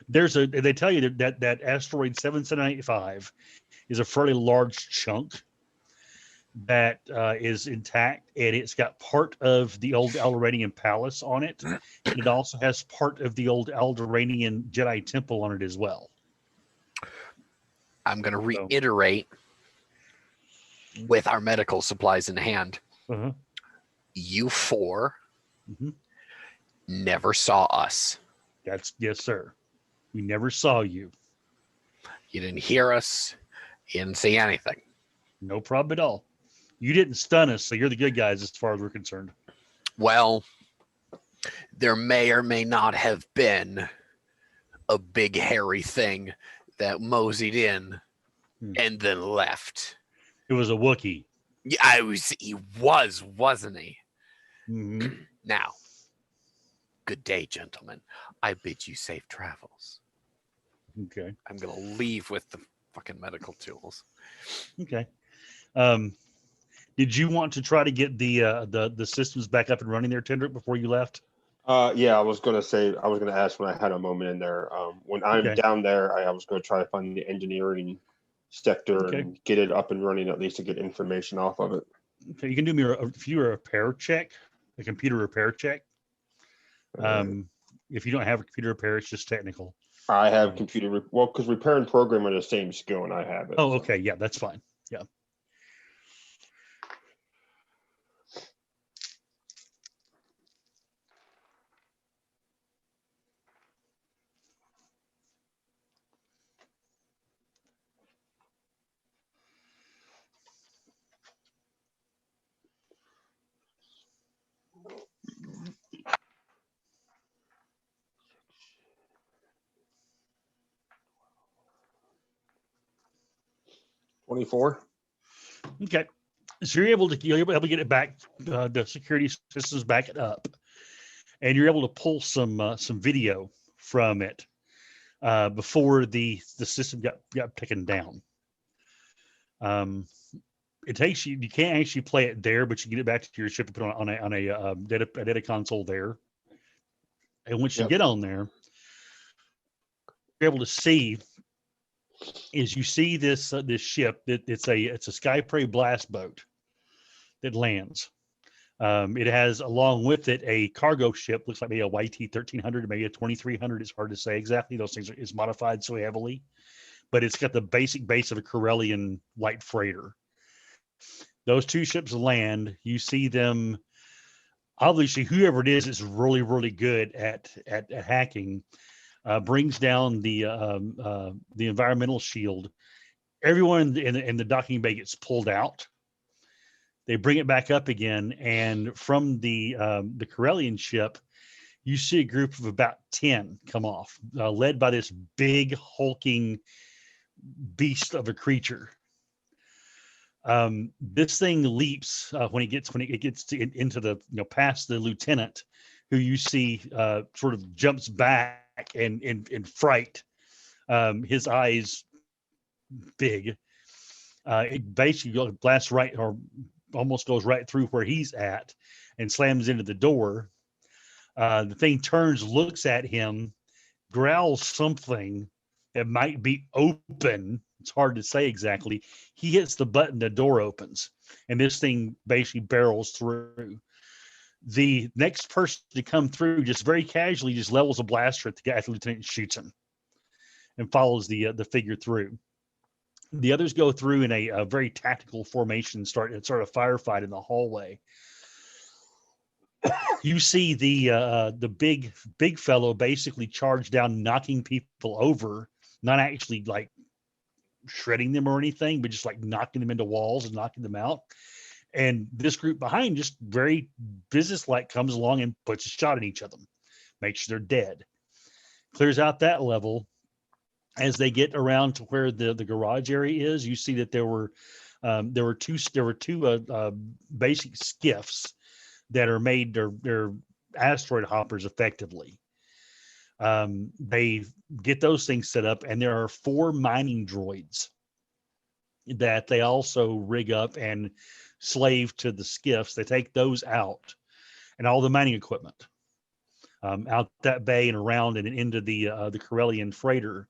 they tell you that asteroid 7785 is a fairly large chunk that is intact, and it's got part of the old Eldoranian Palace on it, and it also has part of the old Eldoranian Jedi Temple on it as well. I'm going to reiterate with our medical supplies in hand. Uh-huh. You 4 Mm-hmm. never saw us. Yes, sir. We never saw you. You didn't hear us. You didn't see anything. No problem at all. You didn't stun us, so you're the good guys as far as we're concerned. Well, there may or may not have been a big hairy thing that moseyed in and then left. It was a Wookiee. Yeah, he was, wasn't he? Mm-hmm. Now, good day, gentlemen. I bid you safe travels. Okay. I'm going to leave with the fucking medical tools. Okay. Did you want to try to get the systems back up and running there, Tendrick, before you left? Yeah, I was gonna ask when I had a moment in there. When I'm down there, I was gonna try to find the engineering sector and get it up and running, at least to get information off of it. Okay, you can do me a repair check, a computer repair check. If you don't have a computer repair, it's just technical. I have computer because repair and program are the same skill, and I have it. Oh, okay, yeah, that's fine. Yeah. $24. Okay, so you're able to get it back, the security systems back it up, and you're able to pull some video from it before the system got taken down. It takes you can't actually play it there, but you get it back to your ship and put it on a data console there. And once you get on there, you're able to see is you see this ship that it's a Sky Prey blast boat that lands. It has along with it a cargo ship, looks like maybe a YT 1300, maybe a 2300. It's hard to say exactly. Those things is modified so heavily, but it's got the basic base of a Corellian light freighter. Those two ships land. You see them. Obviously, whoever it is really, really good at hacking. Brings down the environmental shield. Everyone in the docking bay gets pulled out. They bring it back up again, and from the Corellian ship, you see a group of about 10 come off, led by this big hulking beast of a creature. This thing leaps when it gets into the past the lieutenant, who you see sort of jumps back and in fright. His eyes big. It basically blasts right or almost goes right through where he's at and slams into the door. The thing turns, looks at him, growls something that might be open. It's hard to say exactly. He hits the button, the door opens, and this thing basically barrels through. The next person to come through just very casually just levels a blaster at the guy. The lieutenant shoots him and follows the figure through. The others go through in a very tactical formation, start a firefight in the hallway. You see the big fellow basically charge down, knocking people over, not actually like shredding them or anything, but just like knocking them into walls and knocking them out. And this group behind, just very businesslike, comes along and puts a shot in each of them, makes sure they're dead, clears out that level. As they get around to where the garage area is, you see that there were two basic skiffs that are made. They're asteroid hoppers effectively. They get those things set up, and there are 4 mining droids that they also rig up and slave to the skiffs. They take those out and all the mining equipment out that bay and around and into the Corellian freighter.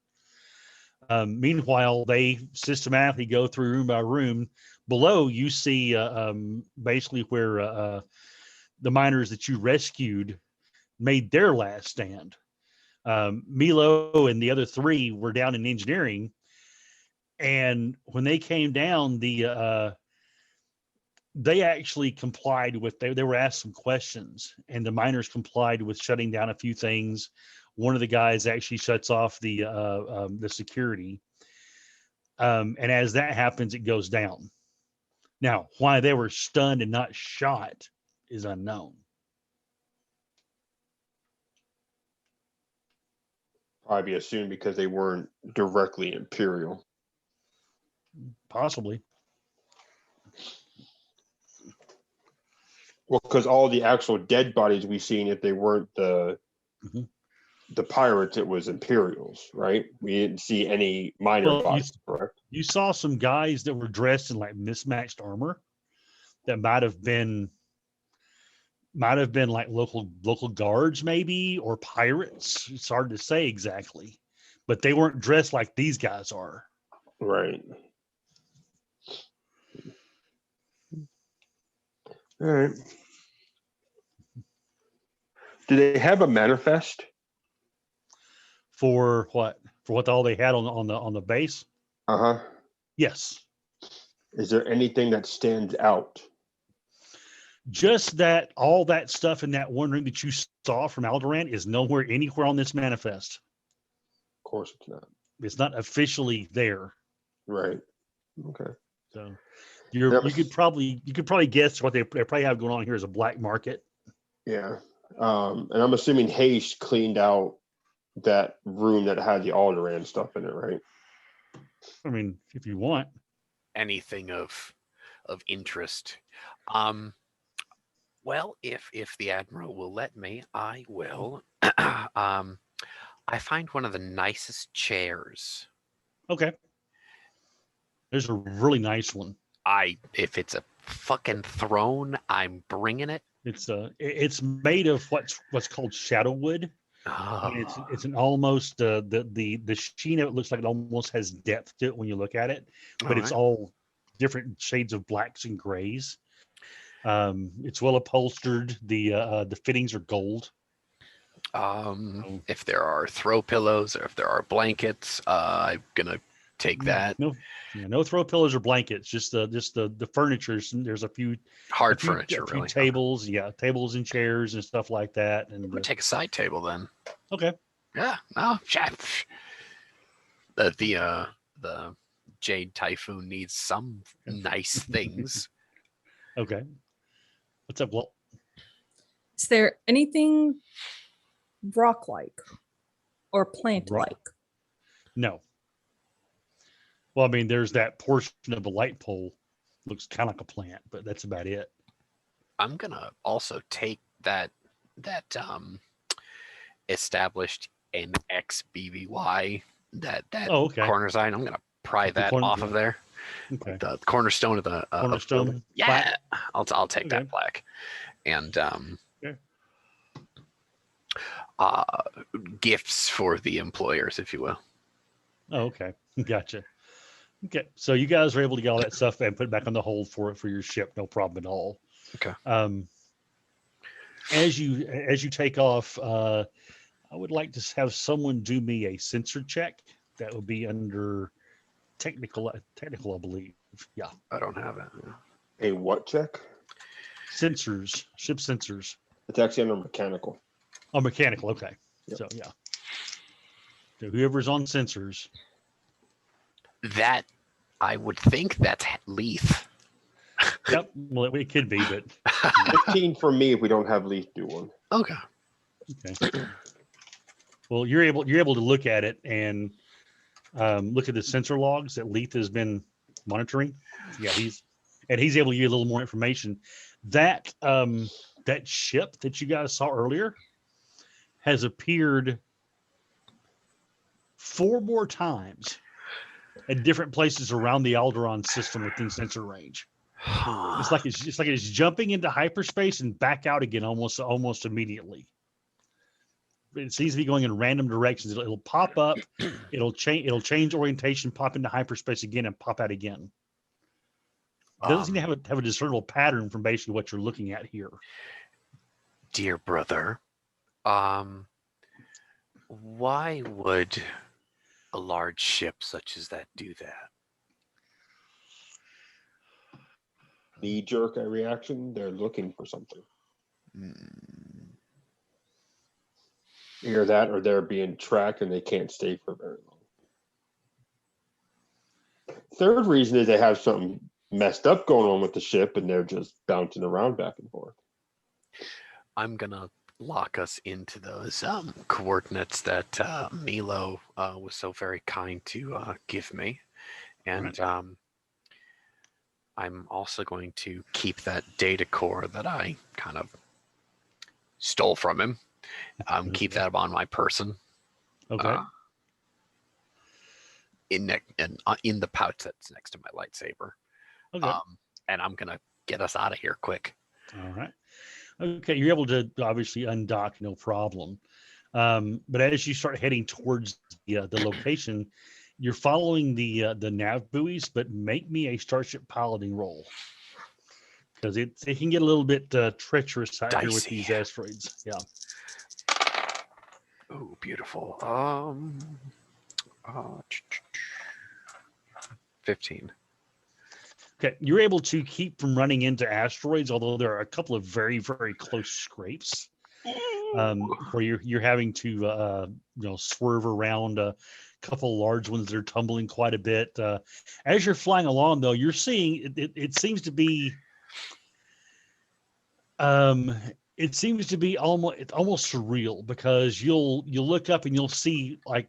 Meanwhile, they systematically go through room by room. Below, you see basically where the miners that you rescued made their last stand. Milo and the other 3 were down in engineering, and when they came down, they actually complied with. They were asked some questions, and the miners complied with shutting down a few things. One of the guys actually shuts off the security, and as that happens, it goes down. Now, why they were stunned and not shot is unknown. Probably assumed because they weren't directly Imperial. Possibly. Well, because all the actual dead bodies we've seen, if they weren't the pirates, it was Imperials, right? We didn't see any minor bodies, correct? You saw some guys that were dressed in like mismatched armor that might have been like local guards, maybe, or pirates. It's hard to say exactly, but they weren't dressed like these guys are. Right. All right. Do they have a manifest? For what? For what all they had on the base? Uh-huh. Yes. Is there anything that stands out? Just that all that stuff in that one room that you saw from Alderaan is nowhere anywhere on this manifest. Of course it's not. It's not officially there. Right. Okay. So you could probably guess what they probably have going on here is a black market. Yeah. And I'm assuming Hayes cleaned out that room that had the Alderaan stuff in it, right? I mean, if you want anything of interest. Well, if the Admiral will let me, I will. I find one of the nicest chairs. Okay. There's a really nice one. If it's a fucking throne, I'm bringing it. It's made of what's called shadow wood. Oh. And it's an almost the sheen of it looks like it almost has depth to it when you look at it, but it's all different shades of blacks and grays. It's well upholstered. The fittings are gold. If there are throw pillows or if there are blankets, I'm gonna take that. No throw pillows or blankets. Just the furniture. There's a few furniture, really. Tables, tables and chairs and stuff like that. And I'm gonna take a side table then. Okay. Yeah. No. The Jade Typhoon needs some nice things. Okay. What's up, Walt? Is there anything rock-like or plant-like? No. Well, I mean, there's that portion of the light pole. Looks kind of like a plant, but that's about it. I'm gonna also take that established NXBVY that corner sign. I'm gonna pry that off of there. Okay. The cornerstone of the cornerstone. Yeah, I'll take that plaque, and gifts for the employers, if you will. Oh, okay, gotcha. Okay, so you guys are able to get all that stuff and put it back on the hold for your ship, no problem at all. Okay. As you take off, I would like to have someone do me a sensor check. That would be under technical, I believe. Yeah. I don't have it. A what check? Sensors, ship sensors. It's actually under mechanical. Oh, mechanical. Okay. Yep. So yeah. So whoever's on sensors. That I would think that's Leith. Yep. Well, it could be, but 15 for me if we don't have Leith do one. Okay. Well, you're able to look at it and look at the sensor logs that Leith has been monitoring. Yeah, he's able to give you a little more information. that ship that you guys saw earlier has appeared 4 more times at different places around the Alderaan system within sensor range. It's like it's jumping into hyperspace and back out again almost immediately. It seems to be going in random directions. It'll pop up, it'll change orientation, pop into hyperspace again, and pop out again. It doesn't seem to have a discernible pattern from basically what you're looking at here. Dear brother, why would a large ship such as that do that? Knee-jerk reaction. They're looking for something. Either that or they're being tracked and they can't stay for very long. Third reason is they have something messed up going on with the ship and they're just bouncing around back and forth. I'm gonna lock us into those coordinates that Milo was so very kind to give me, and I'm also going to keep that data core that I kind of stole from him. Keep that on my person. Okay. In the pouch that's next to my lightsaber. Okay. And I'm gonna get us out of here quick. All right. Okay, you're able to obviously undock, no problem. But as you start heading towards the location, you're following the nav buoys. But make me a starship piloting roll, because it can get a little bit treacherous out here with these asteroids. Yeah. Oh, beautiful. 15. Okay, you're able to keep from running into asteroids, although there are a couple of very, very close scrapes where you're having to swerve around a couple large ones that are tumbling quite a bit. As you're flying along, though, you're seeing it seems to be almost surreal, because you'll look up and you'll see like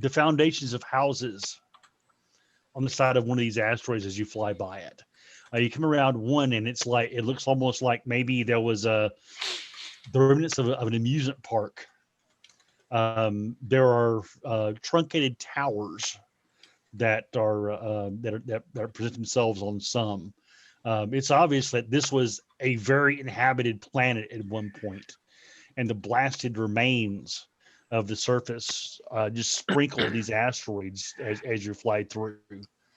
the foundations of houses on the side of one of these asteroids as you fly by it. You come around one and it looks almost like maybe there was the remnants of an amusement park. There are truncated towers that present themselves on some. It's obvious that this was a very inhabited planet at one point, and the blasted remains of the surface just sprinkle these asteroids as you fly through.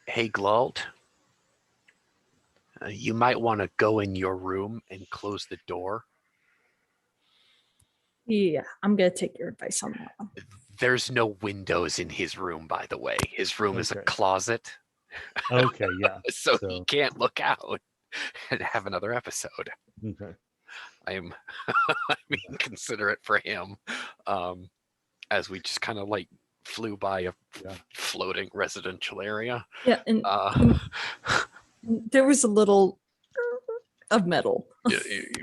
Hey, Glalt, you might want to go in your room and close the door. Yeah, I'm gonna take your advice on that one. There's no windows in his room, by the way. His room is a closet. Okay, yeah. so he can't look out and have another episode. Okay. I'm being considerate for him. As we just kind of like flew by a floating residential area. Yeah, and there was a little of metal.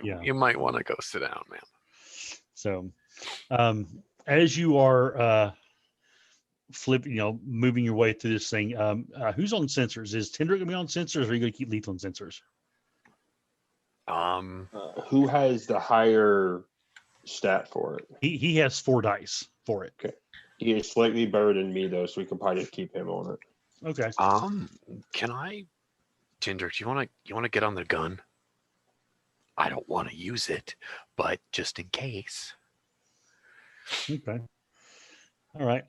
You might want to go sit down, man. So, as you are moving your way through this thing, who's on sensors? Is Tinder gonna be on sensors, or are you gonna keep Leith on sensors? Who has the higher stat for it? He has 4 dice for it. Okay. He is slightly better than me though, so we can probably just keep him on it. Okay. Can I, Tinder? Do you want to get on the gun? I don't want to use it, but just in case. Okay. All right.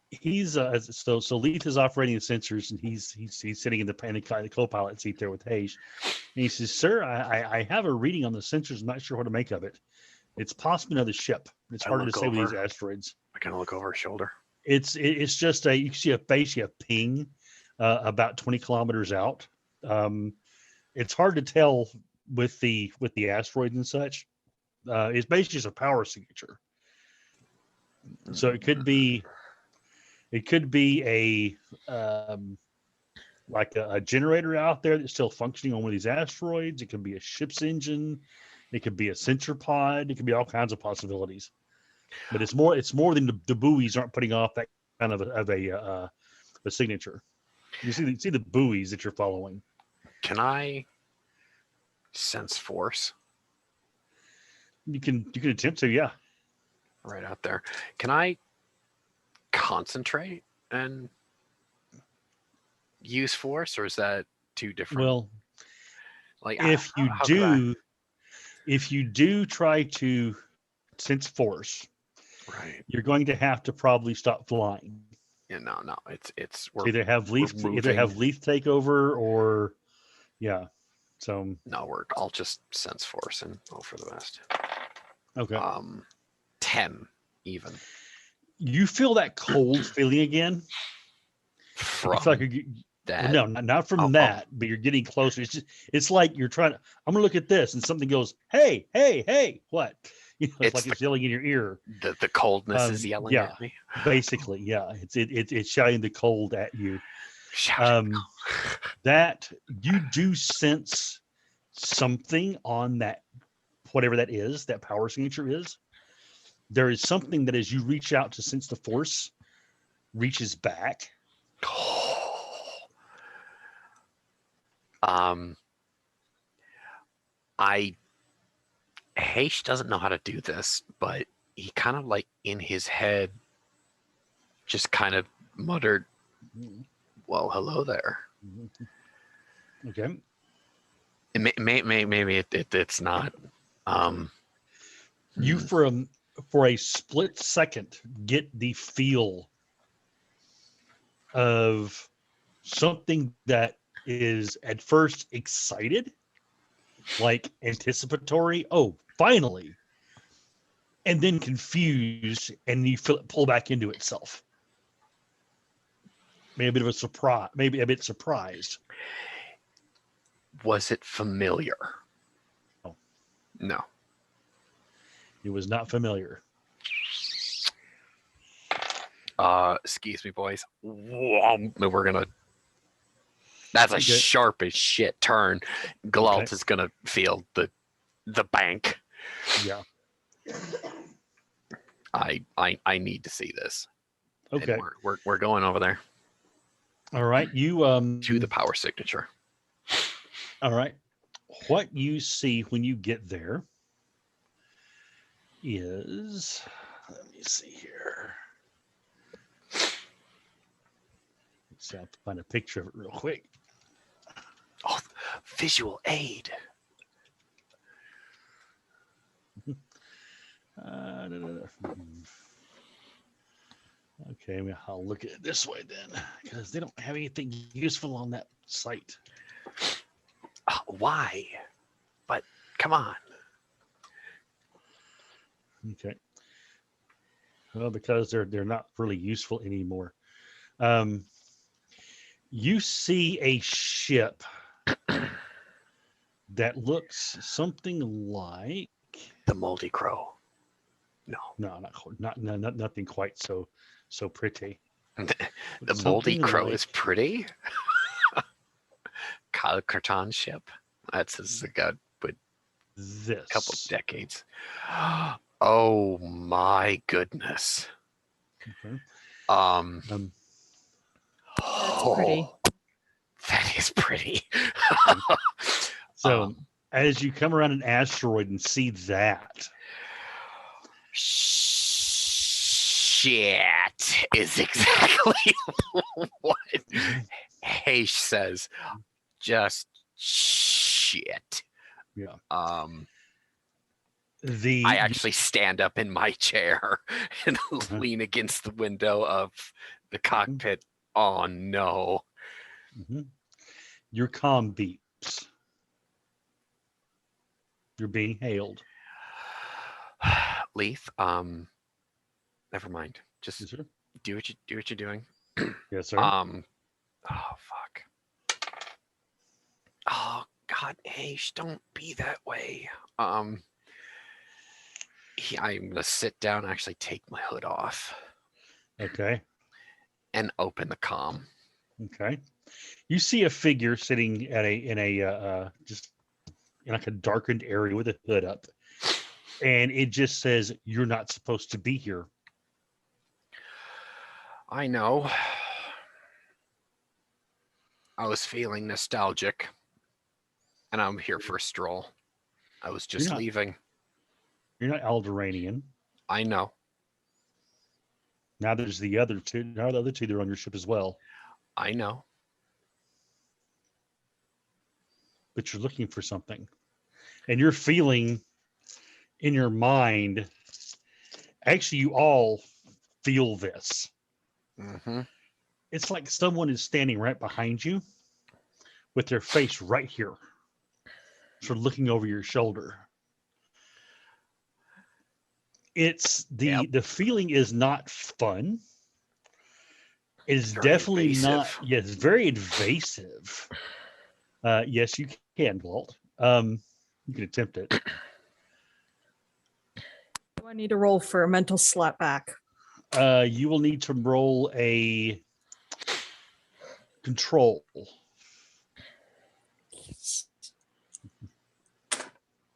He's so Leith is operating the sensors, and he's sitting in the co-pilot seat there with Hayes. And he says, "Sir, I have a reading on the sensors. I'm not sure what to make of it. It's possibly another ship. It's harder to say with these asteroids." I kind of look over her shoulder. It's just you see a ping about 20 kilometers out. It's hard to tell with the asteroids and such. It's basically just a power signature. So it could be a like a generator out there that's still functioning on one of these asteroids. It could be a ship's engine. It could be a sensor pod. It could be all kinds of possibilities. But it's more than the buoys aren't putting off that kind of a signature. You see the buoys that you're following. Can I sense force You can attempt to, yeah. right out there. Can I concentrate and use force, or is that too different? Well, like if you how could I- do try to sense force, right? you're going to have to probably stop flying. Yeah, no, it's So either have Leaf moving. take over, or yeah. So I'll just sense force and hope for the best. okay. 10 even. You feel that cold feeling again. From You feel like you're, that. no, not from that, but you're getting closer. It's like you're trying to. I'm gonna look at this, and something goes, "Hey, hey, hey!" What? You know, it's like it's yelling in your ear. The coldness is yelling at me. Basically, yeah. It's shouting the cold at you. Shouting. That you do sense something on that, whatever that is, that power signature is. There is something that as you reach out to sense the force, reaches back. Heish doesn't know how to do this, but he kind of like in his head just kind of muttered, "Well, hello there." Okay. Maybe it's not. You for a split second get the feel of something that is at first excited, like anticipatory. Oh, finally. And then confused, and you feel it pull back into itself. Maybe a bit of a surprise, maybe a bit surprised. Was it familiar? No. It was not familiar. Excuse me, boys. We're gonna. That's a sharp as shit turn. Galalt is gonna feel the bank. Yeah. I need to see this. Okay. And we're going over there. All right. You to the power signature. All right. What you see when you get there is, let me see here. Let's see, I'll find a picture of it real quick. Oh, visual aid. Okay, I'll look at it this way then, because they don't have anything useful on that site. Why? But come on. Okay. Well, because they're not really useful anymore. You see a ship that looks something like the Moldy Crow. No, nothing quite so pretty. The Moldy Crow is pretty. Kyle Kartan ship. That's a good couple of decades. Oh my goodness. Okay. That's pretty. That is pretty. So as you come around an asteroid and see that, shit is exactly what Heish says. Just shit. Yeah. I actually stand up in my chair and lean against the window of the cockpit. Oh no. Your comm beeps. You're being hailed. Leith, never mind. Just do what you're doing. Yes, sir. Oh fuck. Oh God, Heish, don't be that way. I'm gonna sit down and actually take my hood off. Okay. And open the comm. Okay. You see a figure sitting in a just in like a darkened area with a hood up, and it just says, "You're not supposed to be here." I know. I was feeling nostalgic And I'm here for a stroll. I was just not- leaving. You're not Alderaanian. I know. Now there's the other two. Now the other two, they're on your ship as well. I know. But you're looking for something. And you're feeling in your mind, actually, you all feel this. Mm-hmm. It's like someone is standing right behind you with their face right here, sort of looking over your shoulder. It's the feeling is not fun. It is Very definitely not. invasive. Yes, very invasive. Yes, you can, Walt. You can attempt it. Do I need to roll for a mental slap back? You will need to roll a control.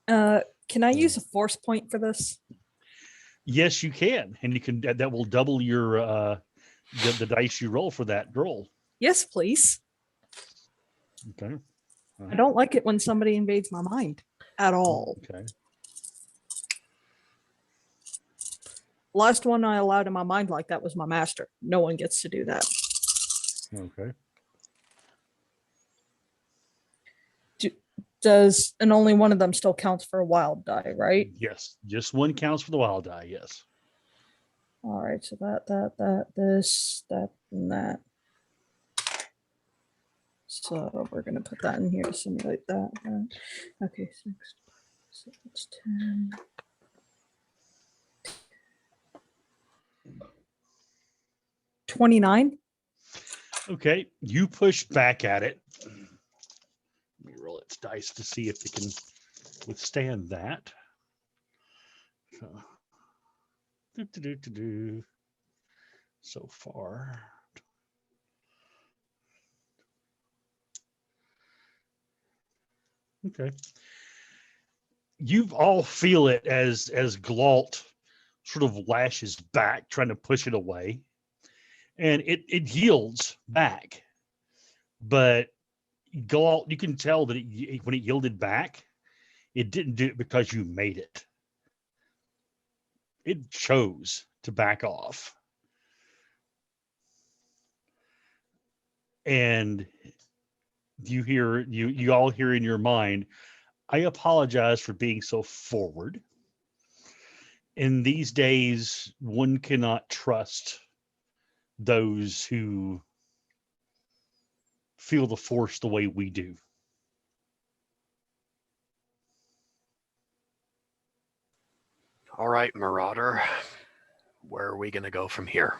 Can I use a force point for this? Yes, you can, and you can. That will double your the dice you roll for that roll. Yes, please. Okay. I don't like it when somebody invades my mind at all. Okay. Last one I allowed in my mind like that was my master. No one gets to do that. Okay. Does and only one of them still counts for a wild die, right? Yes, just one counts for the wild die. Yes. All right, so this, that, and that. So we're gonna put that in here to simulate that. Okay, 6, so that's 10. $29. Okay, you push back at it. Let me roll its dice to see if it can withstand that. So, so far. Okay. You all feel it as Glault sort of lashes back, trying to push it away. And it yields back. But Glault, you can tell that when it yielded back, it didn't do it because you made it. It chose to back off. And you all hear in your mind, I apologize for being so forward. In these days, one cannot trust those who feel the force the way we do. All right, Marauder. Where are we going to go from here?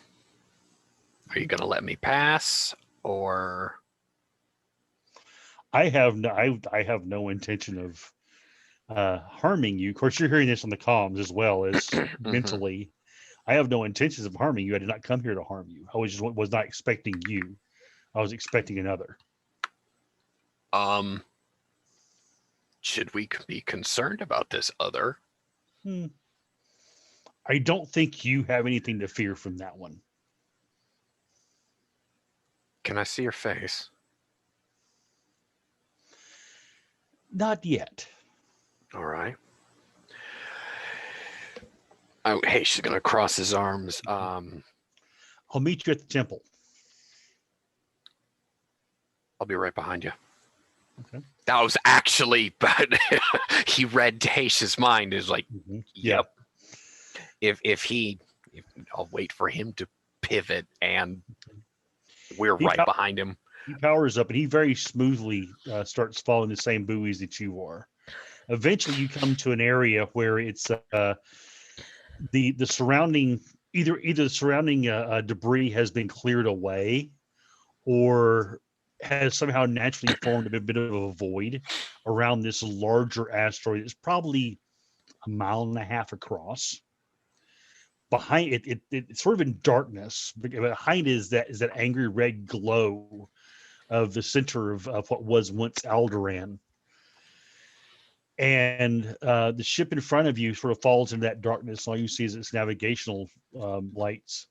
Are you going to let me pass, or? I have no intention of harming you. Of course, you're hearing this on the comms as well as mentally. I have no intentions of harming you. I did not come here to harm you. I was not expecting you. I was expecting another. Should we be concerned about this other? I don't think you have anything to fear from that one. Can I see your face? Not yet. All right. Oh, hey, she's gonna cross his arms. I'll meet you at the temple. I'll be right behind you. Okay. That was actually, but he read Taysha's mind. Is like, yep. If I'll wait for him to pivot, and we're right behind him. He powers up, and he very smoothly starts following the same buoys that you are. Eventually, you come to an area where it's the surrounding either the surrounding debris has been cleared away, or has somehow naturally formed a bit of a void around this larger asteroid. It's probably 1.5 miles across. Behind it, it's sort of in darkness. Behind it is that angry red glow of the center of what was once Alderaan. And the ship in front of you sort of falls into that darkness. All you see is its navigational lights.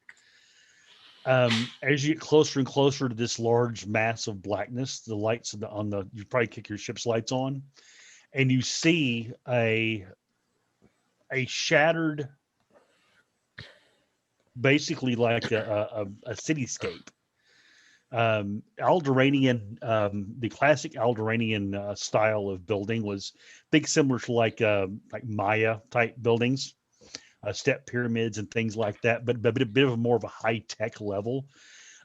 As you get closer and closer to this large mass of blackness, the lights on the you probably kick your ship's lights on, and you see a shattered, basically like a cityscape. Alderaanian, the classic Alderaanian style of building was think similar to like Maya type buildings, step pyramids and things like that, but a bit of a more of a high tech level.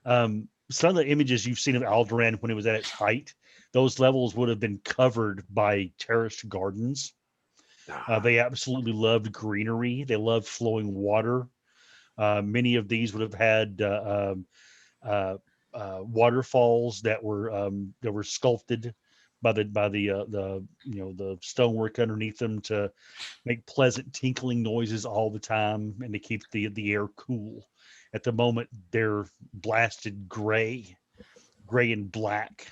Some of the images you've seen of Alderaan when it was at its height, those levels would have been covered by terraced gardens. They absolutely loved greenery. They loved flowing water. Many of these would have had waterfalls that were sculpted by the stonework underneath them to make pleasant tinkling noises all the time and to keep the air cool. At the moment, they're blasted gray and black,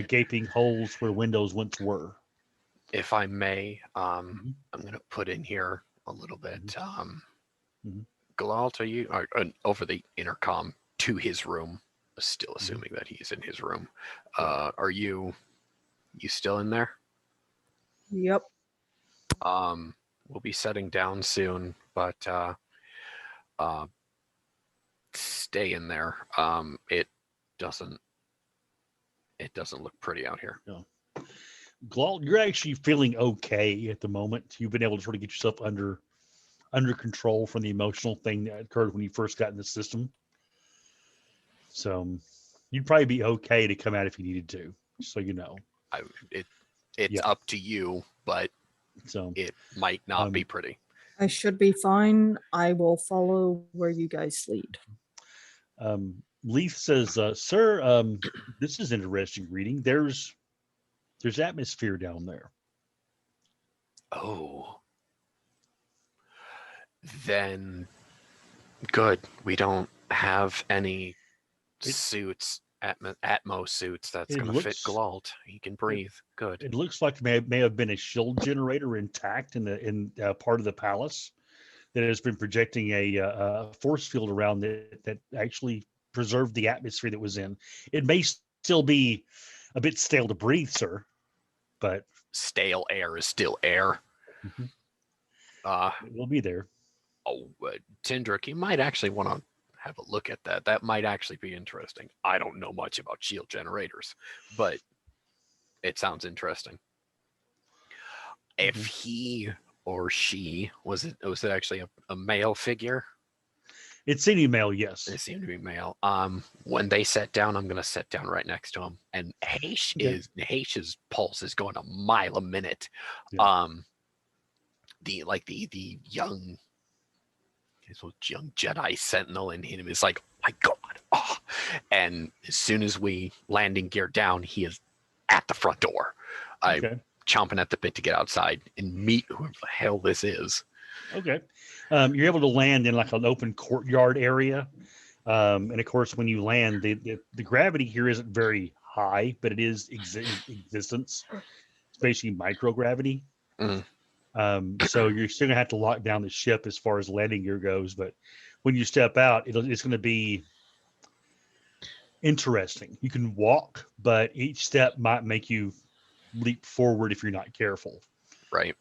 gaping holes where windows once were. If I may, Mhm. I'm going to put in here a little bit. Mhm. Galalt, are you over the intercom to his room? Still Mm-hmm. assuming that he's in his room. Are you still in there? Yep. We'll be setting down soon, but stay in there. It doesn't look pretty out here. No. Glalt, you're actually feeling okay at the moment. You've been able to sort of get yourself under control from the emotional thing that occurred when you first got in the system. So you'd probably be okay to come out if you needed to, so you know. It's up to you, but so it might not be pretty. I should be fine. I will follow where you guys lead. Leith says, sir, this is interesting reading. There's atmosphere down there. Oh. Then good. We don't have any suits, Atmo suits that's going to fit Galalt. He can breathe. Good. It looks like may have been a shield generator intact in part of the palace that has been projecting a force field around it that actually preserved the atmosphere that was in. It may still be a bit stale to breathe, sir, but stale air is still air. It will be there. Tindrick, you might actually want to have a look at that. That might actually be interesting. I don't know much about shield generators, but it sounds interesting. If he or she was it actually a male figure? It seemed to be male, yes. It seemed to be male. When they sat down, I'm gonna sit down right next to him, and Haish's pulse is going a mile a minute. Yeah. The young Jedi Sentinel in him is like, my God. And as soon as we landing gear down, he is at the front door. I'm chomping at the bit to get outside and meet whoever the hell this is. Okay. You're able to land in like an open courtyard area. And of course, when you land, the gravity here isn't very high, but it is existence. It's basically microgravity. So you're still gonna have to lock down the ship as far as landing gear goes. But when you step out, it's going to be interesting. You can walk, but each step might make you leap forward if you're not careful. Right.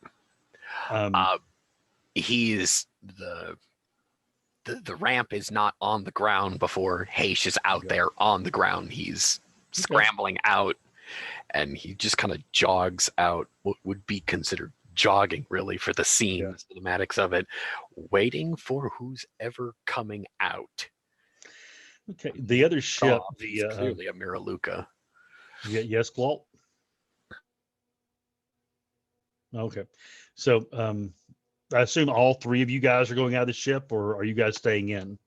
He's the ramp is not on the ground before Haish is out there on the ground. He's scrambling out, and he just kind of jogs out what would be considered jogging, really, for the scene, the cinematics of it, waiting for who's ever coming out. Okay, the other ship, clearly a Miraluka. Yes, Walt. Okay, so I assume all three of you guys are going out of the ship, or are you guys staying in?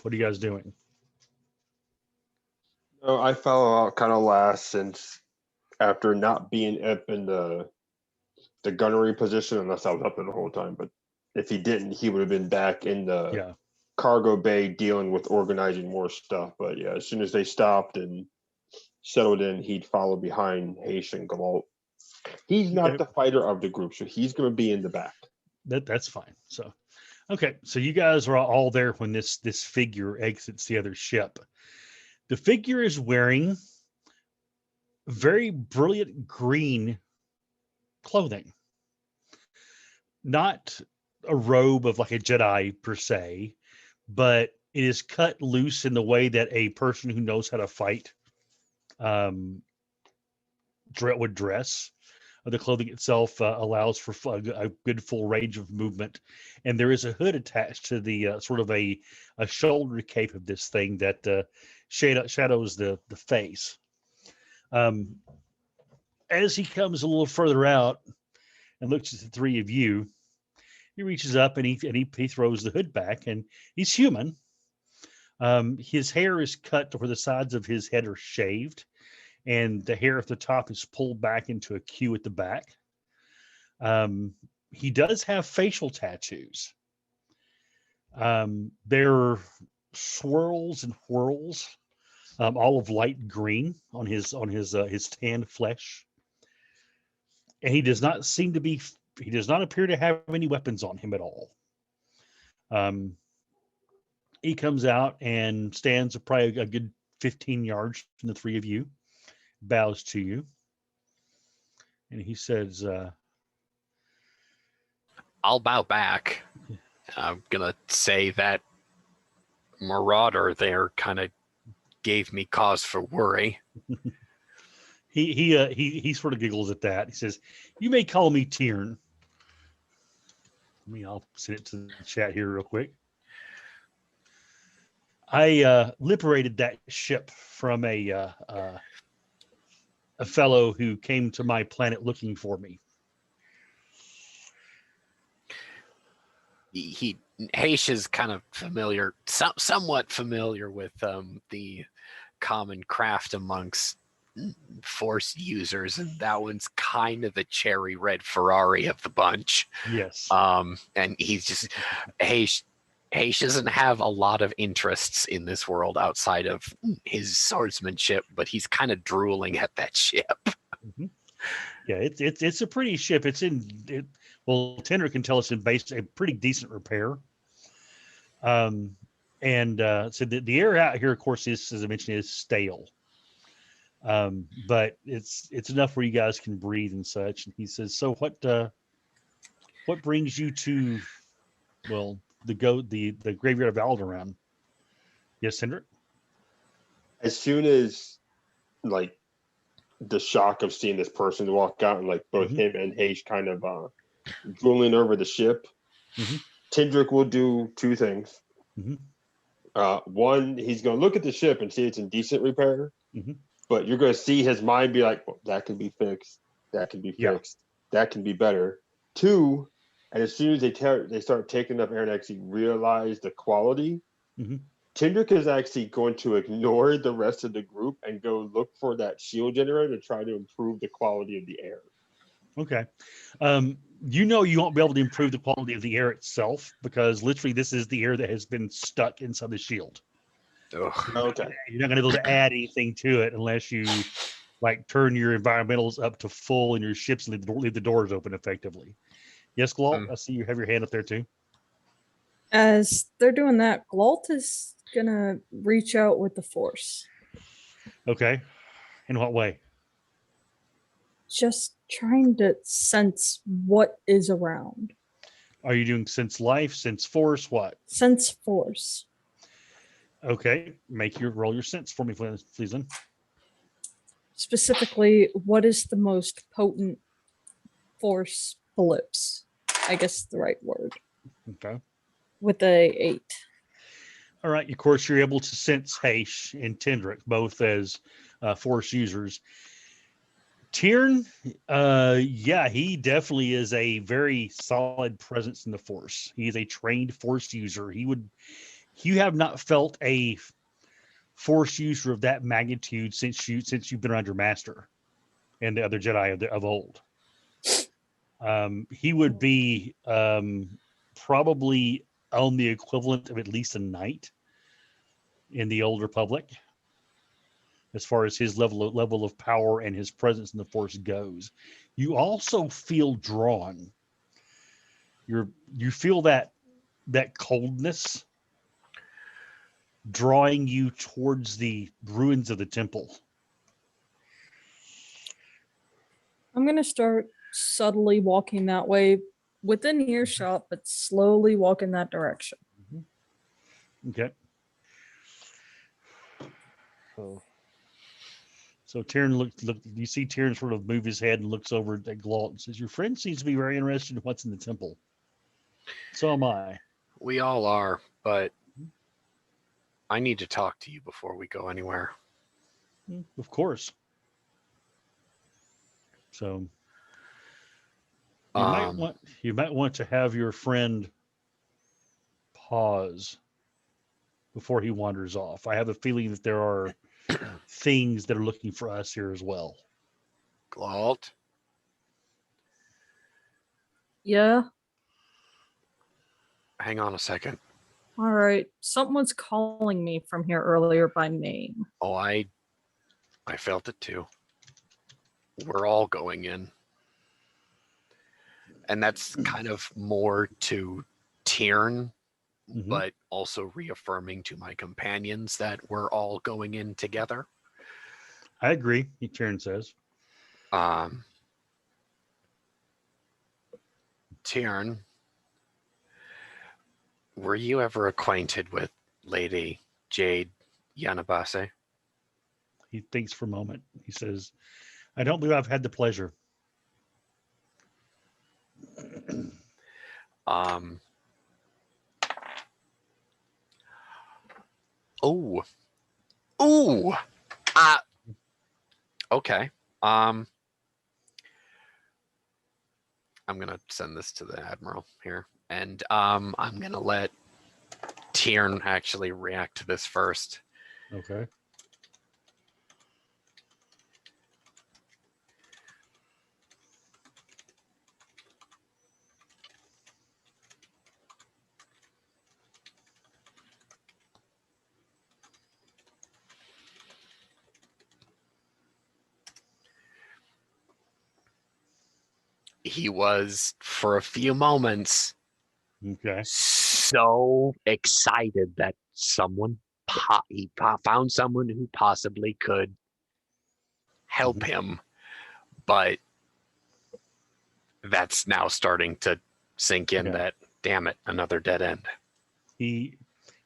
What are you guys doing? No, I follow out kind of last, since after not being up in the gunnery position, unless I was up there the whole time. But if he didn't, he would have been back in the cargo bay dealing with organizing more stuff. But yeah, as soon as they stopped and settled in, he'd follow behind Haish and Galalt. He's not the fighter of the group, so he's going to be in the back. That's fine. So Okay, so you guys are all there when this figure exits the other ship. The figure is wearing very brilliant green clothing, not a robe of like a Jedi per se, but it is cut loose in the way that a person who knows how to fight um, would dress. The clothing itself allows for a good full range of movement, and there is a hood attached to the sort of a shoulder cape of this thing that shadows the face. As he comes a little further out and looks at the three of you, he reaches up and he throws the hood back, and he's human. His hair is cut to where the sides of his head are shaved, and the hair at the top is pulled back into a queue at the back. He does have facial tattoos. They're swirls and whirls, all of light green on his tanned flesh, and he does not appear to have any weapons on him at all. He comes out and stands probably a good 15 yards from the three of you, bows to you, and he says, I'll bow back. I'm gonna say that Marauder there kind of gave me cause for worry. He sort of giggles at that. He says, "You may call me Tiern." I'll send it to the chat here real quick. I liberated that ship from a fellow who came to my planet looking for me. Haish is kind of familiar, somewhat familiar with the common craft amongst Force users, and that one's kind of the cherry red Ferrari of the bunch. Yes. And he's just Haish doesn't have a lot of interests in this world outside of his swordsmanship, but he's kind of drooling at that ship. Mm-hmm. Yeah, it's a pretty ship. Well, Tender can tell us in a pretty decent repair. So the air out here, of course, is, as I mentioned, is stale. But it's enough where you guys can breathe and such. And he says, "So what brings you to, well, the graveyard of Alderaan?" Yes, Tender? As soon as like the shock of seeing this person walk out, and like both him and Haish kind of drooling over the ship, Tindrick will do two things. One, he's going to look at the ship and see it's in decent repair, but you're going to see his mind be like, well, that can be fixed, that can be fixed, that can be better. Two, and as soon as they start taking up air and actually realize the quality, Tindrick is actually going to ignore the rest of the group and go look for that shield generator to try to improve the quality of the air. Okay. You won't be able to improve the quality of the air itself, because literally this is the air that has been stuck inside the shield. Ugh. Okay. You're not going to be able to add anything to it unless you like turn your environmentals up to full and your ships leave the doors open effectively. Yes, Glalt, I see you have your hand up there too. As they're doing that, Glalt is gonna reach out with the Force. Okay. In what way? Just trying to sense what is around. Are you doing sense life, sense force, what? Sense Force. Okay. Roll your sense for me, please. Then. Specifically, what is the most potent Force blips? I guess the right word. Okay. With a 8. All right. Of course, you're able to sense Haish and Tindrick both as Force users. Tiern, he definitely is a very solid presence in the Force. He is a trained Force user. You have not felt a Force user of that magnitude since you've been around your master and the other Jedi of old. He would be probably on the equivalent of at least a knight in the Old Republic, as far as his level of power and his presence in the Force goes. You also feel drawn. You feel that that coldness drawing you towards the ruins of the temple. I'm going to start subtly walking that way within earshot, but slowly walk in that direction. Okay. So, So Tyrion look. You see Tyrion sort of move his head and looks over at Galt and says, "Your friend seems to be very interested in what's in the temple. So am I." We all are, but I need to talk to you before we go anywhere. Of course. So you might want to have your friend pause before he wanders off. I have a feeling that there are things that are looking for us here as well. Glalt, Yeah. hang on a second. All right. Someone's calling me from here earlier by name. Oh, I felt it too. We're all going in. And that's kind of more to Tyrion, Mhm. but also reaffirming to my companions that we're all going in together. I agree, Tyrion says. Tyrion, were you ever acquainted with Lady Jade Yanabase? He thinks for a moment. He says, "I don't believe I've had the pleasure." Oh, okay. I'm gonna send this to the Admiral here, and I'm gonna let Tyrion actually react to this first. Okay. He was, for a few moments, Okay. so excited that he found someone who possibly could help him, but that's now starting to sink in that, damn it, another dead end. You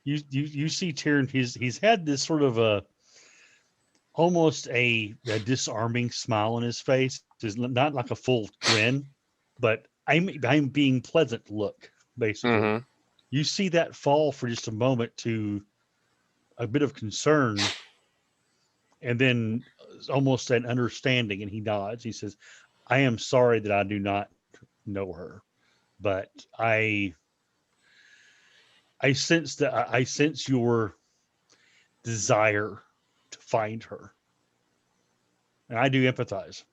see Tyrion, he's had this sort of almost a disarming smile on his face. It's not like a full grin, but I'm being pleasant look, basically. Mm-hmm. You see that fall for just a moment to a bit of concern, and then almost an understanding, and he nods. He says, "I am sorry that I do not know her, but I sense your desire to find her, and I do empathize."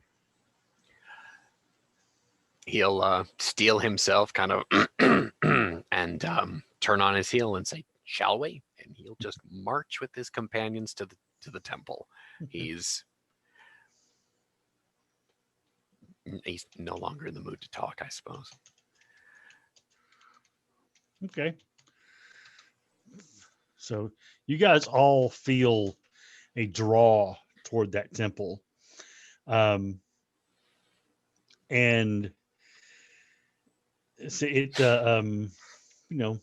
He'll steel himself kind of and turn on his heel and say, "Shall we?" And he'll just march with his companions to the temple. He's no longer in the mood to talk, I suppose. Okay. So you guys all feel a draw toward that temple. And it, you know,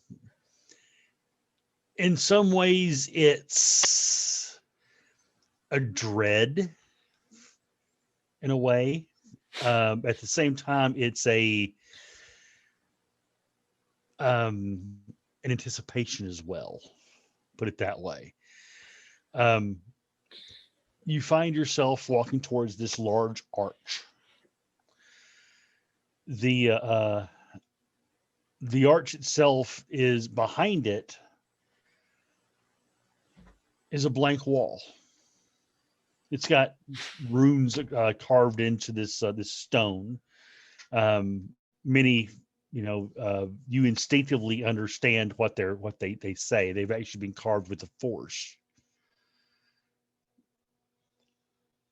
in some ways it's a dread in a way. At the same time, it's an anticipation as well. Put it that way. You find yourself walking towards this large arch. The arch itself is behind it is a blank wall. It's got runes carved into this stone. Many, you instinctively understand what they say. They've actually been carved with the force.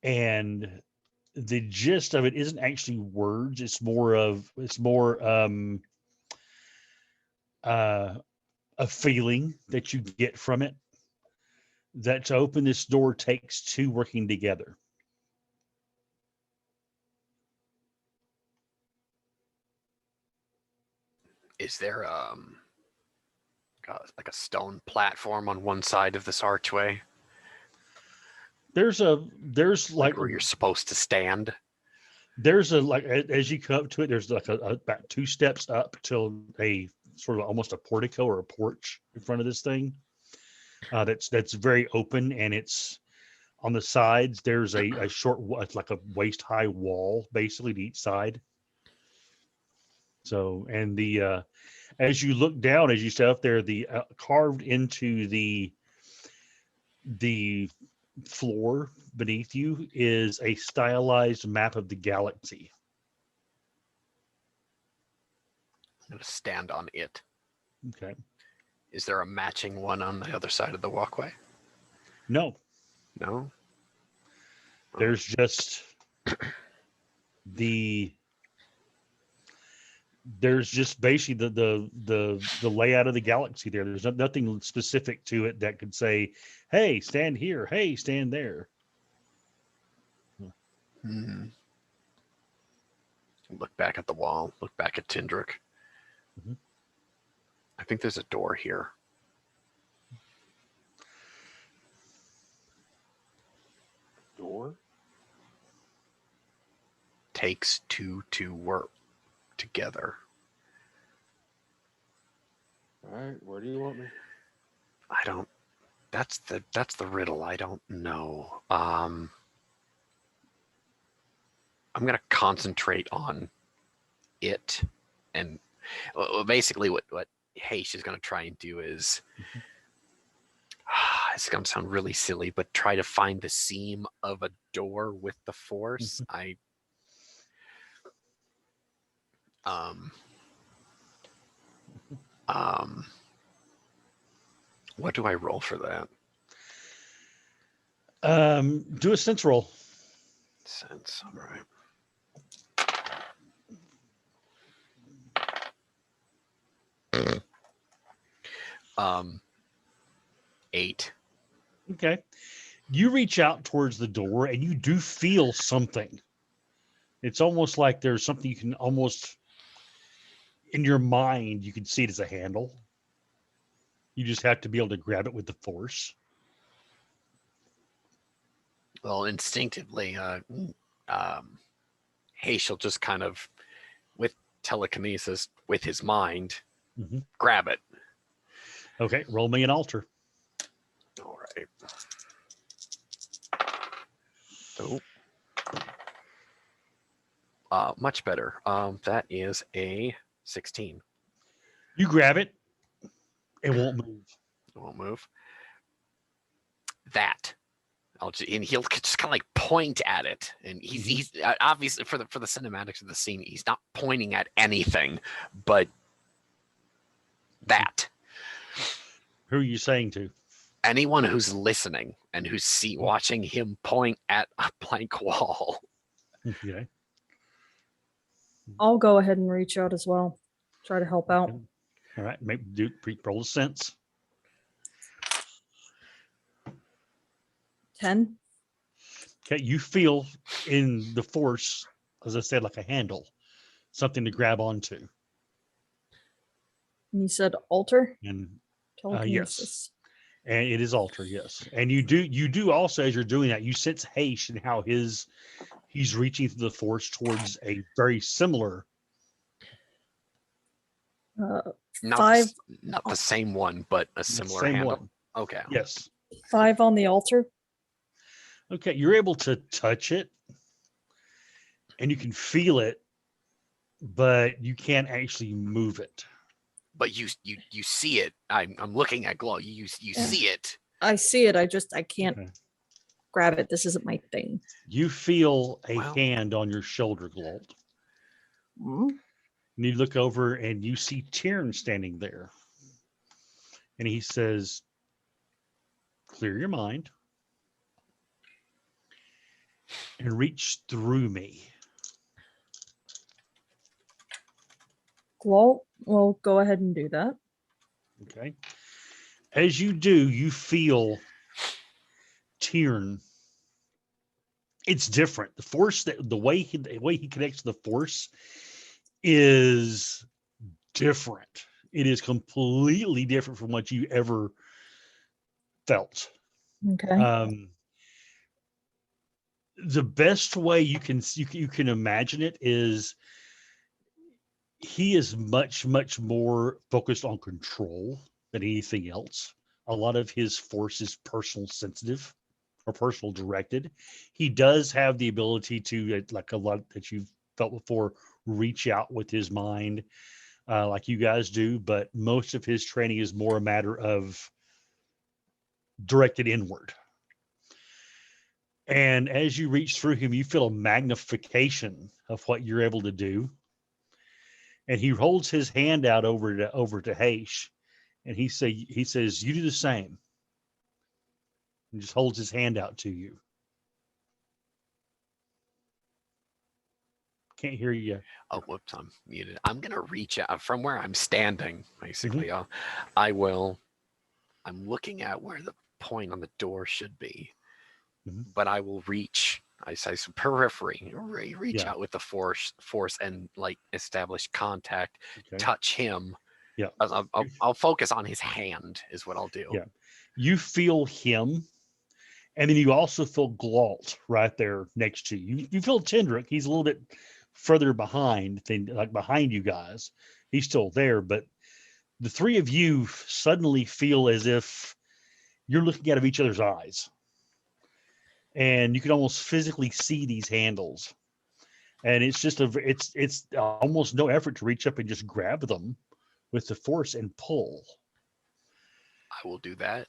And the gist of it isn't actually words. It's more a feeling that you get from it, that to open this door takes two working together. Is there like a stone platform on one side of this archway, There's like where you're supposed to stand? like as you come up to it, there's like about 2 steps up till a sort of almost a portico or a porch in front of this thing. That's very open, and it's on the sides. There's a short, it's like a waist high wall basically to each side. So, and the as you look down, as you step up there, the carved into the floor beneath you is a stylized map of the galaxy. I'm gonna stand on it. Okay. Is there a matching one on the other side of the walkway? No, No. there's just there's just basically the layout of the galaxy there. There's nothing specific to it that could say, hey, stand here, hey, stand there. Hmm. Look back at the wall. Look back at Tindrick. Mhm. I think there's a door here. Door? Takes two to work together. All right, where do you want me? I don't. That's the riddle. I don't know. I'm gonna concentrate on it, and basically what Heish is gonna try and do is. It's gonna sound really silly, but try to find the seam of a door with the force. What do I roll for that? Do a sense roll. Sense, all right. 8. Okay. You reach out towards the door and you do feel something. It's almost like there's something you can almost, in your mind, you can see it as a handle. You just have to be able to grab it with the force. Well, instinctively, Heish will just kind of, with telekinesis, with his mind, grab it. Okay, roll me an altar. All right. So, much better. That is a 16. You grab it. It won't move. It won't move. That. And he'll just kind of like point at it, and he's obviously for the cinematics of the scene, he's not pointing at anything, but that. Who are you saying to? Anyone who's listening and who's watching him point at a blank wall. Okay. I'll go ahead and reach out as well. Try to help out. All right. Roll a sense. 10. Okay. You feel in the force, as I said, like a handle, something to grab onto. And you said altar? And Telekinesis. and it is altar, yes. And you do also, as you're doing that, you sense Heish and how he's reaching through the force towards a very similar. Five. Not the same one, but a similar handle. One. Okay. Yes. 5 on the altar. Okay, you're able to touch it, and you can feel it, but you can't actually move it. But you see it. I'm looking at Glow. You see it. I see it. I can't grab it. This isn't my thing. You feel a hand on your shoulder, Glolt. Mm-hmm. And you look over and you see Tyrn standing there. And he says, clear your mind and reach through me. Glow, we'll go ahead and do that. Okay. As you do, you feel Tyrn. It's different. The force that the way he connects to the force is different. It is completely different from what you ever felt. Okay. The best way you can imagine it is he is much more focused on control than anything else. A lot of his force is personal sensitive or personal directed. He does have the ability to, like a lot that you've felt before, reach out with his mind, like you guys do, but most of his training is more a matter of directed inward. And as you reach through him, you feel a magnification of what you're able to do. And he holds his hand out over to Haish, and he says, "You do the same." And just holds his hand out to you. Can't hear you. Oh, whoops, I'm muted. I'm gonna reach out from where I'm standing, basically. Mm-hmm. I'm looking at where the point on the door should be, Mhm. but I will reach. I say some periphery, reach Yeah. out with the force, and like establish contact, Okay. touch him. Yeah. I'll focus on his hand, is what I'll do. Yeah. You feel him, and then you also feel Glault right there next to you. You feel Tindrick. He's a little bit further behind you guys. He's still there, but the three of you suddenly feel as if you're looking out of each other's eyes, and you can almost physically see these handles. And it's just it's almost no effort to reach up and just grab them with the force and pull. I will do that.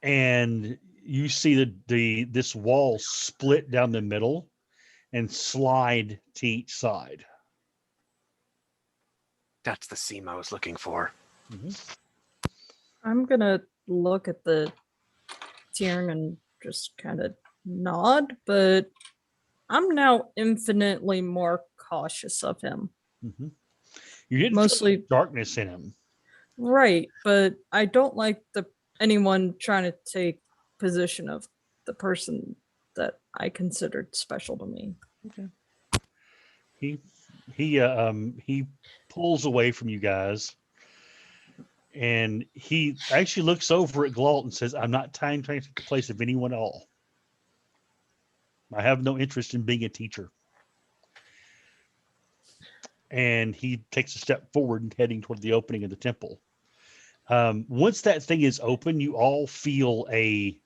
And you see this wall split down the middle and slide to each side. That's the seam I was looking for. Mm-hmm. I'm gonna look at the Tyrn and just kind of nod, but I'm now infinitely more cautious of him. Mm-hmm. You didn't Mostly feel darkness in him. Right, but I don't like anyone trying to take position of the person that I considered special to me. Okay. He pulls away from you guys, and he actually looks over at Glault and says, "I'm not trying to take the place of anyone at all. I have no interest in being a teacher." And he takes a step forward and heading toward the opening of the temple. Once that thing is open, you all feel a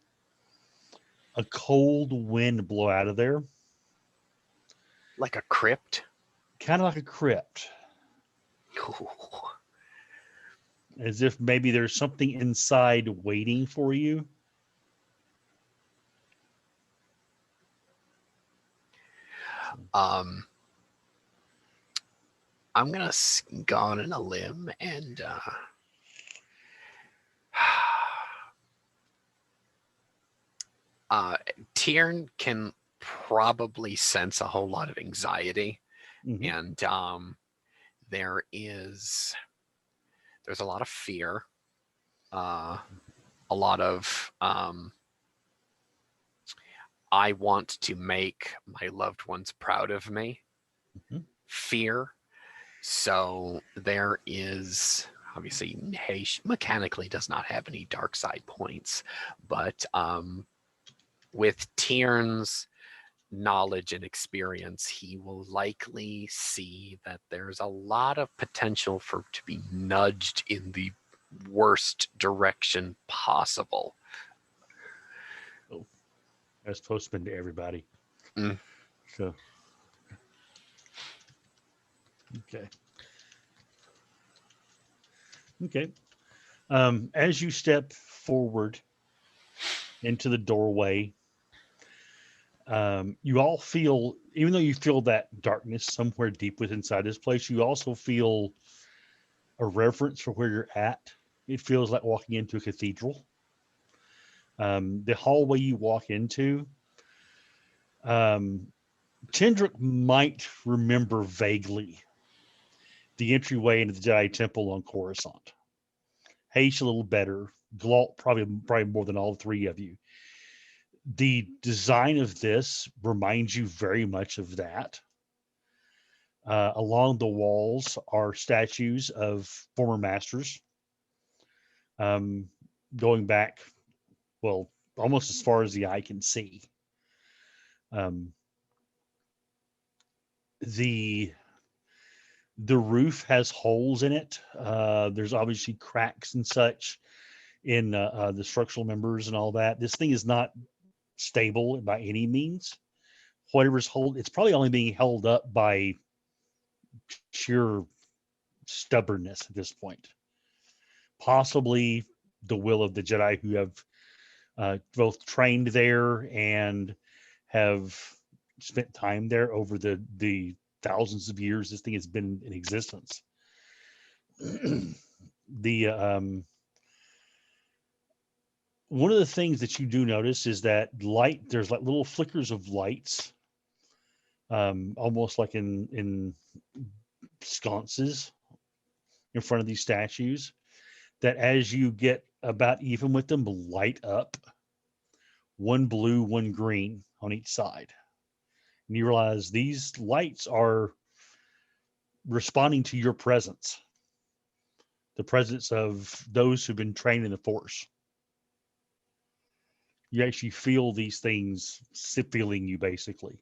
cold wind blow out of there. Like a crypt? Kind of like a crypt. As if maybe there's something inside waiting for you. I'm gonna go on a limb and Tyrn can probably sense a whole lot of anxiety, and there's a lot of fear, a lot of I want to make my loved ones proud of me, fear. So there is obviously Haish mechanically does not have any dark side points, but with Tyrn's knowledge and experience, he will likely see that there's a lot of potential to be nudged in the worst direction possible. Oh, that's supposed to be to everybody. So, okay. As you step forward into the doorway, you all feel, even though you feel that darkness somewhere deep within inside this place, you also feel a reverence for where you're at. It feels like walking into a cathedral. The hallway you walk into, Tindrick might remember vaguely the entryway into the Jedi Temple on Coruscant. Haish a little better. Glalt probably more than all three of you. The design of this reminds you very much of that. Along the walls are statues of former masters, going back, well, almost as far as the eye can see. The roof has holes in it. There's obviously cracks and such in the structural members and all that. This thing is not stable by any means. Whatever's it's probably only being held up by sheer stubbornness at this point. Possibly the will of the Jedi who have both trained there and have spent time there over the thousands of years this thing has been in existence. The one of the things that you do notice is that there's like little flickers of lights, almost like in sconces in front of these statues, that as you get about even with them, light up, one blue, one green on each side. And you realize these lights are responding to your presence, the presence of those who've been trained in the Force. You actually feel these things feeling you, basically.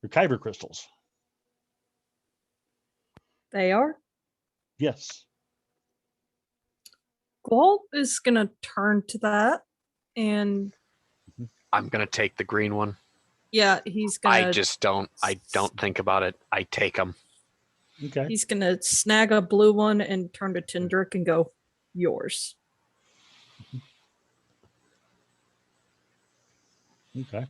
They're kyber crystals. They are. Yes. Glalt is gonna turn to that, and I'm gonna take the green one. yeah, he's gonna. I don't think about it. I take them. Okay. He's gonna snag a blue one and turn to Tindrick and go, yours. Okay.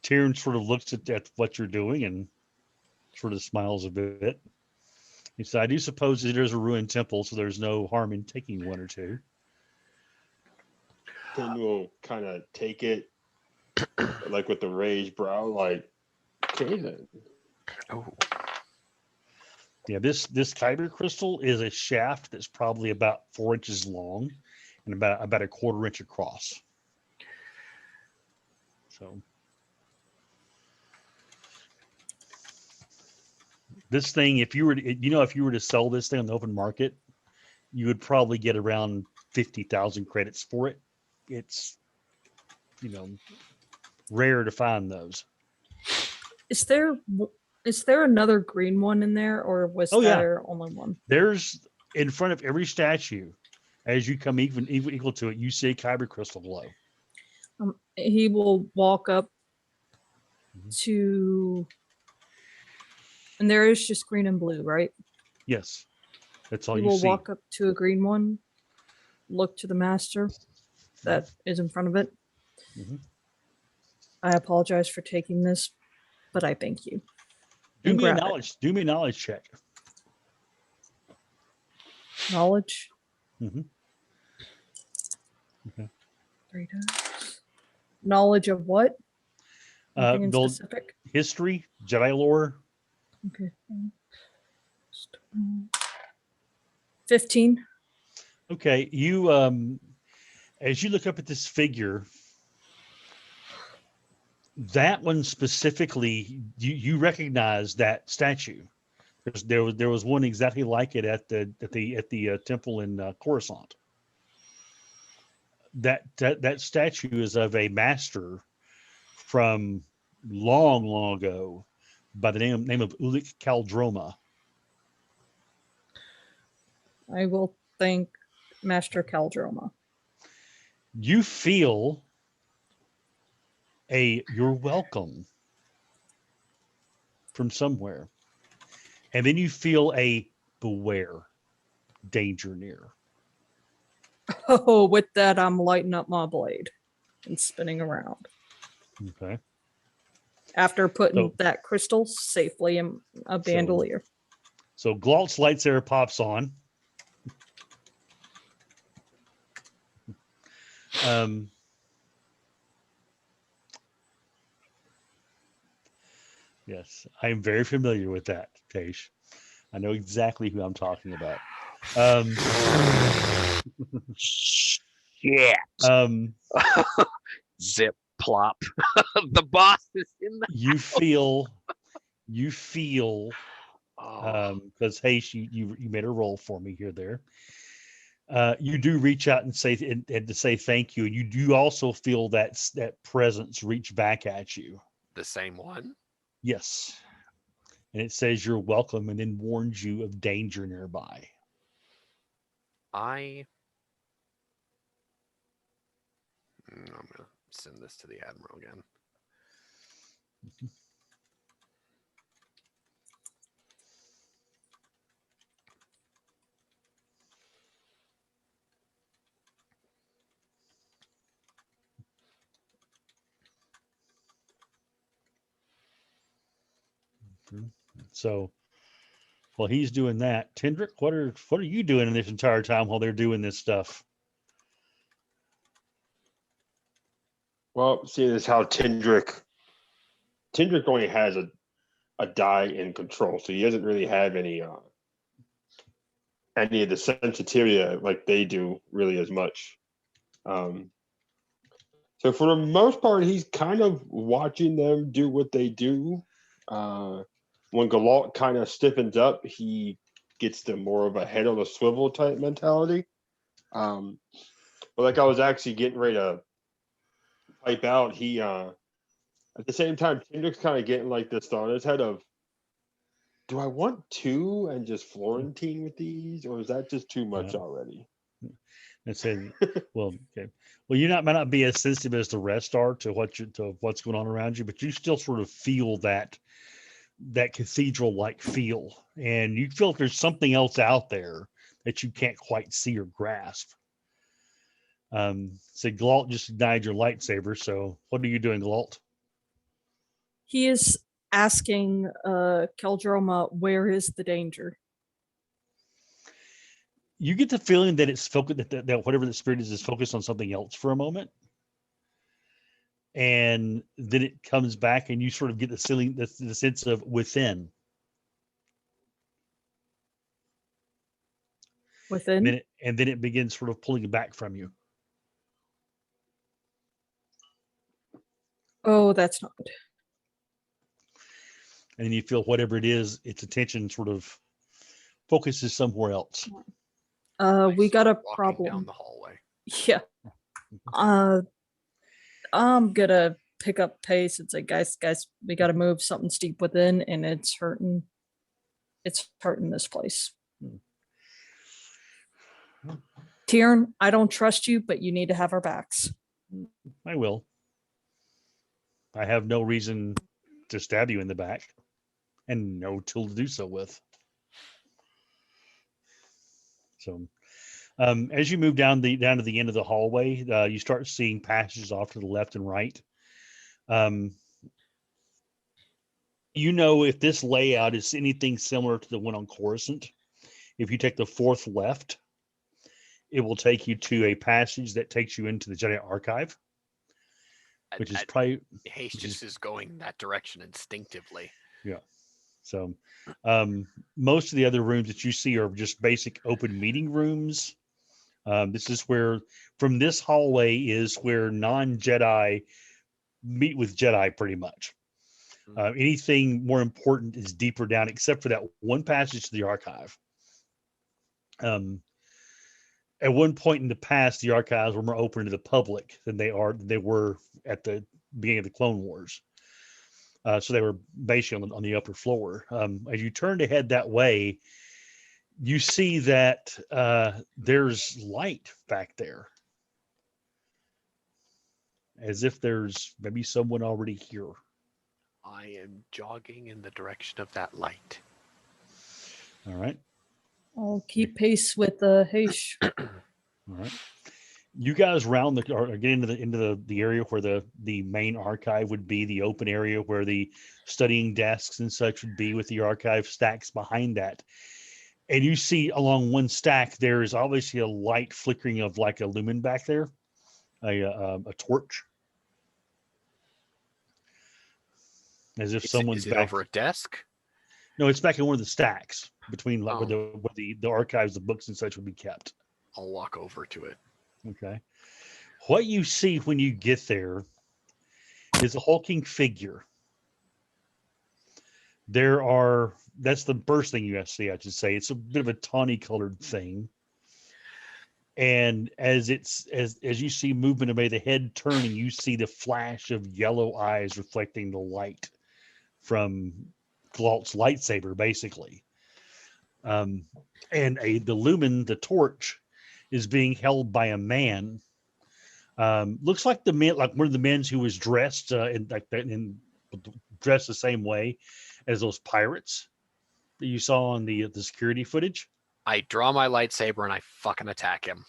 Tyrion sort of looks at what you're doing and sort of smiles a bit. He said, I do suppose it is a ruined temple, so there's no harm in taking one or two. Finn will kind of take it, like with the raised brow, like, okay then. Oh, Yeah, this kyber crystal is a shaft that's probably about 4 inches long and about a quarter inch across. So this thing, if you were to sell this thing on the open market, you would probably get around 50,000 credits for it. It's, rare to find those. Is there another green one in there, or was there only one? There's in front of every statue, as you come even equal to it, you see a kyber crystal glow. He will walk up to, and there is just green and blue, right? Yes, that's all He you will see. walk up to a green one, look to the master that is in front of it. Mhm. I apologize for taking this, but I thank you. Do And me a grab it. knowledge check. Knowledge. Mhm. Okay. 3 dice. Knowledge of what? Anything in The specific? history, Jedi lore. Okay. 15. Okay, you as you look up at this figure, that one specifically, you recognize that statue. There was one exactly like it at the temple in Coruscant. That statue is of a master from long ago by the name of Ulic Caldroma. I will thank Master Caldroma. You feel you're welcome from somewhere. And then you feel a beware, danger near. Oh, with that, I'm lighting up my blade and spinning around. Okay. After putting So- that crystal safely in a bandolier. So Glalt's lights there pops on. Yes, I am very familiar with that, Taish. I know exactly who I'm talking about. Um, Yeah. um, Zip plop. The boss is in the. you feel, Oh, because Hayes, you made a roll for me here there. You do reach out and say and to say thank you, and you do also feel that presence reach back at you. the same one. Yes, and it says you're welcome, and then warns you of danger nearby. I'm gonna send this to the admiral again. So while he's doing that, Tendrick, what are you doing in this entire time while they're doing this stuff? Well, seeing as how Tindrick only has a die in control, so he doesn't really have any of the sensitivity like they do really as much. So for the most part, he's kind of watching them do what they do. When Galalt kind of stiffens up, he gets the more of a head on a swivel type mentality. But like I was actually getting ready to pipe out, he at the same time, Kendrick's kind of getting like this thought in his head of, do I want two and just Florentine with these, or is that just too much already? And said, well, okay. Well, might not be as sensitive as the rest are to what's going on around you, but you still sort of feel that cathedral like feel, and you feel like there's something else out there that you can't quite see or grasp. So Glalt just denied your lightsaber. So what are you doing, Glalt? He is asking Keldroma, where is the danger? You get the feeling that it's focused that whatever the spirit is focused on something else for a moment, and then it comes back, and you sort of get the sense of within. Within? And then it begins sort of pulling back from you. Oh, that's not good. And then you feel whatever it is, its attention sort of focuses somewhere else. We got a Walking problem. down the hallway. Yeah. I'm gonna pick up pace and say, guys, we gotta move. Something's deep within, and it's hurting. It's hurting this place. Tieran, I don't trust you, but you need to have our backs. I will. I have no reason to stab you in the back, and no tool to do so with. So, as you move down to the end of the hallway, you start seeing passages off to the left and right. If this layout is anything similar to the one on Coruscant, if you take the fourth left, it will take you to a passage that takes you into the Jedi Archive, which is probably Hastings is going that direction instinctively. Yeah. So most of the other rooms that you see are just basic open meeting rooms. This is where, from this hallway, is where non-Jedi meet with Jedi pretty much. Anything more important is deeper down, except for that one passage to the archive. At one point in the past, the archives were more open to the public than they were at the beginning of the Clone Wars. So they were basically on the upper floor. As you turn to head that way, you see that there's light back there, as if there's maybe someone already here. I am jogging in the direction of that light. All right. I'll keep pace with the Heish. All right. You guys or get into the area where the main archive would be, the open area where the studying desks and such would be, with the archive stacks behind that. And you see along one stack, there is obviously a light flickering of like a lumen back there, a torch, as if someone's is it back over a desk. No, it's back in one of the stacks. between like where the archives of books and such would be kept. I'll walk over to it. Okay. What you see when you get there is a hulking figure. That's the first thing you see, I should say. It's a bit of a tawny colored thing. And as you see movement of the head turning, you see the flash of yellow eyes reflecting the light from Galt's lightsaber, basically. And the lumen, the torch, is being held by a man. Looks like one of the men who was dressed dressed the same way as those pirates that you saw on the security footage. I draw my lightsaber and I fucking attack him.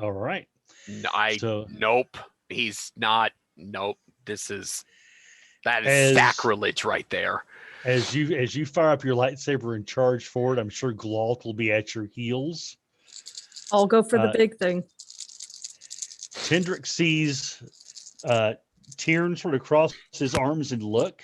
All right. Nope. He's not. Nope. That is sacrilege right there. As you fire up your lightsaber and charge forward, I'm sure Glalt will be at your heels. I'll go for the big thing. Tendrick sees Tyrn sort of cross his arms and look.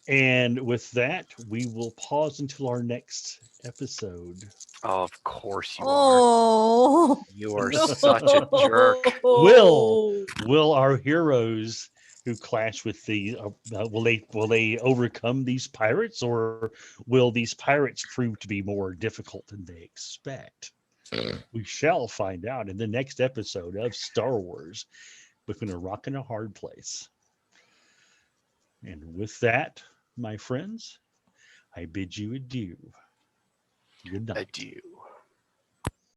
And with that, we will pause until our next episode. Oh, of course you are. You are such a jerk. Will our heroes who clash with will they overcome these pirates, or will these pirates prove to be more difficult than they expect? We shall find out in the next episode of Star Wars Between a Rock and a Hard Place. And with that, my friends, I bid you adieu. Good night. Adieu.